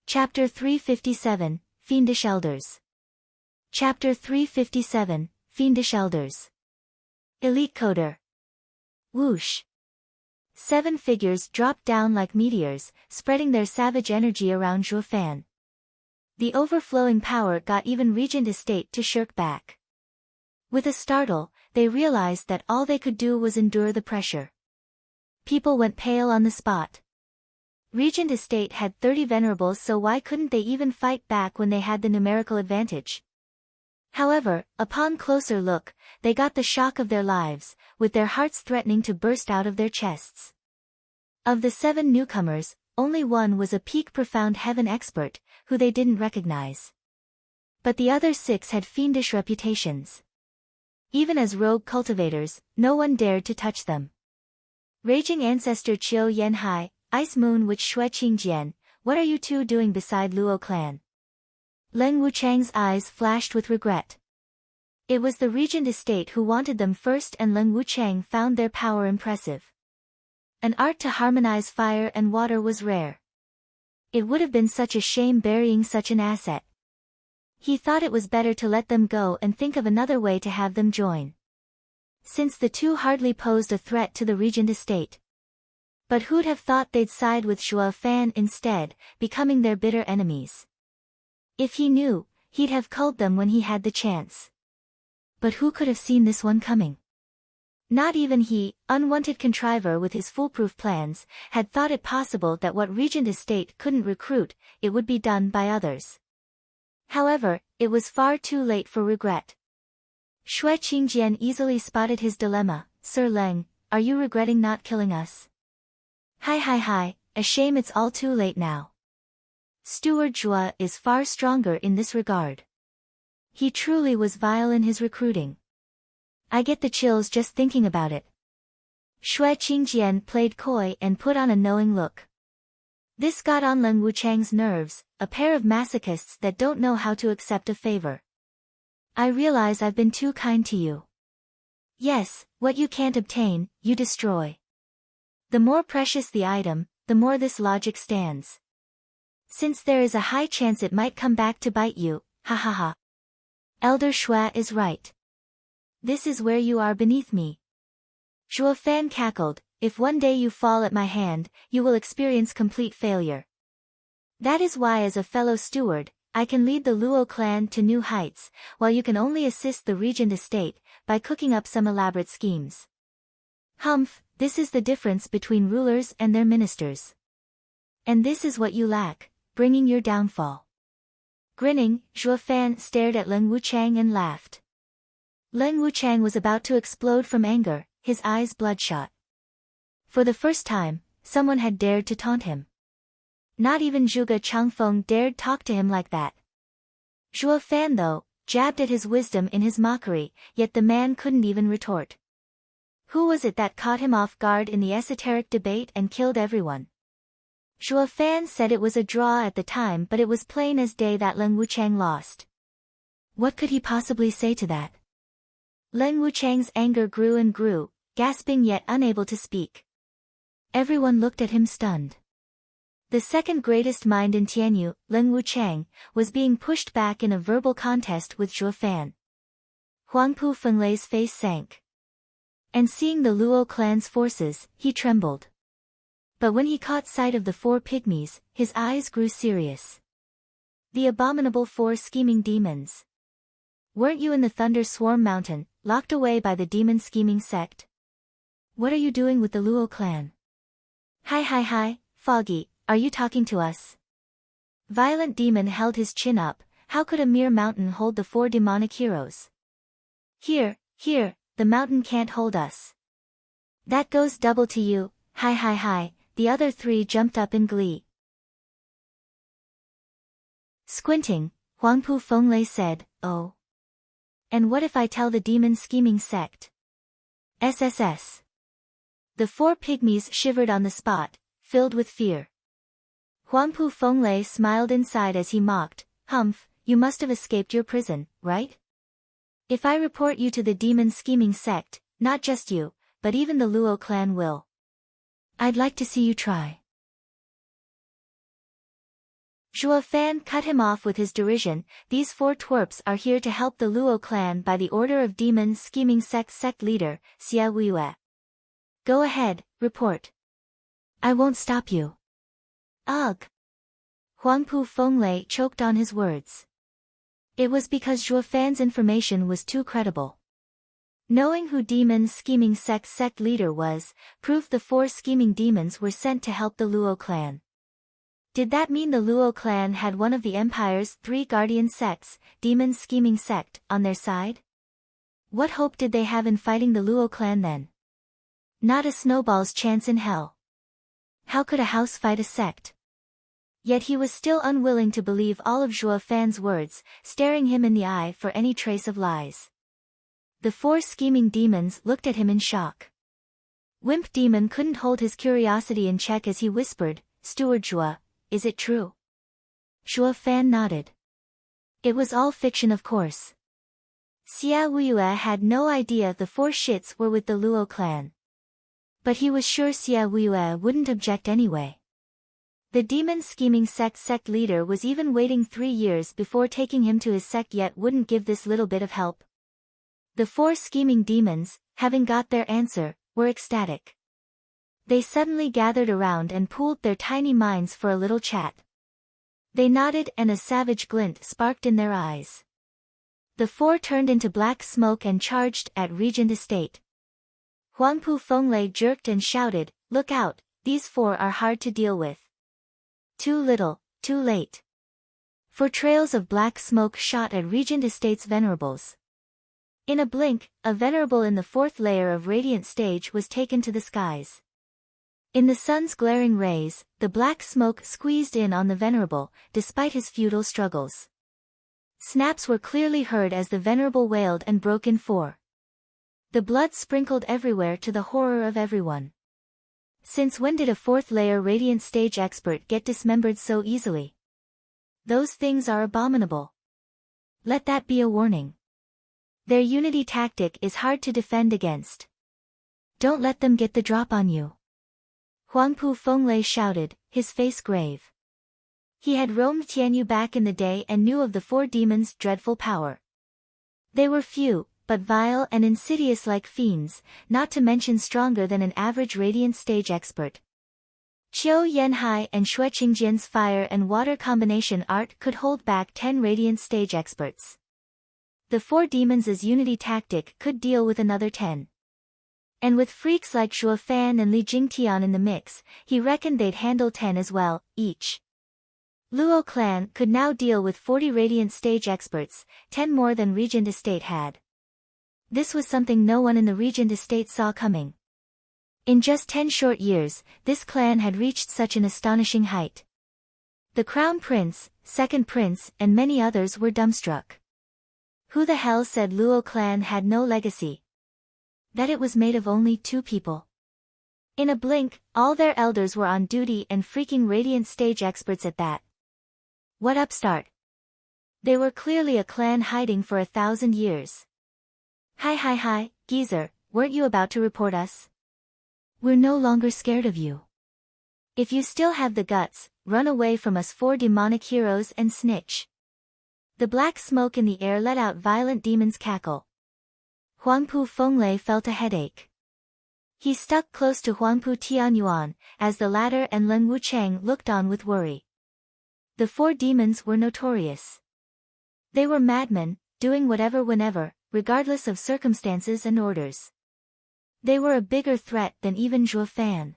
Chapter 357, Fiendish Elders. Chapter 357, Fiendish Elders. Elite Coder. Whoosh. 7 figures dropped down like meteors, spreading their savage energy around Zhuo Fan. The overflowing power got even Regent Estate to shirk back. With a startle, they realized that all they could do was endure the pressure. People went pale on the spot. Regent Estate had 30 venerables, so why couldn't they even fight back when they had the numerical advantage? However, upon closer look, they got the shock of their lives, with their hearts threatening to burst out of their chests. Of the 7 newcomers, only one was a peak profound heaven expert, who they didn't recognize. But the other 6 had fiendish reputations. Even as rogue cultivators, no one dared to touch them. Raging Ancestor Qiu Yanhai, Ice Moon Witch Shui Qingjian, what are you two doing beside Luo clan? Leng Wuchang's eyes flashed with regret. It was the Regent Estate who wanted them first and Leng Wuchang found their power impressive. An art to harmonize fire and water was rare. It would have been such a shame burying such an asset. He thought it was better to let them go and think of another way to have them join. Since the 2 hardly posed a threat to the Regent Estate. But who'd have thought they'd side with Zhuo Fan instead, becoming their bitter enemies? If he knew, he'd have culled them when he had the chance. But who could have seen this one coming? Not even he, unwanted contriver with his foolproof plans, had thought it possible that what Regent Estate couldn't recruit, it would be done by others. However, it was far too late for regret. Shui Qingjian easily spotted his dilemma. Sir Leng, are you regretting not killing us? Hi, a shame it's all too late now. Steward Zhua is far stronger in this regard. He truly was vile in his recruiting. I get the chills just thinking about it. Shui Qingjian played coy and put on a knowing look. This got on Leng Wuchang's nerves, a pair of masochists that don't know how to accept a favor. I realize I've been too kind to you. Yes, what you can't obtain, you destroy. The more precious the item, the more this logic stands. Since there is a high chance it might come back to bite you, ha ha ha. Elder Shui is right. This is where you are beneath me. Zhuo Fan cackled, if one day you fall at my hand, you will experience complete failure. That is why as a fellow steward, I can lead the Luo clan to new heights, while you can only assist the Regent Estate, by cooking up some elaborate schemes. Humph, this is the difference between rulers and their ministers. And this is what you lack, bringing your downfall. Grinning, Zhuo Fan stared at Leng Wuchang and laughed. Leng Wuchang was about to explode from anger, his eyes bloodshot. For the first time, someone had dared to taunt him. Not even Zhuge Changfeng dared talk to him like that. Zhuo Fan though, jabbed at his wisdom in his mockery, yet the man couldn't even retort. Who was it that caught him off guard in the esoteric debate and killed everyone? Zhuo Fan said it was a draw at the time, but it was plain as day that Leng Wuchang lost. What could he possibly say to that? Leng Wuchang's anger grew and grew, gasping yet unable to speak. Everyone looked at him stunned. The second greatest mind in Tianyu, Leng Wuchang, was being pushed back in a verbal contest with Zhuo Fan. Huangpu Fenglei's face sank. And seeing the Luo clan's forces, he trembled. But when he caught sight of the 4 pygmies, his eyes grew serious. The abominable 4 scheming demons. Weren't you in the Thunder Swarm Mountain, locked away by the demon scheming sect? What are you doing with the Luo clan? Hi, Foggy, are you talking to us? Violent Demon held his chin up. How could a mere mountain hold the 4 demonic heroes? Here, the mountain can't hold us. That goes double to you. Hi, the other 3 jumped up in glee. Squinting, Huangpu Fenglei said, oh. And what if I tell the demon scheming sect? SSS. The 4 pygmies shivered on the spot, filled with fear. Huangpu Fenglei smiled inside as he mocked, Humph, you must have escaped your prison, right? If I report you to the demon scheming sect, not just you, but even the Luo clan will. I'd like to see you try. Zhuo Fan cut him off with his derision. These 4 twerps are here to help the Luo clan by the order of demon scheming sect leader, Xia Weiyue. Go ahead, report. I won't stop you. Ugh. Huangpu Fenglei choked on his words. It was because Zhuo Fan's information was too credible. Knowing who demon scheming sect leader was, proved the 4 scheming demons were sent to help the Luo clan. Did that mean the Luo clan had one of the Empire's 3 guardian sects, demon scheming sect, on their side? What hope did they have in fighting the Luo clan then? Not a snowball's chance in hell. How could a house fight a sect? Yet he was still unwilling to believe all of Zhuo Fan's words, staring him in the eye for any trace of lies. The 4 scheming demons looked at him in shock. Wimp Demon couldn't hold his curiosity in check as he whispered, Steward Zhuo, is it true? Zhuo Fan nodded. It was all fiction, of course. Xia Weiyue had no idea the 4 shits were with the Luo clan. But he was sure Xia Weiyue wouldn't object anyway. The demon scheming sect leader was even waiting 3 years before taking him to his sect, yet wouldn't give this little bit of help. The 4 scheming demons, having got their answer, were ecstatic. They suddenly gathered around and pooled their tiny minds for a little chat. They nodded and a savage glint sparked in their eyes. The 4 turned into black smoke and charged at Regent Estate. Huangpu Fenglei jerked and shouted, Look out, these 4 are hard to deal with. Too little, too late. 4 trails of black smoke shot at Regent Estate's venerables. In a blink, a venerable in the 4th layer of radiant stage was taken to the skies. In the sun's glaring rays, the black smoke squeezed in on the venerable, despite his futile struggles. Snaps were clearly heard as the venerable wailed and broke in 4. The blood sprinkled everywhere to the horror of everyone. Since when did a 4th layer radiant stage expert get dismembered so easily? Those things are abominable. Let that be a warning. Their unity tactic is hard to defend against. Don't let them get the drop on you. Huangpu Fenglei shouted, his face grave. He had roamed Tianyu back in the day and knew of the 4 demons' dreadful power. They were few, but vile and insidious like fiends, not to mention stronger than an average radiant stage expert. Qiu Yanhai and Xue Qingjian's fire and water combination art could hold back 10 radiant stage experts. The 4 demons' unity tactic could deal with another 10. And with freaks like Zhuo Fan and Li Jingtian in the mix, he reckoned they'd handle 10 as well, each. Luo clan could now deal with 40 radiant stage experts, 10 more than Regent Estate had. This was something no one in the Regent Estate saw coming. In just 10 short years, this clan had reached such an astonishing height. The Crown Prince, Second Prince, and many others were dumbstruck. Who the hell said Luo clan had no legacy? That it was made of only 2 people. In a blink, all their elders were on duty and freaking radiant stage experts at that. What upstart? They were clearly a clan hiding for 1,000 years. Hi, geezer, weren't you about to report us? We're no longer scared of you. If you still have the guts, run away from us 4 demonic heroes and snitch. The black smoke in the air let out violent demons cackle. Huangpu Fenglei felt a headache. He stuck close to Huangpu Tianyuan, as the latter and Leng Wucheng looked on with worry. The 4 demons were notorious. They were madmen, doing whatever whenever, regardless of circumstances and orders. They were a bigger threat than even Zhuo Fan.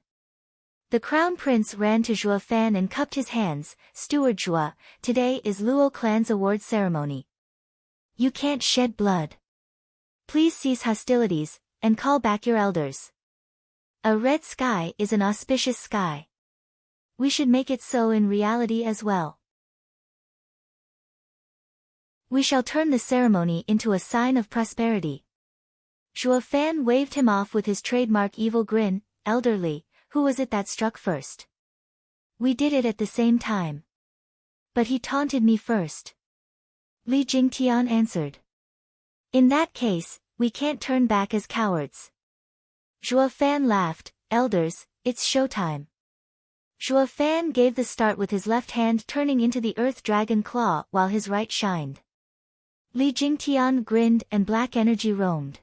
The crown prince ran to Zhuo Fan and cupped his hands. Steward Zhuo, today is Luo clan's award ceremony. You can't shed blood. Please cease hostilities, and call back your elders. A red sky is an auspicious sky. We should make it so in reality as well. We shall turn the ceremony into a sign of prosperity. Zhuo Fan waved him off with his trademark evil grin. Elderly, who was it that struck first? We did it at the same time. But he taunted me first. Li Jingtian answered. In that case, we can't turn back as cowards. Zhuo Fan laughed. Elders, it's showtime. Zhuo Fan gave the start with his left hand turning into the earth dragon claw while his right shined. Li Jingtian grinned and black energy roamed.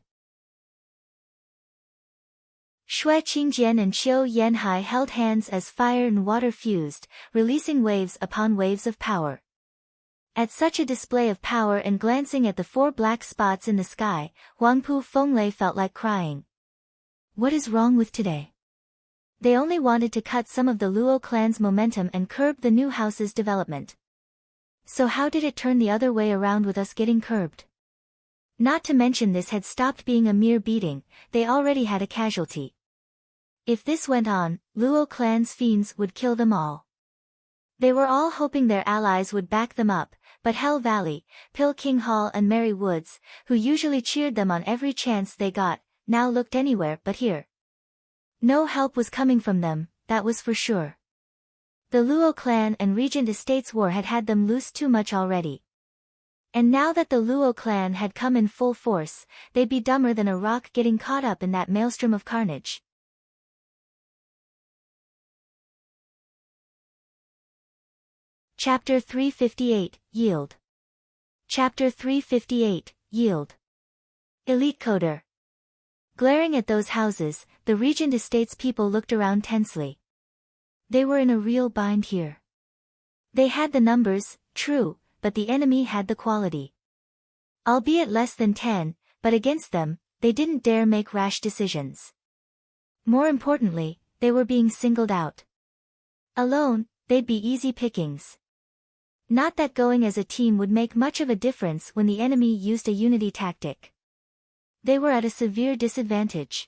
Shui Qingjian and Qiu Yanhai held hands as fire and water fused, releasing waves upon waves of power. At such a display of power and glancing at the 4 black spots in the sky, Huangpu Fenglei felt like crying. What is wrong with today? They only wanted to cut some of the Luo clan's momentum and curb the new house's development. So how did it turn the other way around with us getting curbed? Not to mention this had stopped being a mere beating, they already had a casualty. If this went on, Luo clan's fiends would kill them all. They were all hoping their allies would back them up, but Hell Valley, Pil King Hall and Merry Woods, who usually cheered them on every chance they got, now looked anywhere but here. No help was coming from them, that was for sure. The Luo clan and Regent Estates war had had them loose too much already. And now that the Luo clan had come in full force, they'd be dumber than a rock getting caught up in that maelstrom of carnage. Chapter 358, Yield. Chapter 358, Yield. Elite Coder. Glaring at those houses, the Regent Estates people looked around tensely. They were in a real bind here. They had the numbers, true, but the enemy had the quality. Albeit less than 10, but against them, they didn't dare make rash decisions. More importantly, they were being singled out. Alone, they'd be easy pickings. Not that going as a team would make much of a difference when the enemy used a unity tactic. They were at a severe disadvantage.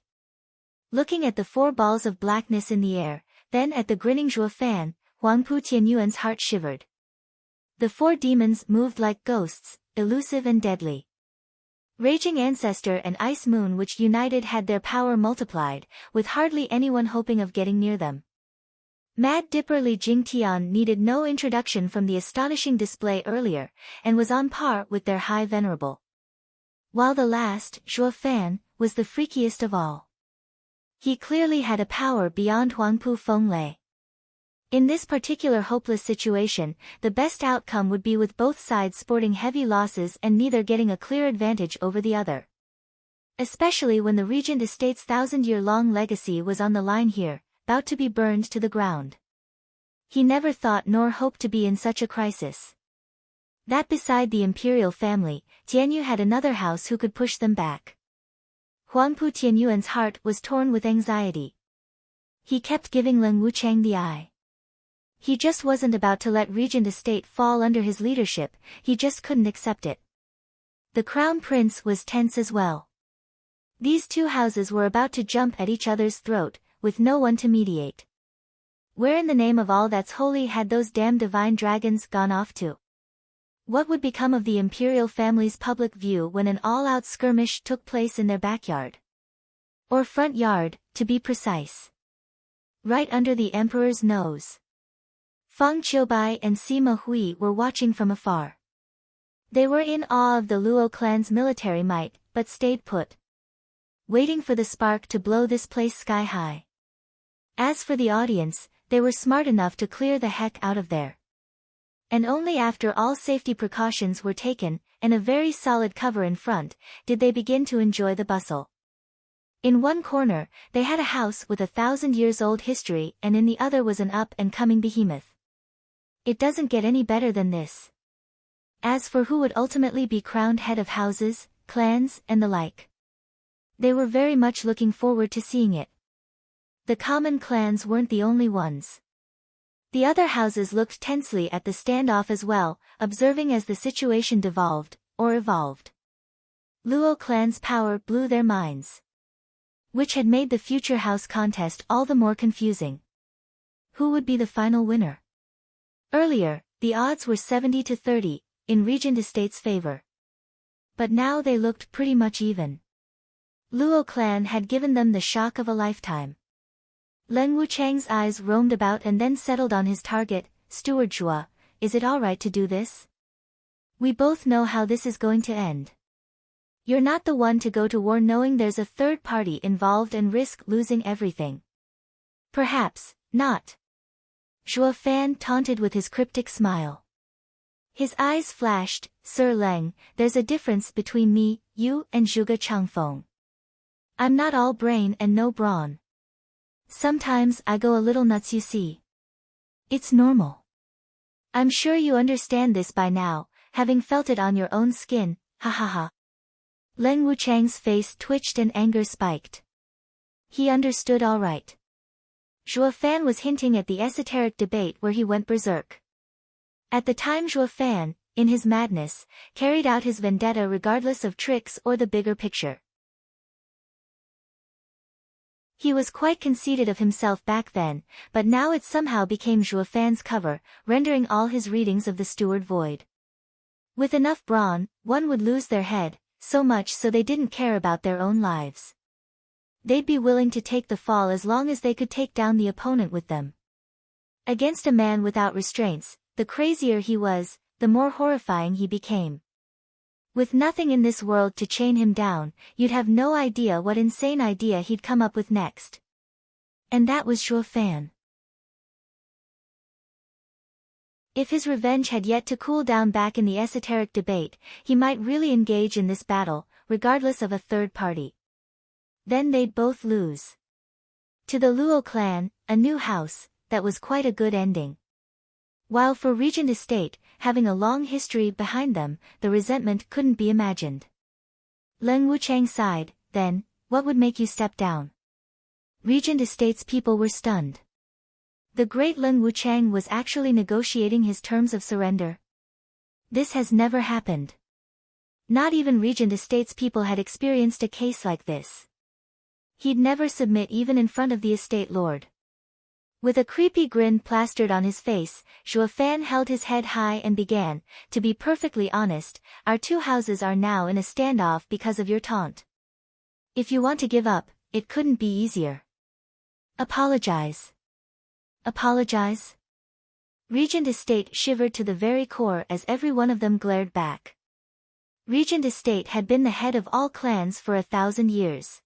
Looking at the 4 balls of blackness in the air, then at the grinning Zhuo Fan, Huangpu Tianyuan's heart shivered. The 4 demons moved like ghosts, elusive and deadly. Raging Ancestor and Ice Moon which united had their power multiplied, with hardly anyone hoping of getting near them. Mad Dipper Li Jingtian needed no introduction from the astonishing display earlier, and was on par with their High Venerable. While the last, Zhuo Fan, was the freakiest of all. He clearly had a power beyond Huangpu Fenglei. In this particular hopeless situation, the best outcome would be with both sides sporting heavy losses and neither getting a clear advantage over the other. Especially when the Regent Estate's 1,000-year-long legacy was on the line here, about to be burned to the ground. He never thought nor hoped to be in such a crisis. That beside the imperial family, Tianyu had another house who could push them back. Huangpu Tianyuan's heart was torn with anxiety. He kept giving Leng Wucheng the eye. He just wasn't about to let Regent Estate fall under his leadership, he just couldn't accept it. The crown prince was tense as well. These 2 houses were about to jump at each other's throat, with no one to mediate. Where in the name of all that's holy had those damn divine dragons gone off to? What would become of the imperial family's public view when an all-out skirmish took place in their backyard? Or front yard, to be precise. right under the emperor's nose. Fang Qiubai and Sima Hui were watching from afar. They were in awe of the Luo clan's military might, but stayed put, waiting for the spark to blow this place sky high. As for the audience, they were smart enough to clear the heck out of there. And only after all safety precautions were taken, and a very solid cover in front, did they begin to enjoy the bustle. In one corner, they had a house with 1,000-years-old history, and in the other was an up-and-coming behemoth. It doesn't get any better than this. As for who would ultimately be crowned head of houses, clans, and the like, they were very much looking forward to seeing it. The common clans weren't the only ones. The other houses looked tensely at the standoff as well, observing as the situation devolved, or evolved. Luo clan's power blew their minds, which had made the future house contest all the more confusing. Who would be the final winner? Earlier, the odds were 70-30, in Regent Estate's favor. But now they looked pretty much even. Luo clan had given them the shock of a lifetime. Leng Wuchang's eyes roamed about and then settled on his target, Steward Zhua. Is it alright to do this? We both know how this is going to end. You're not the one to go to war knowing there's a third party involved and risk losing everything. Perhaps not. Zhua Fan taunted with his cryptic smile. His eyes flashed. Sir Leng, there's a difference between me, you, and Zhuge Changfeng. I'm not all brain and no brawn. Sometimes I go a little nuts, you see. It's normal. I'm sure you understand this by now, having felt it on your own skin, ha ha ha. Leng Wuchang's face twitched and anger spiked. He understood all right. Zhua Fan was hinting at the esoteric debate where he went berserk. At the time Zhua Fan, in his madness, carried out his vendetta regardless of tricks or the bigger picture. He was quite conceited of himself back then, but now it somehow became Zhua Fan's cover, rendering all his readings of the Steward void. With enough brawn, one would lose their head, so much so they didn't care about their own lives. They'd be willing to take the fall as long as they could take down the opponent with them. Against a man without restraints, the crazier he was, the more horrifying he became. With nothing in this world to chain him down, you'd have no idea what insane idea he'd come up with next. And that was Zhua Fan. If his revenge had yet to cool down back in the esoteric debate, he might really engage in this battle, regardless of a third party. Then they'd both lose. To the Luo clan, a new house, that was quite a good ending. While for Regent Estate, having a long history behind them, the resentment couldn't be imagined. Leng Wuchang sighed. Then, what would make you step down? Regent Estate's people were stunned. The great Leng Wuchang was actually negotiating his terms of surrender. This has never happened. Not even Regent Estate's people had experienced a case like this. He'd never submit even in front of the estate lord. With a creepy grin plastered on his face, Zhua Fan held his head high and began, to be perfectly honest, our two houses are now in a standoff because of your taunt. If you want to give up, it couldn't be easier. Apologize. Apologize? Regent Estate shivered to the very core as every one of them glared back. Regent Estate had been the head of all clans for 1,000 years.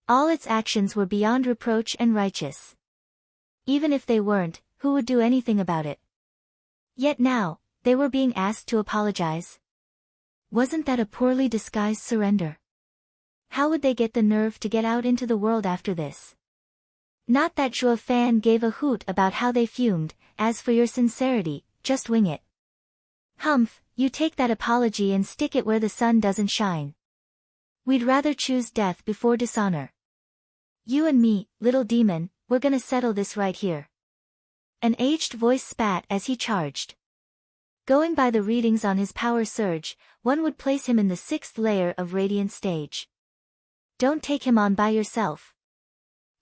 All its actions were beyond reproach and righteous. Even if they weren't, who would do anything about it? Yet now, they were being asked to apologize. Wasn't that a poorly disguised surrender? How would they get the nerve to get out into the world after this? Not that Zhua Fan gave a hoot about how they fumed. As for your sincerity, just wing it. Humph, you take that apology and stick it where the sun doesn't shine. We'd rather choose death before dishonor. You and me, little demon, we're gonna settle this right here. An aged voice spat as he charged. Going by the readings on his power surge, one would place him in the 6th layer of Radiant Stage. Don't take him on by yourself.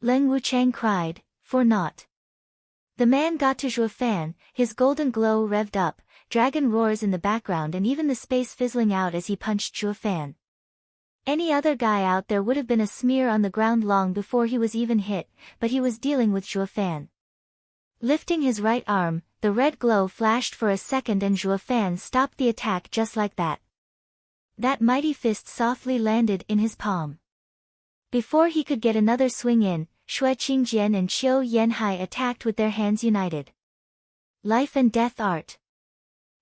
Leng Wuchang cried, for naught. The man got to Zhua Fan, his golden glow revved up, dragon roars in the background and even the space fizzling out as he punched Zhua Fan. Any other guy out there would have been a smear on the ground long before he was even hit, but he was dealing with Zhuo Fan. Lifting his right arm, the red glow flashed for a second and Zhuo Fan stopped the attack just like that. That mighty fist softly landed in his palm. Before he could get another swing in, Xue Qingjian and Qiu Yanhai attacked with their hands united. Life and death art.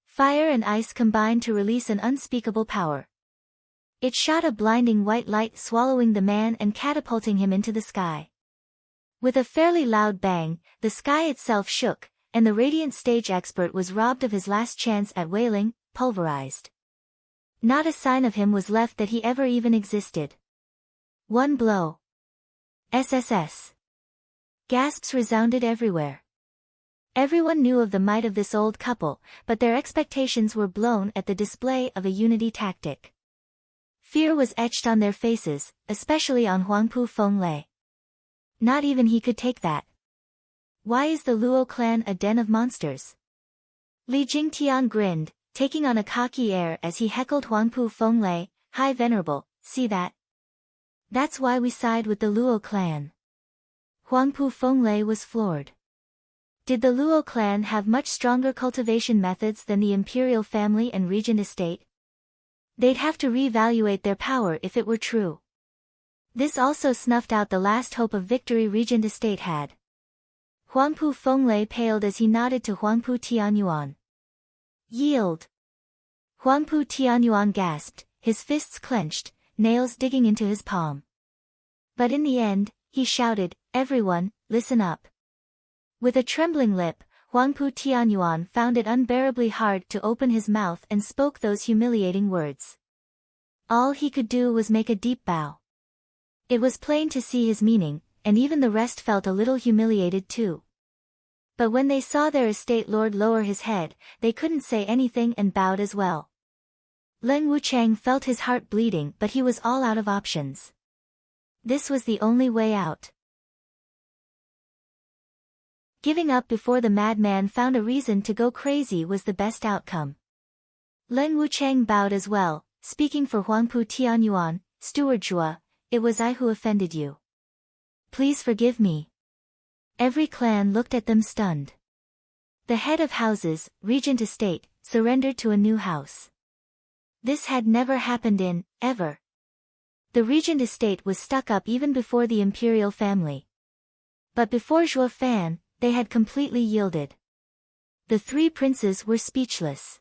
Fire and ice combined to release an unspeakable power. It shot a blinding white light, swallowing the man and catapulting him into the sky. With a fairly loud bang, the sky itself shook, and the radiant stage expert was robbed of his last chance at wailing, pulverized. Not a sign of him was left that he ever even existed. One blow. SSS. Gasps resounded everywhere. Everyone knew of the might of this old couple, but their expectations were blown at the display of a unity tactic. Fear was etched on their faces, especially on Huangpu Fenglei. Not even he could take that. Why is the Luo clan a den of monsters? Li Jingtian grinned, taking on a cocky air as he heckled Huangpu Fenglei, "Hi Venerable, see that? That's why we side with the Luo clan." Huangpu Fenglei was floored. Did the Luo clan have much stronger cultivation methods than the imperial family and regent estate? They'd have to reevaluate their power if it were true. This also snuffed out the last hope of victory regent estate had. Huangpu Fenglei paled as he nodded to Huangpu Tianyuan. Yield. Huangpu Tianyuan gasped, his fists clenched, nails digging into his palm. But in the end, he shouted, "Everyone, listen up." With a trembling lip, Huangpu Tianyuan found it unbearably hard to open his mouth and spoke those humiliating words. All he could do was make a deep bow. It was plain to see his meaning, and even the rest felt a little humiliated too. But when they saw their estate lord lower his head, they couldn't say anything and bowed as well. Leng Wuchang felt his heart bleeding, but he was all out of options. This was the only way out. Giving up before the madman found a reason to go crazy was the best outcome. Leng Wuchang bowed as well, speaking for Huangpu Tianyuan, "Steward Zhuo, it was I who offended you. Please forgive me." Every clan looked at them stunned. The head of houses, regent estate, surrendered to a new house. This had never happened in, ever. The regent estate was stuck up even before the imperial family. But before Zhuo Fan, they had completely yielded. The three princes were speechless.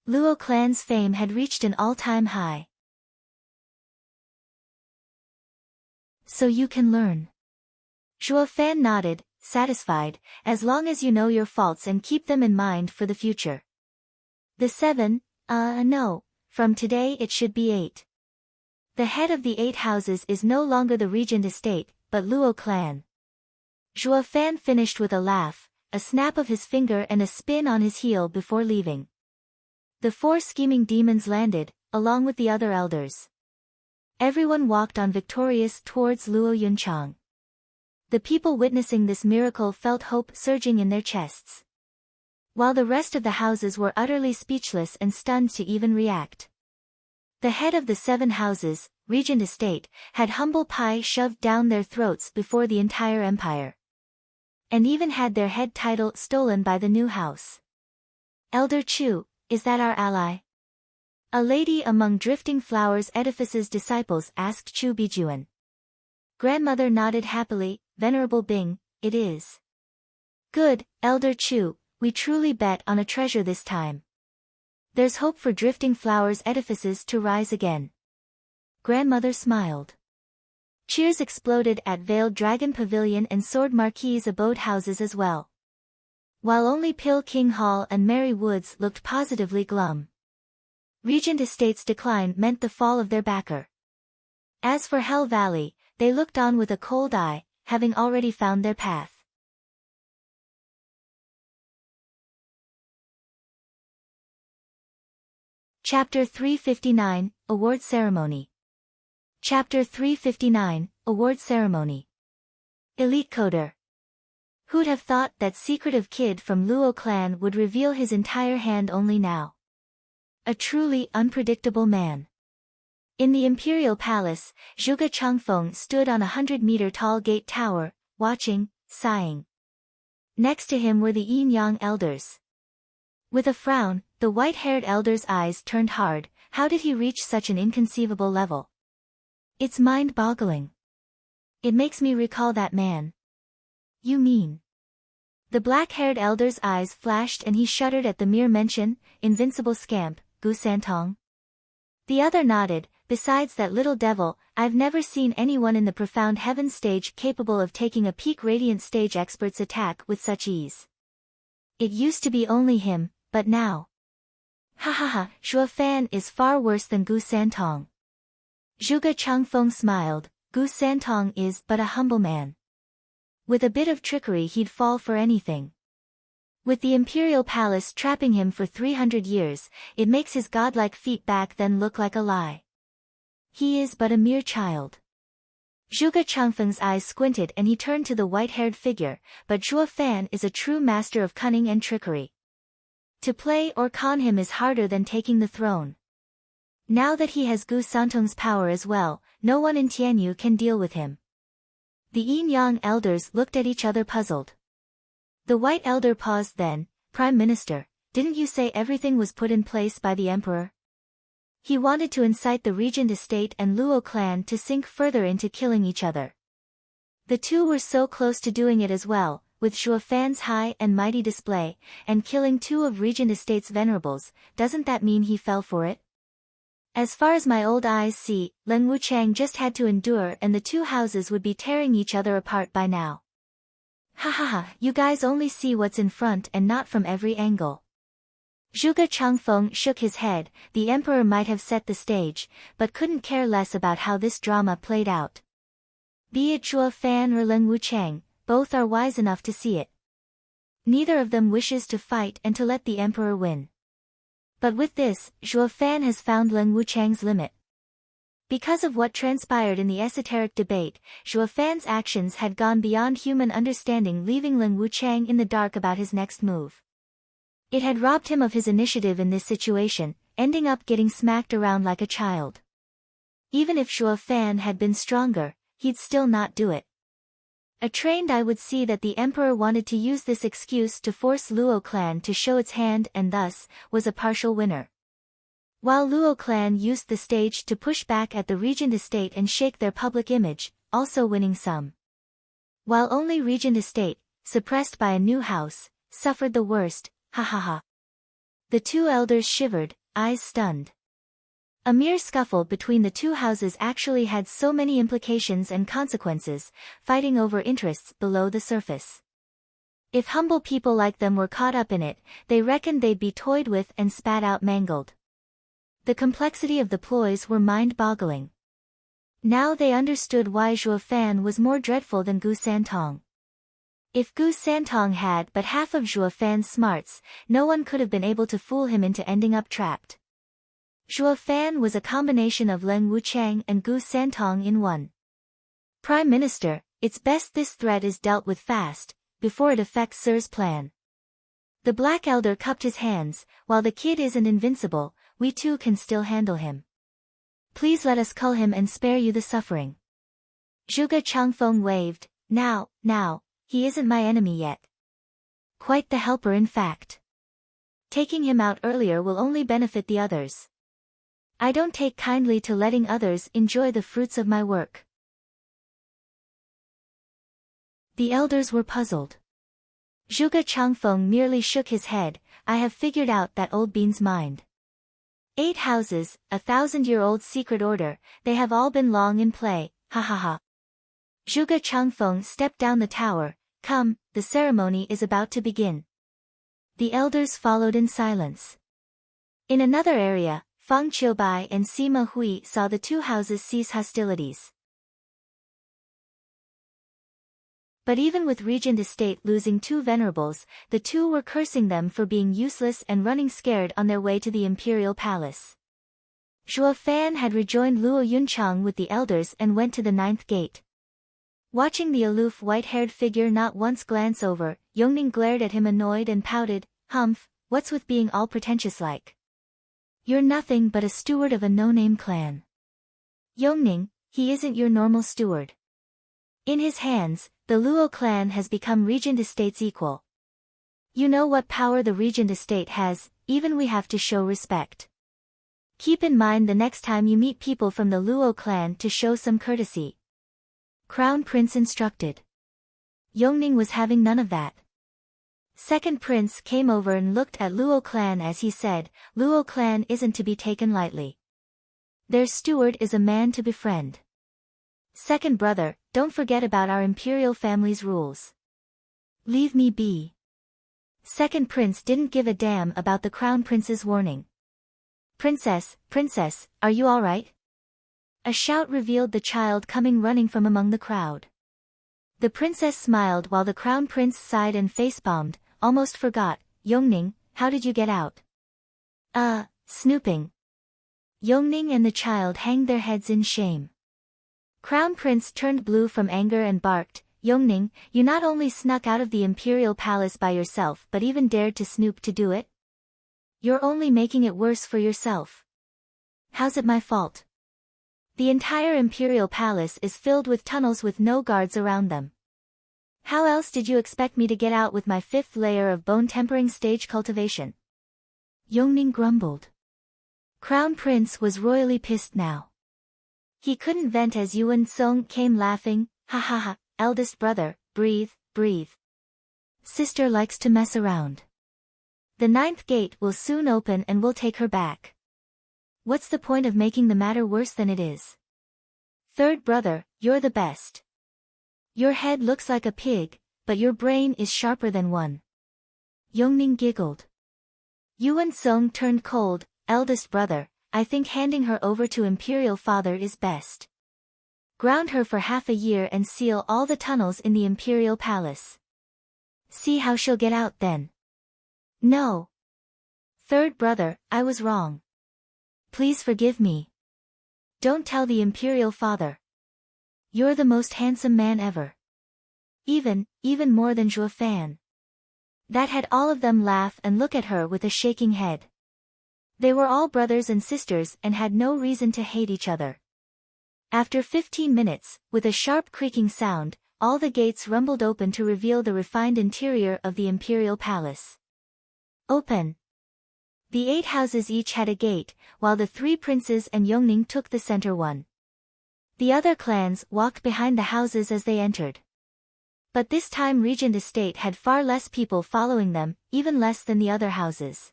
Luo clan's fame had reached an all-time high. So you can learn. Zhuo Fan nodded, satisfied, as long as you know your faults and keep them in mind for the future. The 7, no, from today it should be 8. The head of the 8 houses is no longer the regent estate, but Luo clan. Zhuo Fan finished with a laugh, a snap of his finger and a spin on his heel before leaving. The 4 scheming demons landed, along with the other elders. Everyone walked on victorious towards Luo Yunchang. The people witnessing this miracle felt hope surging in their chests, while the rest of the houses were utterly speechless and stunned to even react. The head of the 7 houses, regent estate, had humble pie shoved down their throats before the entire empire, and even had their head title stolen by the new house. "Elder Chu, is that our ally?" A lady among Drifting Flowers Edifice's disciples asked Chu Bijuan. Grandmother nodded happily, "Venerable Bing, it is." "Good, Elder Chu, we truly bet on a treasure this time. There's hope for Drifting Flowers Edifices to rise again." Grandmother smiled. Cheers exploded at Veiled Dragon Pavilion and Sword Marquis abode houses as well. While only Pill King Hall and Merry Woods looked positively glum. Regent Estate's decline meant the fall of their backer. As for Hell Valley, they looked on with a cold eye, having already found their path. Chapter 359, Award Ceremony. Chapter 359, Award Ceremony. Elite Coder. Who'd have thought that secretive kid from Luo clan would reveal his entire hand only now? A truly unpredictable man. In the imperial palace, Zhuge Changfeng stood on a 100-meter-tall gate tower, watching, sighing. Next to him were the yin-yang elders. With a frown, the white-haired elder's eyes turned hard. How did he reach such an inconceivable level? It's mind-boggling. It makes me recall that man. You mean? The black-haired elder's eyes flashed and he shuddered at the mere mention, invincible scamp, Gu Santong. The other nodded. Besides that little devil, I've never seen anyone in the profound heaven stage capable of taking a peak radiant stage expert's attack with such ease. It used to be only him, but now. Ha ha ha, Zhuo Fan is far worse than Gu Santong. Zhuge Changfeng smiled. Gu Santong is but a humble man. With a bit of trickery he'd fall for anything. With the imperial palace trapping him for 300 years, it makes his godlike feat back then look like a lie. He is but a mere child. Zhuge Changfeng's eyes squinted and he turned to the white-haired figure, but Zhuo Fan is a true master of cunning and trickery. To play or con him is harder than taking the throne. Now that he has Gu Santong's power as well, no one in Tianyu can deal with him. The yin-yang elders looked at each other puzzled. The white elder paused then. Prime Minister, didn't you say everything was put in place by the emperor? He wanted to incite the regent estate and Luo clan to sink further into killing each other. The two were so close to doing it as well, with Zhuo Fan's high and mighty display, and killing two of regent estate's venerables. Doesn't that mean he fell for it? As far as my old eyes see, Leng Wuchang just had to endure and the two houses would be tearing each other apart by now. Ha ha ha, you guys only see what's in front and not from every angle. Zhuge Changfeng shook his head. The emperor might have set the stage, but couldn't care less about how this drama played out. Be it Zhuo Fan or Leng Wuchang, both are wise enough to see it. Neither of them wishes to fight and to let the emperor win. But with this, Zhuo Fan has found Leng Wuchang's limit. Because of what transpired in the esoteric debate, Zhuo Fan's actions had gone beyond human understanding, leaving Leng Wuchang in the dark about his next move. It had robbed him of his initiative in this situation, ending up getting smacked around like a child. Even if Zhuo Fan had been stronger, he'd still not do it. A trained eye would see that the emperor wanted to use this excuse to force Luo clan to show its hand and thus, was a partial winner. While Luo clan used the stage to push back at the regent estate and shake their public image, also winning some. While only regent estate, suppressed by a new house, suffered the worst. Ha ha ha. The two elders shivered, eyes stunned. A mere scuffle between the two houses actually had so many implications and consequences, fighting over interests below the surface. If humble people like them were caught up in it, they reckoned they'd be toyed with and spat out mangled. The complexity of the ploys were mind-boggling. Now they understood why Zhuo Fan was more dreadful than Gu Santong. If Gu Santong had but half of Zhuo Fan's smarts, no one could have been able to fool him into ending up trapped. Zhuo Fan was a combination of Leng Wuchang and Gu Santong in one. Prime Minister, it's best this threat is dealt with fast, before it affects Sir's plan. The Black Elder cupped his hands. While the kid isn't invincible, we too can still handle him. Please let us cull him and spare you the suffering. Zhuge Changfeng waved. Now, he isn't my enemy yet. Quite the helper in fact. Taking him out earlier will only benefit the others. I don't take kindly to letting others enjoy the fruits of my work. The elders were puzzled. Zhuge Changfeng merely shook his head. I have figured out that old bean's mind. 8 houses, 1,000-year-old secret order, they have all been long in play, ha ha ha. Zhuge Changfeng stepped down the tower. Come, the ceremony is about to begin. The elders followed in silence. In another area, Fang Qiubai and Sima Hui saw the two houses cease hostilities. But even with Regent Estate losing 2 venerables, the two were cursing them for being useless and running scared on their way to the imperial palace. Zhuo Fan had rejoined Luo Yunchang with the elders and went to the 9th gate. Watching the aloof white-haired figure not once glance over, Yongning glared at him annoyed and pouted. Humph, what's with being all pretentious like? You're nothing but a steward of a no-name clan. Yongning, he isn't your normal steward. In his hands, the Luo clan has become regent estate's equal. You know what power the regent estate has, even we have to show respect. Keep in mind the next time you meet people from the Luo clan to show some courtesy. Crown Prince instructed. Yongning was having none of that. Second Prince came over and looked at Luo clan as he said, Luo clan isn't to be taken lightly. Their steward is a man to befriend. Second brother, don't forget about our imperial family's rules. Leave me be. Second Prince didn't give a damn about the Crown Prince's warning. Princess, are you alright? A shout revealed the child coming running from among the crowd. The princess smiled while the Crown Prince sighed and facepalmed, almost forgot, Yongning, how did you get out? Snooping. Yongning and the child hanged their heads in shame. Crown Prince turned blue from anger and barked, Yongning, you not only snuck out of the imperial palace by yourself but even dared to snoop to do it? You're only making it worse for yourself. How's it my fault? The entire imperial palace is filled with tunnels with no guards around them. How else did you expect me to get out with my 5th layer of bone-tempering stage cultivation? Yongning grumbled. Crown Prince was royally pissed now. He couldn't vent as Yuan Song came laughing, ha ha ha, eldest brother, breathe. Sister likes to mess around. The 9th gate will soon open and we'll take her back. What's the point of making the matter worse than it is? Third brother, you're the best. Your head looks like a pig, but your brain is sharper than one. Yongning giggled. Yuan Song turned cold, eldest brother, I think handing her over to imperial father is best. Ground her for half a year and seal all the tunnels in the imperial palace. See how she'll get out then. No. Third brother, I was wrong. Please forgive me. Don't tell the imperial father. You're the most handsome man ever. Even more than Zhuo Fan. That had all of them laugh and look at her with a shaking head. They were all brothers and sisters and had no reason to hate each other. After 15 minutes, with a sharp creaking sound, all the gates rumbled open to reveal the refined interior of the imperial palace. Open. The 8 houses each had a gate, while the 3 princes and Yongning took the center one. The other clans walked behind the houses as they entered. But this time Regent Estate had far less people following them, even less than the other houses.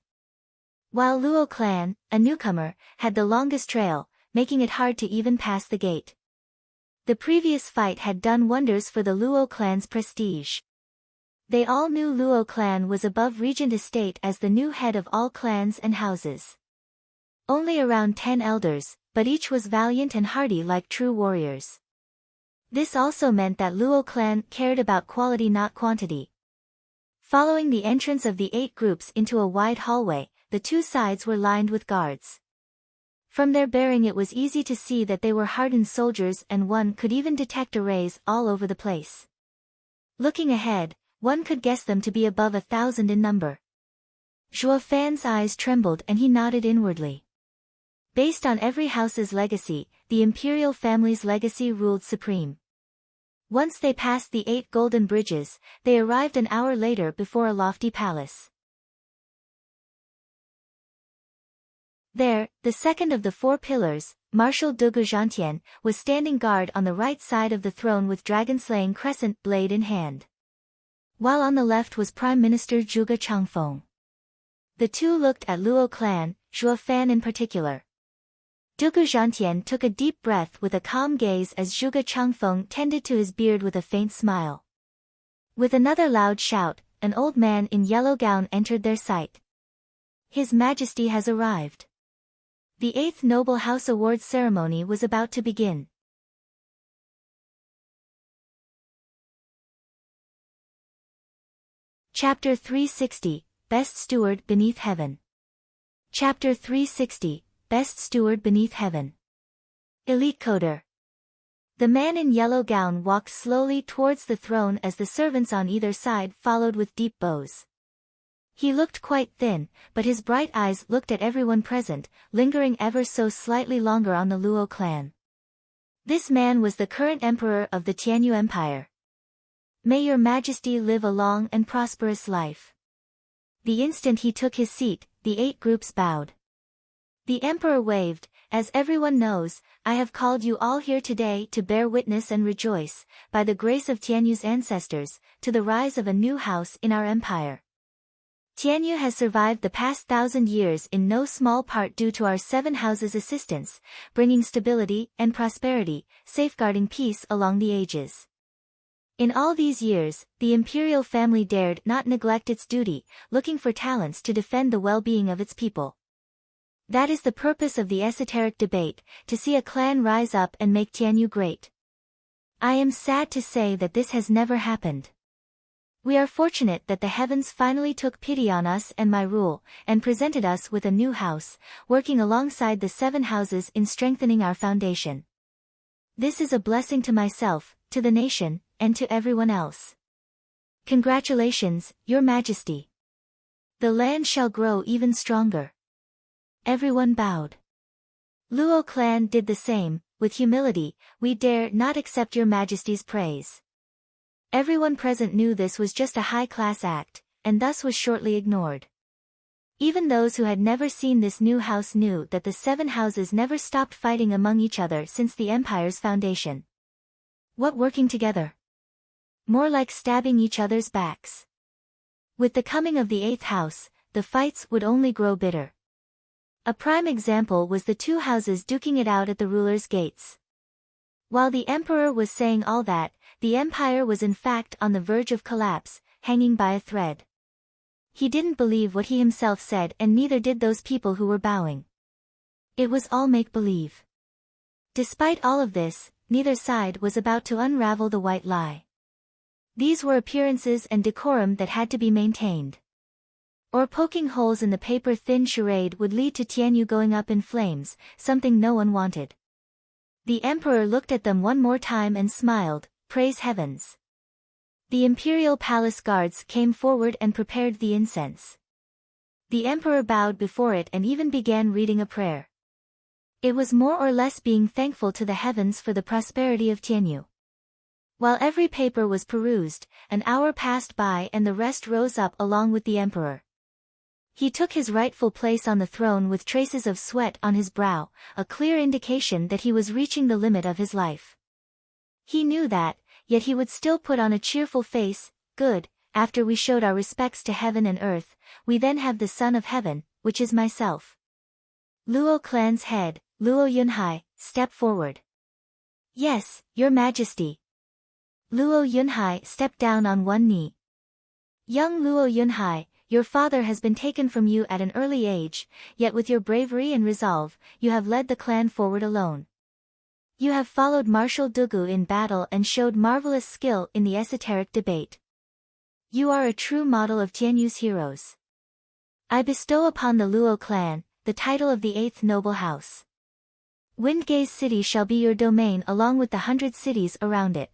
While Luo clan, a newcomer, had the longest trail, making it hard to even pass the gate. The previous fight had done wonders for the Luo clan's prestige. They all knew Luo clan was above Regent Estate as the new head of all clans and houses. Only around 10 elders, but each was valiant and hardy like true warriors. This also meant that Luo clan cared about quality not quantity. Following the entrance of the 8 groups into a wide hallway, the 2 sides were lined with guards. From their bearing it was easy to see that they were hardened soldiers and one could even detect arrays all over the place. Looking ahead, one could guess them to be above 1,000 in number. Zhuo Fan's eyes trembled and he nodded inwardly. Based on every house's legacy, the imperial family's legacy ruled supreme. Once they passed the 8 golden bridges, they arrived an hour later before a lofty palace. There, the second of the 4 pillars, Marshal Dugu Zhantian, was standing guard on the right side of the throne with dragon-slaying crescent blade in hand. While on the left was Prime Minister Zhuge Changfeng. The 2 looked at Luo clan, Zhuo Fan in particular. Dugu Zhantian took a deep breath with a calm gaze as Zhuge Changfeng tended to his beard with a faint smile. With another loud shout, an old man in yellow gown entered their sight. His Majesty has arrived. The 8th Noble House Awards ceremony was about to begin. Chapter 360, Best Steward Beneath Heaven. Chapter 360, Best Steward Beneath Heaven. Elite Coder. The man in yellow gown walked slowly towards the throne as the servants on either side followed with deep bows. He looked quite thin, but his bright eyes looked at everyone present, lingering ever so slightly longer on the Luo clan. This man was the current emperor of the Tianyu Empire. May your majesty live a long and prosperous life. The instant he took his seat, the 8 groups bowed. The emperor waved, as everyone knows, I have called you all here today to bear witness and rejoice, by the grace of Tianyu's ancestors, to the rise of a new house in our empire. Tianyu has survived the past 1,000 years in no small part due to our 7 houses' assistance, bringing stability and prosperity, safeguarding peace along the ages. In all these years, the imperial family dared not neglect its duty, looking for talents to defend the well-being of its people. That is the purpose of the esoteric debate, to see a clan rise up and make Tianyu great. I am sad to say that this has never happened. We are fortunate that the heavens finally took pity on us and my rule, and presented us with a new house, working alongside the 7 houses in strengthening our foundation. This is a blessing to myself, to the nation, and to everyone else. Congratulations, Your Majesty. The land shall grow even stronger. Everyone bowed. Luo clan did the same, with humility, we dare not accept Your Majesty's praise. Everyone present knew this was just a high-class act, and thus was shortly ignored. Even those who had never seen this new house knew that the 7 houses never stopped fighting among each other since the empire's foundation. What working together? More like stabbing each other's backs. With the coming of the 8th house, the fights would only grow bitter. A prime example was the 2 houses duking it out at the ruler's gates. While the emperor was saying all that, the empire was in fact on the verge of collapse, hanging by a thread. He didn't believe what he himself said, and neither did those people who were bowing. It was all make-believe. Despite all of this, neither side was about to unravel the white lie. These were appearances and decorum that had to be maintained. Or poking holes in the paper-thin charade would lead to Tianyu going up in flames, something no one wanted. The emperor looked at them one more time and smiled, praise heavens. The imperial palace guards came forward and prepared the incense. The emperor bowed before it and even began reading a prayer. It was more or less being thankful to the heavens for the prosperity of Tianyu. While every paper was perused, an hour passed by and the rest rose up along with the emperor. He took his rightful place on the throne with traces of sweat on his brow, a clear indication that he was reaching the limit of his life. He knew that, yet he would still put on a cheerful face, good, after we showed our respects to heaven and earth, we then have the Son of Heaven, which is myself. Luo clan's head, Luo Yunhai, step forward. Yes, Your Majesty. Luo Yunhai stepped down on one knee. Young Luo Yunhai, your father has been taken from you at an early age, yet with your bravery and resolve, you have led the clan forward alone. You have followed Marshal Dugu in battle and showed marvelous skill in the esoteric debate. You are a true model of Tianyu's heroes. I bestow upon the Luo clan, the title of the 8th noble house. Windgaze city shall be your domain along with the 100 cities around it.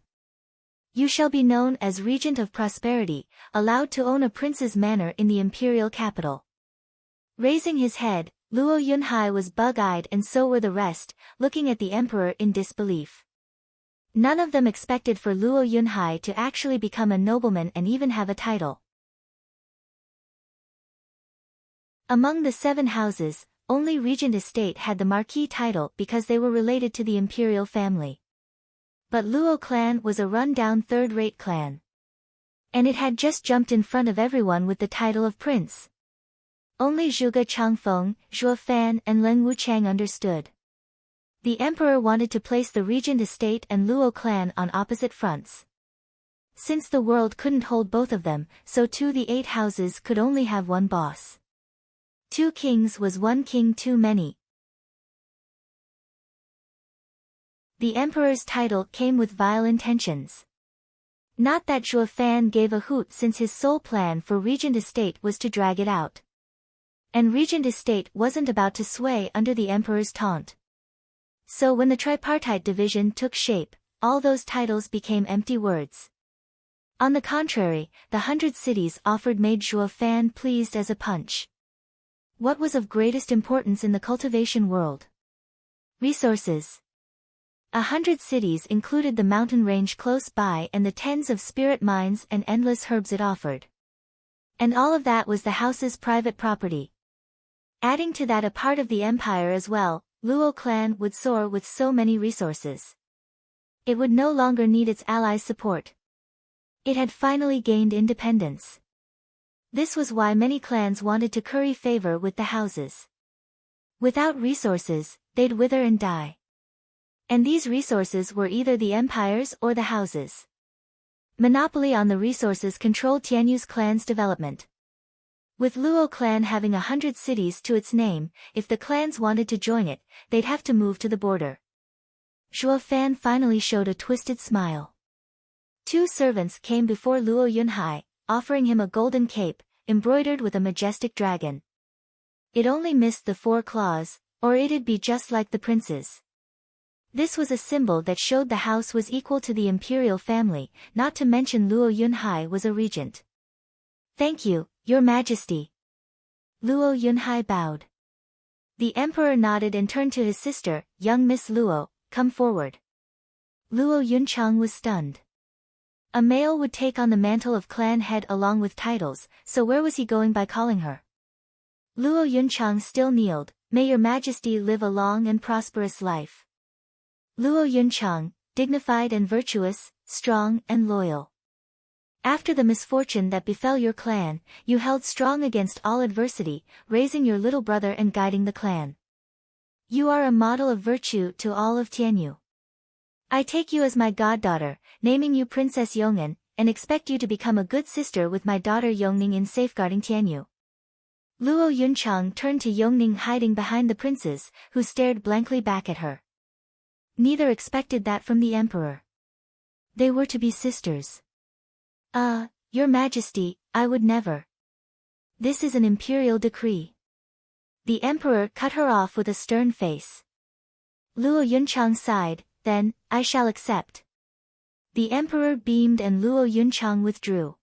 You shall be known as Regent of Prosperity, allowed to own a prince's manor in the imperial capital. Raising his head, Luo Yunhai was bug-eyed and so were the rest, looking at the emperor in disbelief. None of them expected for Luo Yunhai to actually become a nobleman and even have a title. Among the 7 houses, only Regent Estate had the Marquis title because they were related to the imperial family. But Luo clan was a run-down third-rate clan. And it had just jumped in front of everyone with the title of prince. Only Zhuge Changfeng, Zhuo Fan and Leng Wuchang understood. The emperor wanted to place the Regent Estate and Luo clan on opposite fronts. Since the world couldn't hold both of them, so too the 8 houses could only have one boss. 2 kings was 1 king too many. The emperor's title came with vile intentions. Not that Zhuo Fan gave a hoot since his sole plan for Regent Estate was to drag it out. And Regent Estate wasn't about to sway under the emperor's taunt. So when the tripartite division took shape, all those titles became empty words. On the contrary, the 100 cities offered made Zhuo Fan pleased as a punch. What was of greatest importance in the cultivation world? Resources. 100 cities included the mountain range close by and the tens of spirit mines and endless herbs it offered. And all of that was the house's private property. Adding to that a part of the empire as well, Luo clan would soar with so many resources. It would no longer need its allies' support. It had finally gained independence. This was why many clans wanted to curry favor with the houses. Without resources, they'd wither and die. And these resources were either the empires or the houses. Monopoly on the resources controlled Tianyu's clan's development. With Luo clan having 100 cities to its name, if the clans wanted to join it, they'd have to move to the border. Zhuo Fan finally showed a twisted smile. 2 servants came before Luo Yunhai, offering him a golden cape, embroidered with a majestic dragon. It only missed the 4 claws, or it'd be just like the prince's. This was a symbol that showed the house was equal to the imperial family, not to mention Luo Yunhai was a regent. "Thank you, Your Majesty." Luo Yunhai bowed. The emperor nodded and turned to his sister, "Young Miss Luo, come forward." Luo Yunchang was stunned. A male would take on the mantle of clan head along with titles, so where was he going by calling her? Luo Yunchang still kneeled, "May Your Majesty live a long and prosperous life." Luo Yunchang, dignified and virtuous, strong and loyal. After the misfortune that befell your clan, you held strong against all adversity, raising your little brother and guiding the clan. You are a model of virtue to all of Tianyu. I take you as my goddaughter, naming you Princess Yong'an, and expect you to become a good sister with my daughter Yongning in safeguarding Tianyu. Luo Yunchang turned to Yongning hiding behind the princes, who stared blankly back at her. Neither expected that from the emperor. They were to be sisters. Your Majesty, I would never. This is an imperial decree." The emperor cut her off with a stern face. Luo Yunchang sighed, "Then, I shall accept." The emperor beamed and Luo Yunchang withdrew.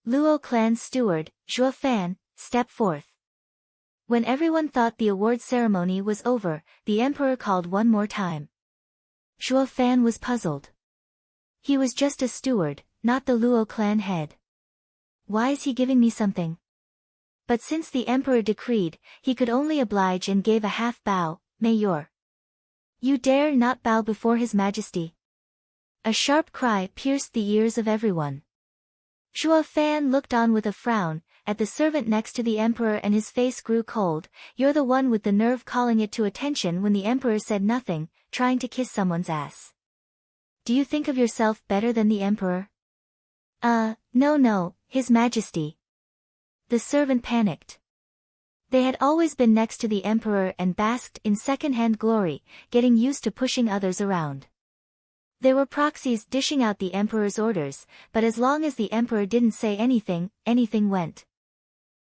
Luo clan's steward, Zhuo Fan, stepped forth. When everyone thought the award ceremony was over, the emperor called one more time. Zhuo Fan was puzzled. He was just a steward, not the Luo clan head. Why is he giving me something? But since the emperor decreed, he could only oblige and gave a half bow, "Mayor. You dare not bow before His Majesty." A sharp cry pierced the ears of everyone. Zhuo Fan looked on with a frown, at the servant next to the emperor and his face grew cold. "You're the one with the nerve calling it to attention when the emperor said nothing, trying to kiss someone's ass. Do you think of yourself better than the emperor?" No, His Majesty." The servant panicked. They had always been next to the emperor and basked in second-hand glory, getting used to pushing others around. There were proxies dishing out the emperor's orders, but as long as the emperor didn't say anything, anything went.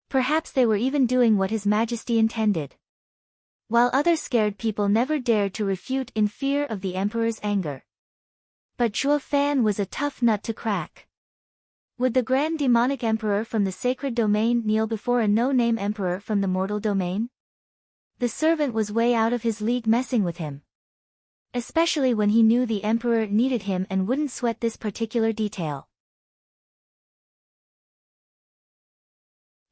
Perhaps they were even doing what His Majesty intended. While other scared people never dared to refute in fear of the emperor's anger. But Zhuo Fan was a tough nut to crack. Would the grand demonic emperor from the sacred domain kneel before a no-name emperor from the mortal domain? The servant was way out of his league messing with him. Especially when he knew the emperor needed him and wouldn't sweat this particular detail.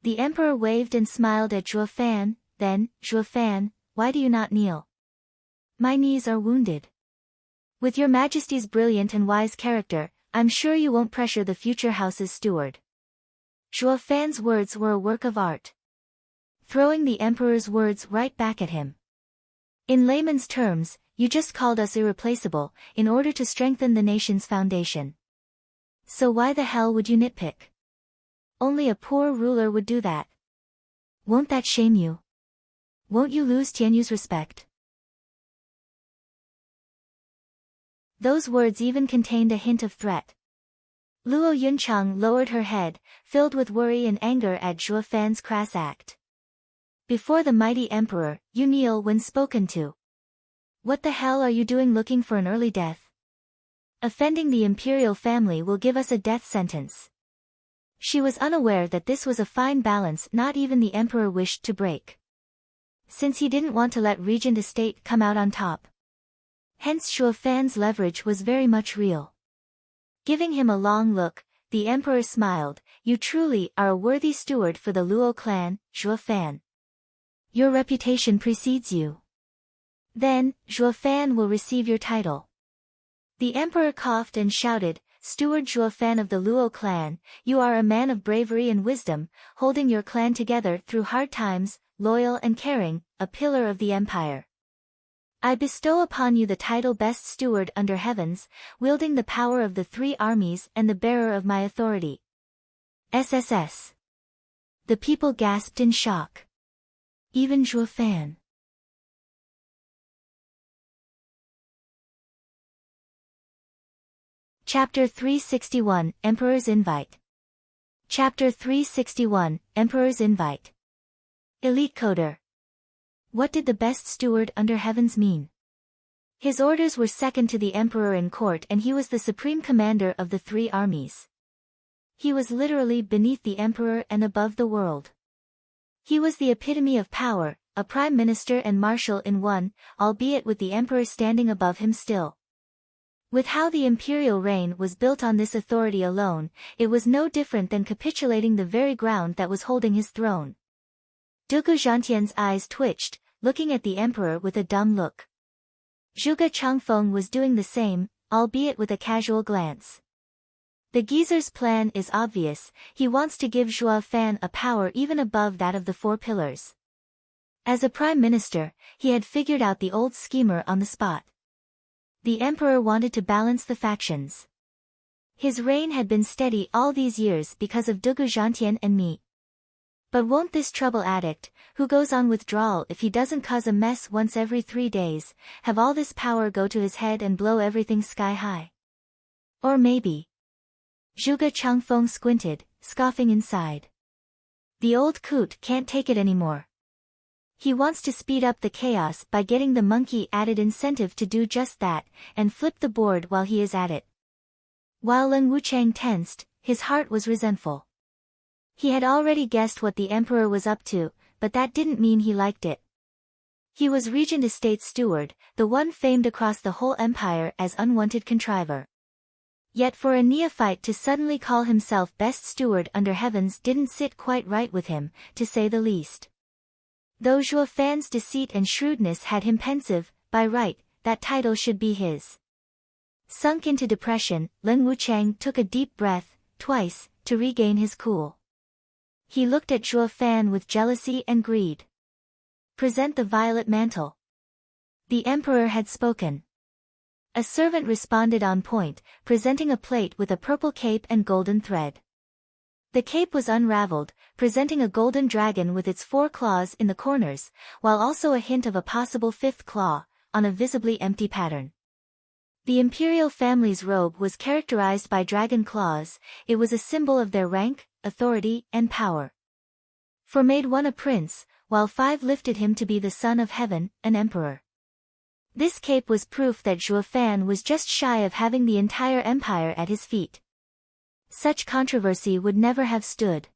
The emperor waved and smiled at Zhuo Fan, then, "Zhuo Fan, why do you not kneel?" "My knees are wounded." "With Your Majesty's brilliant and wise character, I'm sure you won't pressure the future house's steward." Zhuo Fan's words were a work of art. Throwing the emperor's words right back at him. In layman's terms, you just called us irreplaceable, in order to strengthen the nation's foundation. So why the hell would you nitpick? Only a poor ruler would do that. Won't that shame you? Won't you lose Tianyu's respect? Those words even contained a hint of threat. Luo Yunchang lowered her head, filled with worry and anger at Zhuo Fan's crass act. Before the mighty emperor, you kneel when spoken to. What the hell are you doing looking for an early death? Offending the imperial family will give us a death sentence. She was unaware that this was a fine balance not even the emperor wished to break. Since he didn't want to let Regent Estate come out on top. Hence Zhuo Fan's leverage was very much real. Giving him a long look, the emperor smiled. You truly are a worthy steward for the Luo clan, Zhuo Fan. Your reputation precedes you. Then, Zhuo Fan will receive your title. The emperor coughed and shouted, Steward Zhuo Fan of the Luo clan, you are a man of bravery and wisdom, holding your clan together through hard times, loyal and caring, a pillar of the empire. I bestow upon you the title Best Steward under Heavens, wielding the power of the 3 armies and the bearer of my authority. SSS. The people gasped in shock. Even Zhuo Fan. Chapter 361, Emperor's Invite. Chapter 361, Emperor's Invite. Elite Coder. What did the best steward under heavens mean? His orders were second to the emperor in court and he was the supreme commander of the 3 armies. He was literally beneath the emperor and above the world. He was the epitome of power, a prime minister and marshal in one, albeit with the emperor standing above him still. With how the imperial reign was built on this authority alone, it was no different than capitulating the very ground that was holding his throne. Dugu Zhantian's eyes twitched, looking at the emperor with a dumb look. Zhuge Changfeng was doing the same, albeit with a casual glance. The geezer's plan is obvious, he wants to give Zhuo Fan a power even above that of the 4 pillars. As a prime minister, he had figured out the old schemer on the spot. The emperor wanted to balance the factions. His reign had been steady all these years because of Dugu Zhantian and me. But won't this trouble addict, who goes on withdrawal if he doesn't cause a mess once every 3 days, have all this power go to his head and blow everything sky high? Or maybe. Zhuge Changfeng squinted, scoffing inside. The old coot can't take it anymore. He wants to speed up the chaos by getting the monkey added incentive to do just that, and flip the board while he is at it. While Leng Wuchang tensed, his heart was resentful. He had already guessed what the emperor was up to, but that didn't mean he liked it. He was Regent Estate Steward, the one famed across the whole empire as unwanted contriver. Yet for a neophyte to suddenly call himself best steward under heavens didn't sit quite right with him, to say the least. Though Zhuo Fan's deceit and shrewdness had him pensive, by right, that title should be his. Sunk into depression, Leng Wuchang took a deep breath, twice, to regain his cool. He looked at Zhuo Fan with jealousy and greed. Present the violet mantle. The emperor had spoken. A servant responded on point, presenting a plate with a purple cape and golden thread. The cape was unraveled, presenting a golden dragon with its 4 claws in the corners, while also a hint of a possible 5th claw, on a visibly empty pattern. The imperial family's robe was characterized by dragon claws, it was a symbol of their rank, authority, and power. 4 made one a prince, while 5 lifted him to be the son of heaven, an emperor. This cape was proof that Zhuo Fan was just shy of having the entire empire at his feet. Such controversy would never have stood,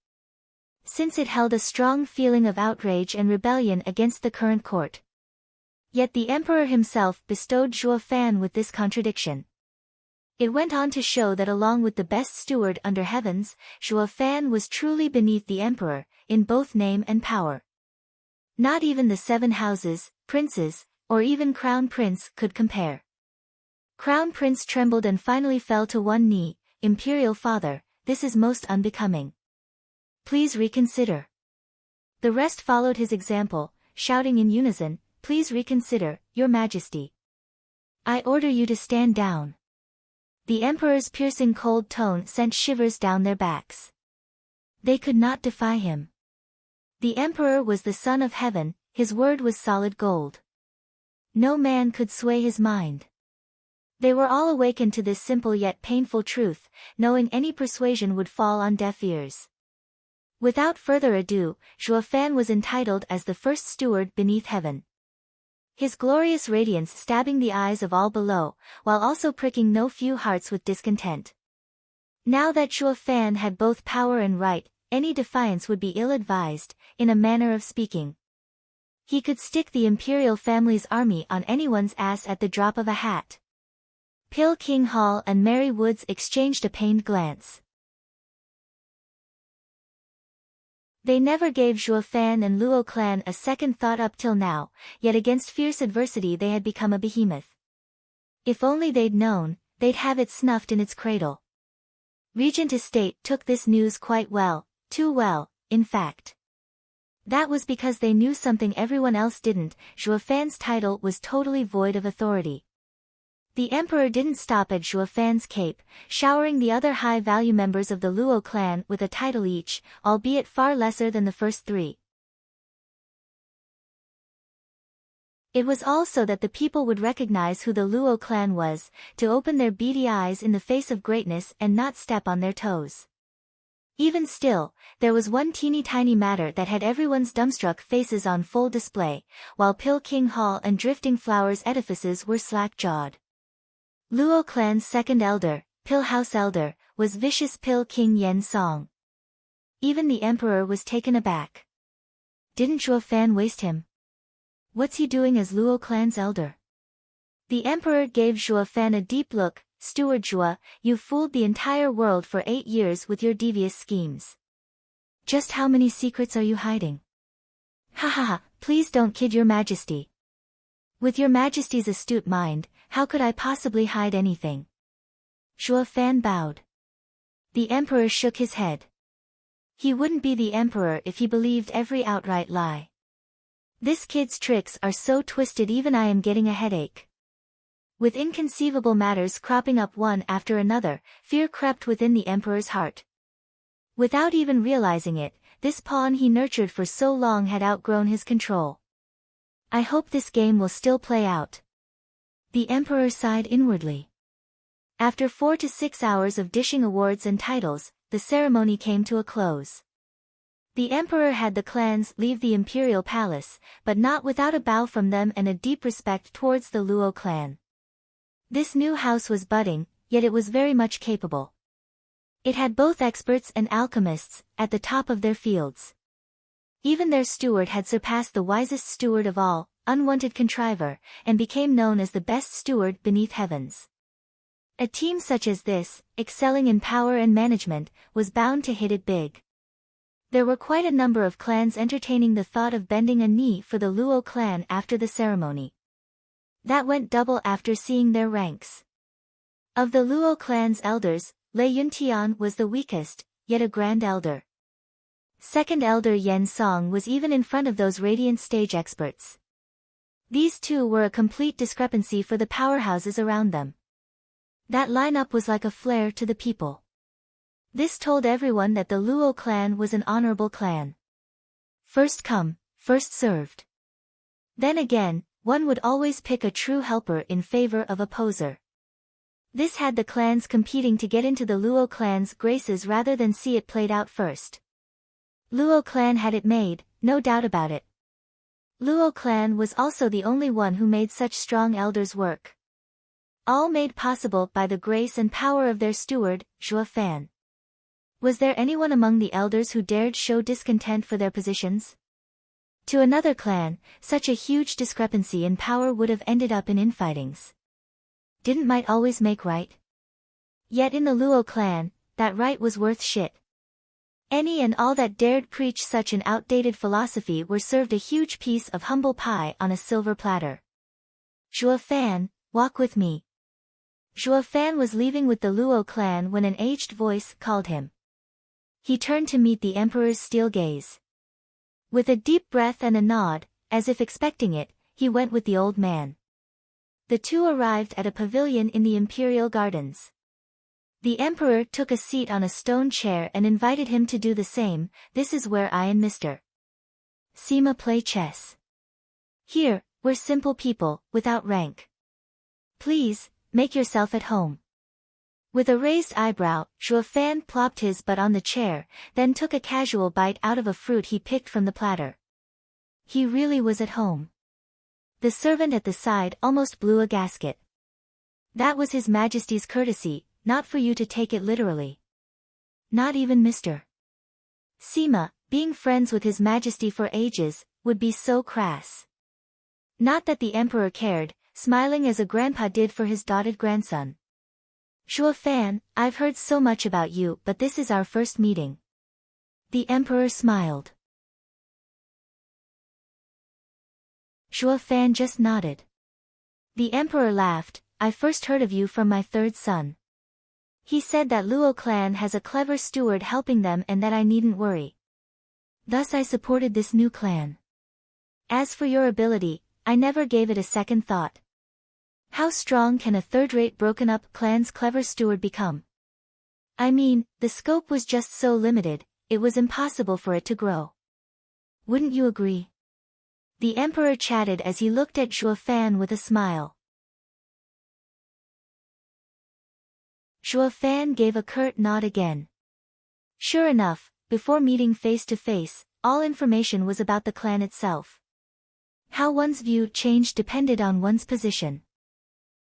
since it held a strong feeling of outrage and rebellion against the current court. Yet the emperor himself bestowed Zhuo Fan with this contradiction. It went on to show that along with the best steward under heavens, Zhuo Fan was truly beneath the emperor, in both name and power. Not even the 7 houses, princes, or even Crown Prince could compare. Crown Prince trembled and finally fell to one knee. Imperial Father, this is most unbecoming. Please reconsider. The rest followed his example, shouting in unison, Please reconsider, Your Majesty. I order you to stand down. The emperor's piercing cold tone sent shivers down their backs. They could not defy him. The emperor was the son of heaven, his word was solid gold. No man could sway his mind. They were all awakened to this simple yet painful truth, knowing any persuasion would fall on deaf ears. Without further ado, Zhuo Fan was entitled as the first steward beneath heaven. His glorious radiance stabbing the eyes of all below, while also pricking no few hearts with discontent. Now that Zhuo Fan had both power and right, any defiance would be ill-advised, in a manner of speaking. He could stick the imperial family's army on anyone's ass at the drop of a hat. Pil King Hall and Mary Woods exchanged a pained glance. They never gave Zhuo Fan and Luo clan a second thought up till now, yet against fierce adversity they had become a behemoth. If only they'd known, they'd have it snuffed in its cradle. Regent Estate took this news quite well, too well, in fact. That was because they knew something everyone else didn't. Zhuo Fan's title was totally void of authority. The emperor didn't stop at Zhuo Fan's cape, showering the other high-value members of the Luo clan with a title each, albeit far lesser than the first three. It was all so that the people would recognize who the Luo clan was, to open their beady eyes in the face of greatness and not step on their toes. Even still, there was one teeny-tiny matter that had everyone's dumbstruck faces on full display, while Pil King Hall and Drifting Flowers edifices were slack-jawed. Luo clan's second elder, Pil House Elder, was vicious Pil King Yen Song. Even the emperor was taken aback. Didn't Zhuo Fan waste him? What's he doing as Luo clan's elder? The emperor gave Zhuo Fan a deep look. Steward Zhuo, you fooled the entire world for 8 years with your devious schemes. Just how many secrets are you hiding? Ha ha ha, please don't kid your majesty. With your majesty's astute mind, how could I possibly hide anything? Zhuo Fan bowed. The emperor shook his head. He wouldn't be the emperor if he believed every outright lie. This kid's tricks are so twisted even I am getting a headache. With inconceivable matters cropping up one after another, fear crept within the emperor's heart. Without even realizing it, this pawn he nurtured for so long had outgrown his control. I hope this game will still play out. The emperor sighed inwardly. After 4 to 6 hours of dishing awards and titles, the ceremony came to a close. The emperor had the clans leave the imperial palace, but not without a bow from them and a deep respect towards the Luo clan. This new house was budding, yet it was very much capable. It had both experts and alchemists, at the top of their fields. Even their steward had surpassed the wisest steward of all, unwanted contriver, and became known as the best steward beneath heavens. A team such as this, excelling in power and management, was bound to hit it big. There were quite a number of clans entertaining the thought of bending a knee for the Luo clan after the ceremony. That went double after seeing their ranks. Of the Luo clan's elders, Lei Yuntian was the weakest, yet a grand elder. Second elder Yen Song was even in front of those radiant stage experts. These two were a complete discrepancy for the powerhouses around them. That lineup was like a flare to the people. This told everyone that the Luo clan was an honorable clan. First come, first served. Then again, one would always pick a true helper in favor of a poser. This had the clans competing to get into the Luo clan's graces rather than see it played out first. Luo clan had it made, no doubt about it. Luo clan was also the only one who made such strong elders work. All made possible by the grace and power of their steward, Zhuo Fan. Was there anyone among the elders who dared show discontent for their positions? To another clan, such a huge discrepancy in power would have ended up in infightings. Didn't might always make right? Yet in the Luo clan, that right was worth shit. Any and all that dared preach such an outdated philosophy were served a huge piece of humble pie on a silver platter. Zhuo Fan, walk with me. Zhuo Fan was leaving with the Luo clan when an aged voice called him. He turned to meet the emperor's steel gaze. With a deep breath and a nod, as if expecting it, he went with the old man. The two arrived at a pavilion in the imperial gardens. The emperor took a seat on a stone chair and invited him to do the same. This is where I and Mr. Sima play chess. Here, we're simple people, without rank. Please, make yourself at home. With a raised eyebrow, Zhuo Fan plopped his butt on the chair, then took a casual bite out of a fruit he picked from the platter. He really was at home. The servant at the side almost blew a gasket. That was His Majesty's courtesy, not for you to take it literally. Not even Mr. Sima, being friends with His Majesty for ages, would be so crass. Not that the emperor cared, smiling as a grandpa did for his doted grandson. Shuo Fan, I've heard so much about you, but this is our first meeting. The emperor smiled. Shuo Fan just nodded. The emperor laughed. I first heard of you from my third son. He said that Luo clan has a clever steward helping them and that I needn't worry. Thus I supported this new clan. As for your ability, I never gave it a second thought. How strong can a third-rate broken-up clan's clever steward become? I mean, the scope was just so limited, it was impossible for it to grow. Wouldn't you agree? The emperor chatted as he looked at Shuo Fan with a smile. Shuo Fan gave a curt nod again. Sure enough, before meeting face to face, all information was about the clan itself. How one's view changed depended on one's position.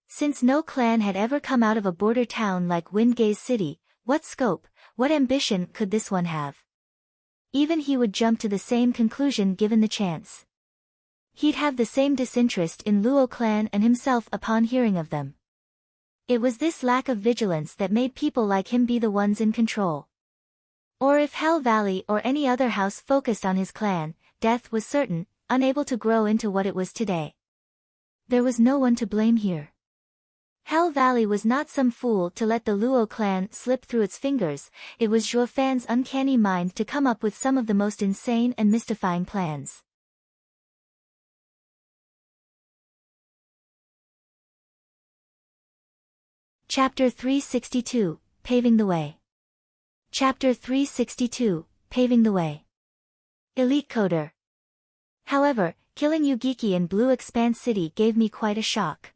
Since no clan had ever come out of a border town like Windgaze City, what scope, what ambition could this one have? Even he would jump to the same conclusion given the chance. He'd have the same disinterest in Luo clan and himself upon hearing of them. It was this lack of vigilance that made people like him be the ones in control. Or if Hell Valley or any other house focused on his clan, death was certain, unable to grow into what it was today. There was no one to blame here. Hell Valley was not some fool to let the Luo clan slip through its fingers, it was Shuo Fan's uncanny mind to come up with some of the most insane and mystifying plans. Chapter 362, Paving the Way. Chapter 362, Paving the Way. Elite Coder. However, killing Yugiki in Blue Expanse City gave me quite a shock.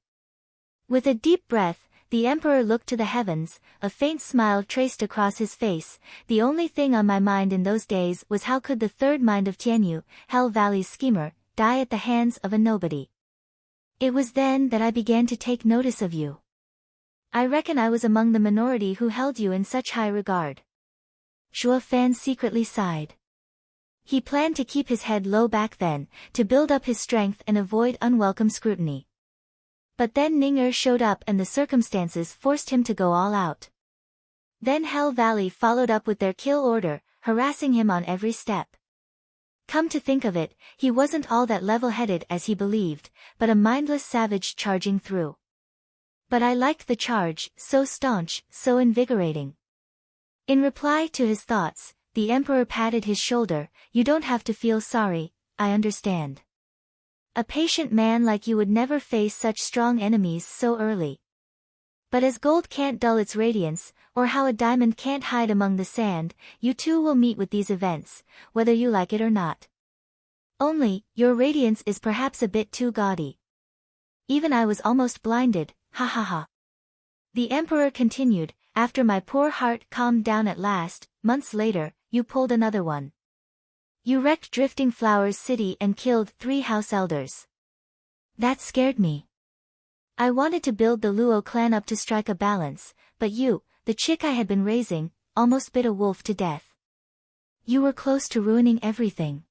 With a deep breath, the emperor looked to the heavens, a faint smile traced across his face. The only thing on my mind in those days was how could the third mind of Tianyu, Hell Valley's schemer, die at the hands of a nobody. It was then that I began to take notice of you. I reckon I was among the minority who held you in such high regard. Shuo Fan secretly sighed. He planned to keep his head low back then, to build up his strength and avoid unwelcome scrutiny. But then Ning showed up and the circumstances forced him to go all out. Then Hell Valley followed up with their kill order, harassing him on every step. Come to think of it, he wasn't all that level-headed as he believed, but a mindless savage charging through. But I liked the charge, so staunch, so invigorating. In reply to his thoughts, the emperor patted his shoulder. You don't have to feel sorry, I understand. A patient man like you would never face such strong enemies so early. But as gold can't dull its radiance, or how a diamond can't hide among the sand, you too will meet with these events, whether you like it or not. Only, your radiance is perhaps a bit too gaudy. Even I was almost blinded. Ha ha ha. The emperor continued, after my poor heart calmed down at last, months later, you pulled another one. You wrecked Drifting Flowers City and killed 3 house elders. That scared me. I wanted to build the Luo clan up to strike a balance, but you, the chick I had been raising, almost bit a wolf to death. You were close to ruining everything.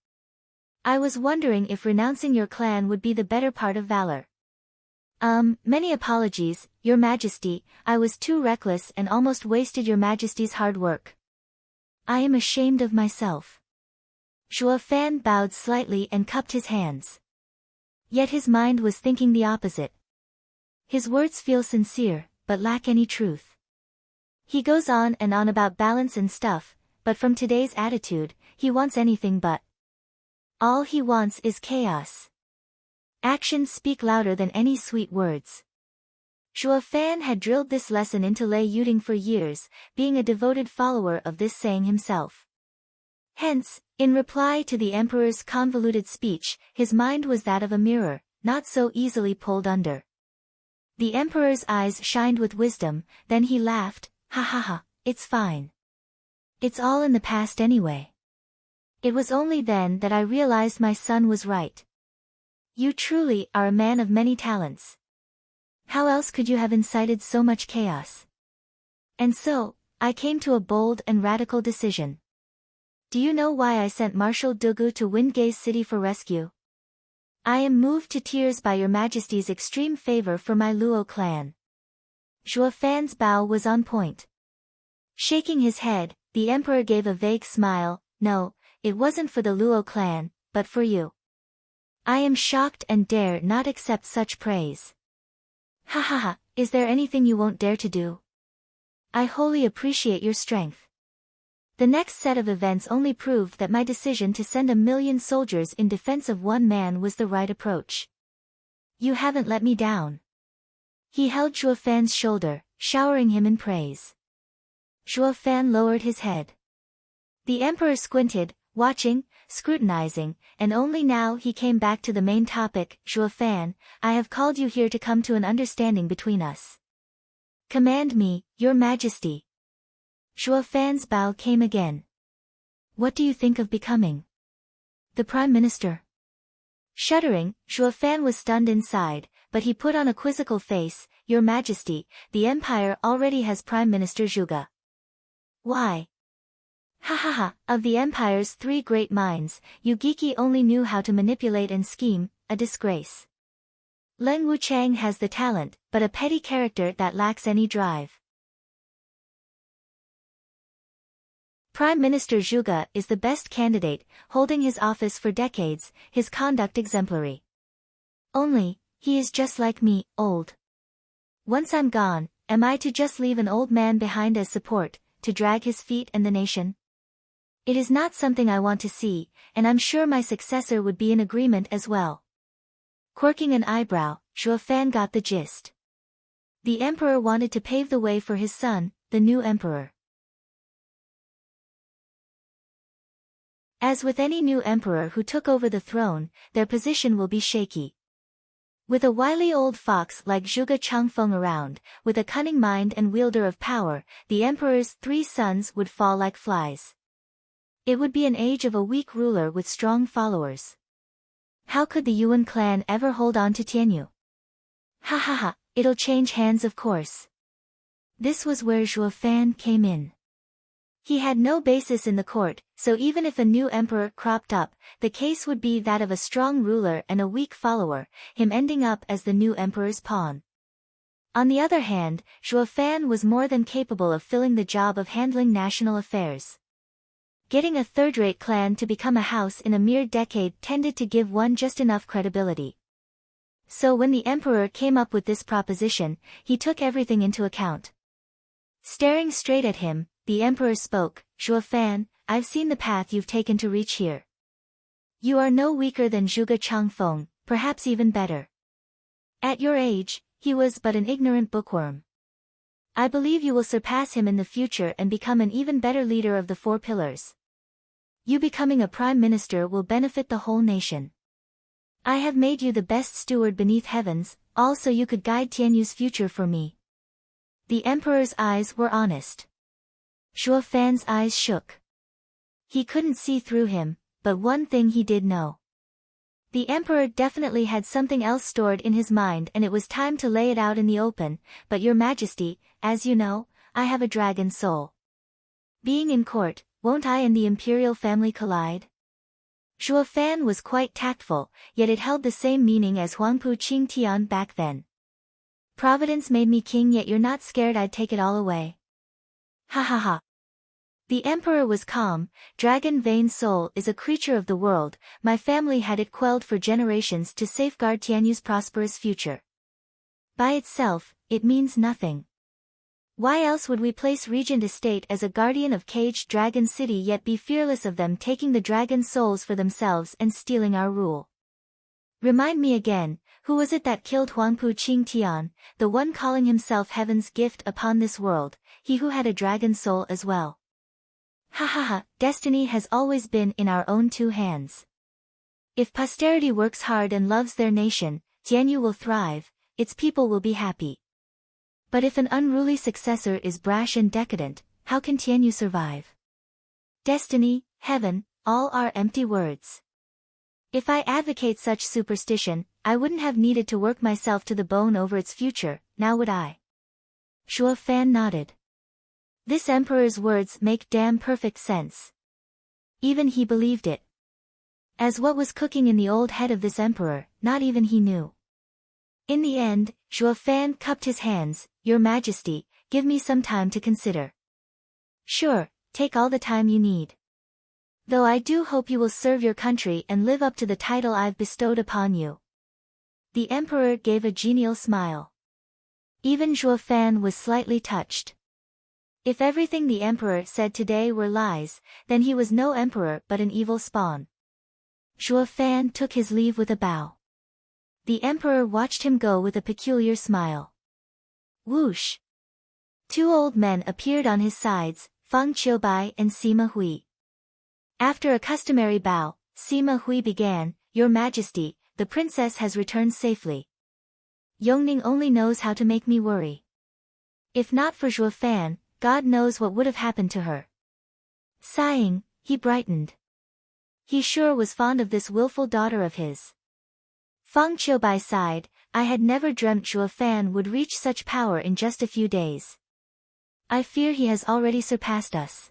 I was wondering if renouncing your clan would be the better part of valor. Many apologies, Your Majesty, I was too reckless and almost wasted Your Majesty's hard work. I am ashamed of myself. Shuo Fan bowed slightly and cupped his hands. Yet his mind was thinking the opposite. His words feel sincere, but lack any truth. He goes on and on about balance and stuff, but from today's attitude, he wants anything but. All he wants is chaos. Actions speak louder than any sweet words. Shuo Fan had drilled this lesson into Lei Yuding for years, being a devoted follower of this saying himself. Hence, in reply to the emperor's convoluted speech, his mind was that of a mirror, not so easily pulled under. The emperor's eyes shined with wisdom, then he laughed, ha ha ha, it's fine. It's all in the past anyway. It was only then that I realized my son was right. You truly are a man of many talents. How else could you have incited so much chaos? And so, I came to a bold and radical decision. Do you know why I sent Marshal Dugu to Windgaze City for rescue? I am moved to tears by your majesty's extreme favor for my Luo clan. Zhuo Fan's bow was on point. Shaking his head, the emperor gave a vague smile. No, it wasn't for the Luo clan, but for you. I am shocked and dare not accept such praise. Ha ha ha, is there anything you won't dare to do? I wholly appreciate your strength. The next set of events only proved that my decision to send 1,000,000 soldiers in defense of one man was the right approach. You haven't let me down. He held Zhuo Fan's shoulder, showering him in praise. Zhuo Fan lowered his head. The emperor squinted, watching, scrutinizing, and only now he came back to the main topic. Zhuo Fan, I have called you here to come to an understanding between us. Command me, your majesty. Zhuo Fan's bow came again. What do you think of becoming the prime minister? Shuddering, Zhuo Fan was stunned inside, but he put on a quizzical face. Your majesty, the empire already has Prime Minister Zhuge. Why? Ha ha ha, of the empire's 3 great minds, Yu Giki only knew how to manipulate and scheme, a disgrace. Leng Wuchang has the talent, but a petty character that lacks any drive. Prime Minister Zhuge is the best candidate, holding his office for decades, his conduct exemplary. Only, he is just like me, old. Once I'm gone, am I to just leave an old man behind as support, to drag his feet and the nation? It is not something I want to see, and I'm sure my successor would be in agreement as well. Quirking an eyebrow, Zhuo Fan got the gist. The emperor wanted to pave the way for his son, the new emperor. As with any new emperor who took over the throne, their position will be shaky. With a wily old fox like Zhuge Changfeng around, with a cunning mind and wielder of power, the emperor's 3 sons would fall like flies. It would be an age of a weak ruler with strong followers. How could the Yuan clan ever hold on to Tianyu? Ha ha ha, it'll change hands of course. This was where Zhuo Fan came in. He had no basis in the court, so even if a new emperor cropped up, the case would be that of a strong ruler and a weak follower, him ending up as the new emperor's pawn. On the other hand, Zhuo Fan was more than capable of filling the job of handling national affairs. Getting a third-rate clan to become a house in a mere decade tended to give one just enough credibility. So when the emperor came up with this proposition, he took everything into account. Staring straight at him, the emperor spoke. Zhuo Fan, I've seen the path you've taken to reach here. You are no weaker than Zhuge Changfeng, perhaps even better. At your age, he was but an ignorant bookworm. I believe you will surpass him in the future and become an even better leader of the 4 pillars. You becoming a prime minister will benefit the whole nation. I have made you the best steward beneath heavens, all so you could guide Tianyu's future for me. The emperor's eyes were honest. Zhuo Fan's eyes shook. He couldn't see through him, but one thing he did know. The emperor definitely had something else stored in his mind and it was time to lay it out in the open. But your majesty, as you know, I have a dragon soul. Being in court, won't I and the imperial family collide? Zhuo Fan was quite tactful, yet it held the same meaning as Huangpu Qingtian back then. Providence made me king, yet you're not scared I'd take it all away. Ha ha ha. The emperor was calm. Dragon Vein Soul is a creature of the world, my family had it quelled for generations to safeguard Tianyu's prosperous future. By itself, it means nothing. Why else would we place Regent Estate as a guardian of caged Dragon City yet be fearless of them taking the dragon souls for themselves and stealing our rule? Remind me again, who was it that killed Huangpu Qingtian, the one calling himself heaven's gift upon this world, he who had a dragon soul as well? Ha ha ha, destiny has always been in our own 2 hands. If posterity works hard and loves their nation, Tianyu will thrive, its people will be happy. But if an unruly successor is brash and decadent, how can Tianyu survive? Destiny, heaven, all are empty words. If I advocate such superstition, I wouldn't have needed to work myself to the bone over its future, now would I? Zhuo Fan nodded. This emperor's words make damn perfect sense. Even he believed it. As what was cooking in the old head of this emperor, not even he knew. In the end, Zhuo Fan cupped his hands. Your Majesty, give me some time to consider. Sure, take all the time you need. Though I do hope you will serve your country and live up to the title I've bestowed upon you. The emperor gave a genial smile. Even Zhuo Fan was slightly touched. If everything the emperor said today were lies, then he was no emperor but an evil spawn. Zhuo Fan took his leave with a bow. The emperor watched him go with a peculiar smile. Whoosh! 2 old men appeared on his sides, Feng Qiubai and Sima Hui. After a customary bow, Sima Hui began, Your Majesty, the princess has returned safely. Yongning only knows how to make me worry. If not for Zhuo Fan, God knows what would have happened to her. Sighing, he brightened. He sure was fond of this willful daughter of his. Feng Qiubai sighed, I had never dreamt Zhuo Fan would reach such power in just a few days. I fear he has already surpassed us.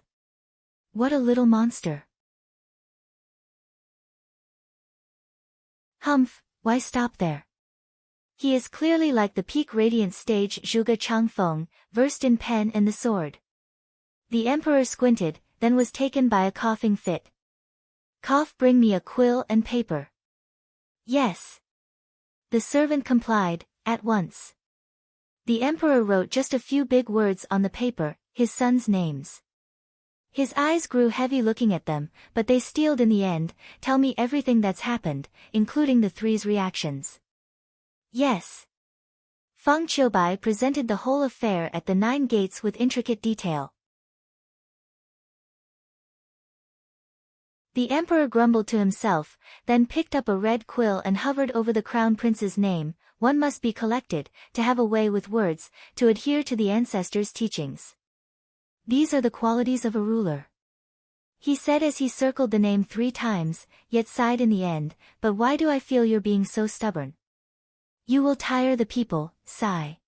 What a little monster. Humph, why stop there? He is clearly like the peak radiant stage Zhuge Changfeng, versed in pen and the sword. The emperor squinted, then was taken by a coughing fit. Cough, bring me a quill and paper. Yes. The servant complied, at once. The emperor wrote just a few big words on the paper, his sons' names. His eyes grew heavy looking at them, but they steeled in the end, tell me everything that's happened, including the three's reactions. Yes. Feng Qiubai presented the whole affair at the 9 gates with intricate detail. The emperor grumbled to himself, then picked up a red quill and hovered over the crown prince's name. One must be collected, to have a way with words, to adhere to the ancestors' teachings. These are the qualities of a ruler. He said as he circled the name 3 times, yet sighed in the end, but why do I feel you're being so stubborn? You will tire the people, sigh.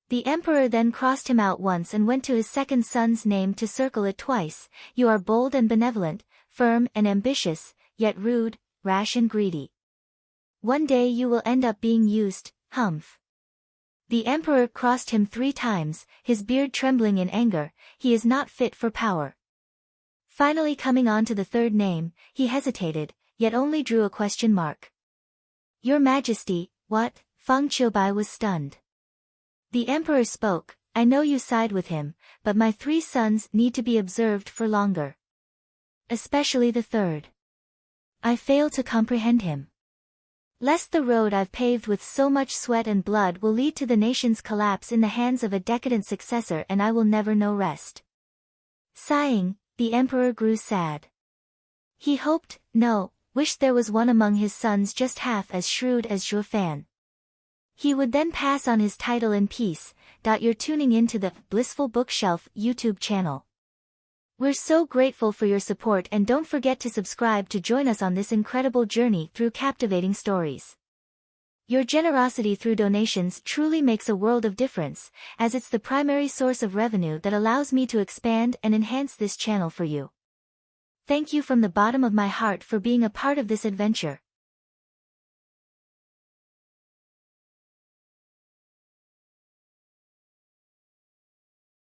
The emperor then crossed him out once and went to his second son's name to circle it twice. You are bold and benevolent, firm and ambitious, yet rude, rash and greedy. One day you will end up being used, humph. The emperor crossed him 3 times, his beard trembling in anger, he is not fit for power. Finally coming on to the 3rd name, he hesitated, yet only drew a question mark. Your Majesty, what? Feng Qiubai was stunned. The emperor spoke, I know you side with him, but my 3 sons need to be observed for longer. Especially the 3rd. I fail to comprehend him. Lest the road I've paved with so much sweat and blood will lead to the nation's collapse in the hands of a decadent successor and I will never know rest. Sighing, the emperor grew sad. He hoped, no, wished there was one among his sons just half as shrewd as Zhuo Fan. He would then pass on his title in peace. You're tuning into the Blissful Bookshelf YouTube channel. We're so grateful for your support and don't forget to subscribe to join us on this incredible journey through captivating stories. Your generosity through donations truly makes a world of difference, as it's the primary source of revenue that allows me to expand and enhance this channel for you. Thank you from the bottom of my heart for being a part of this adventure.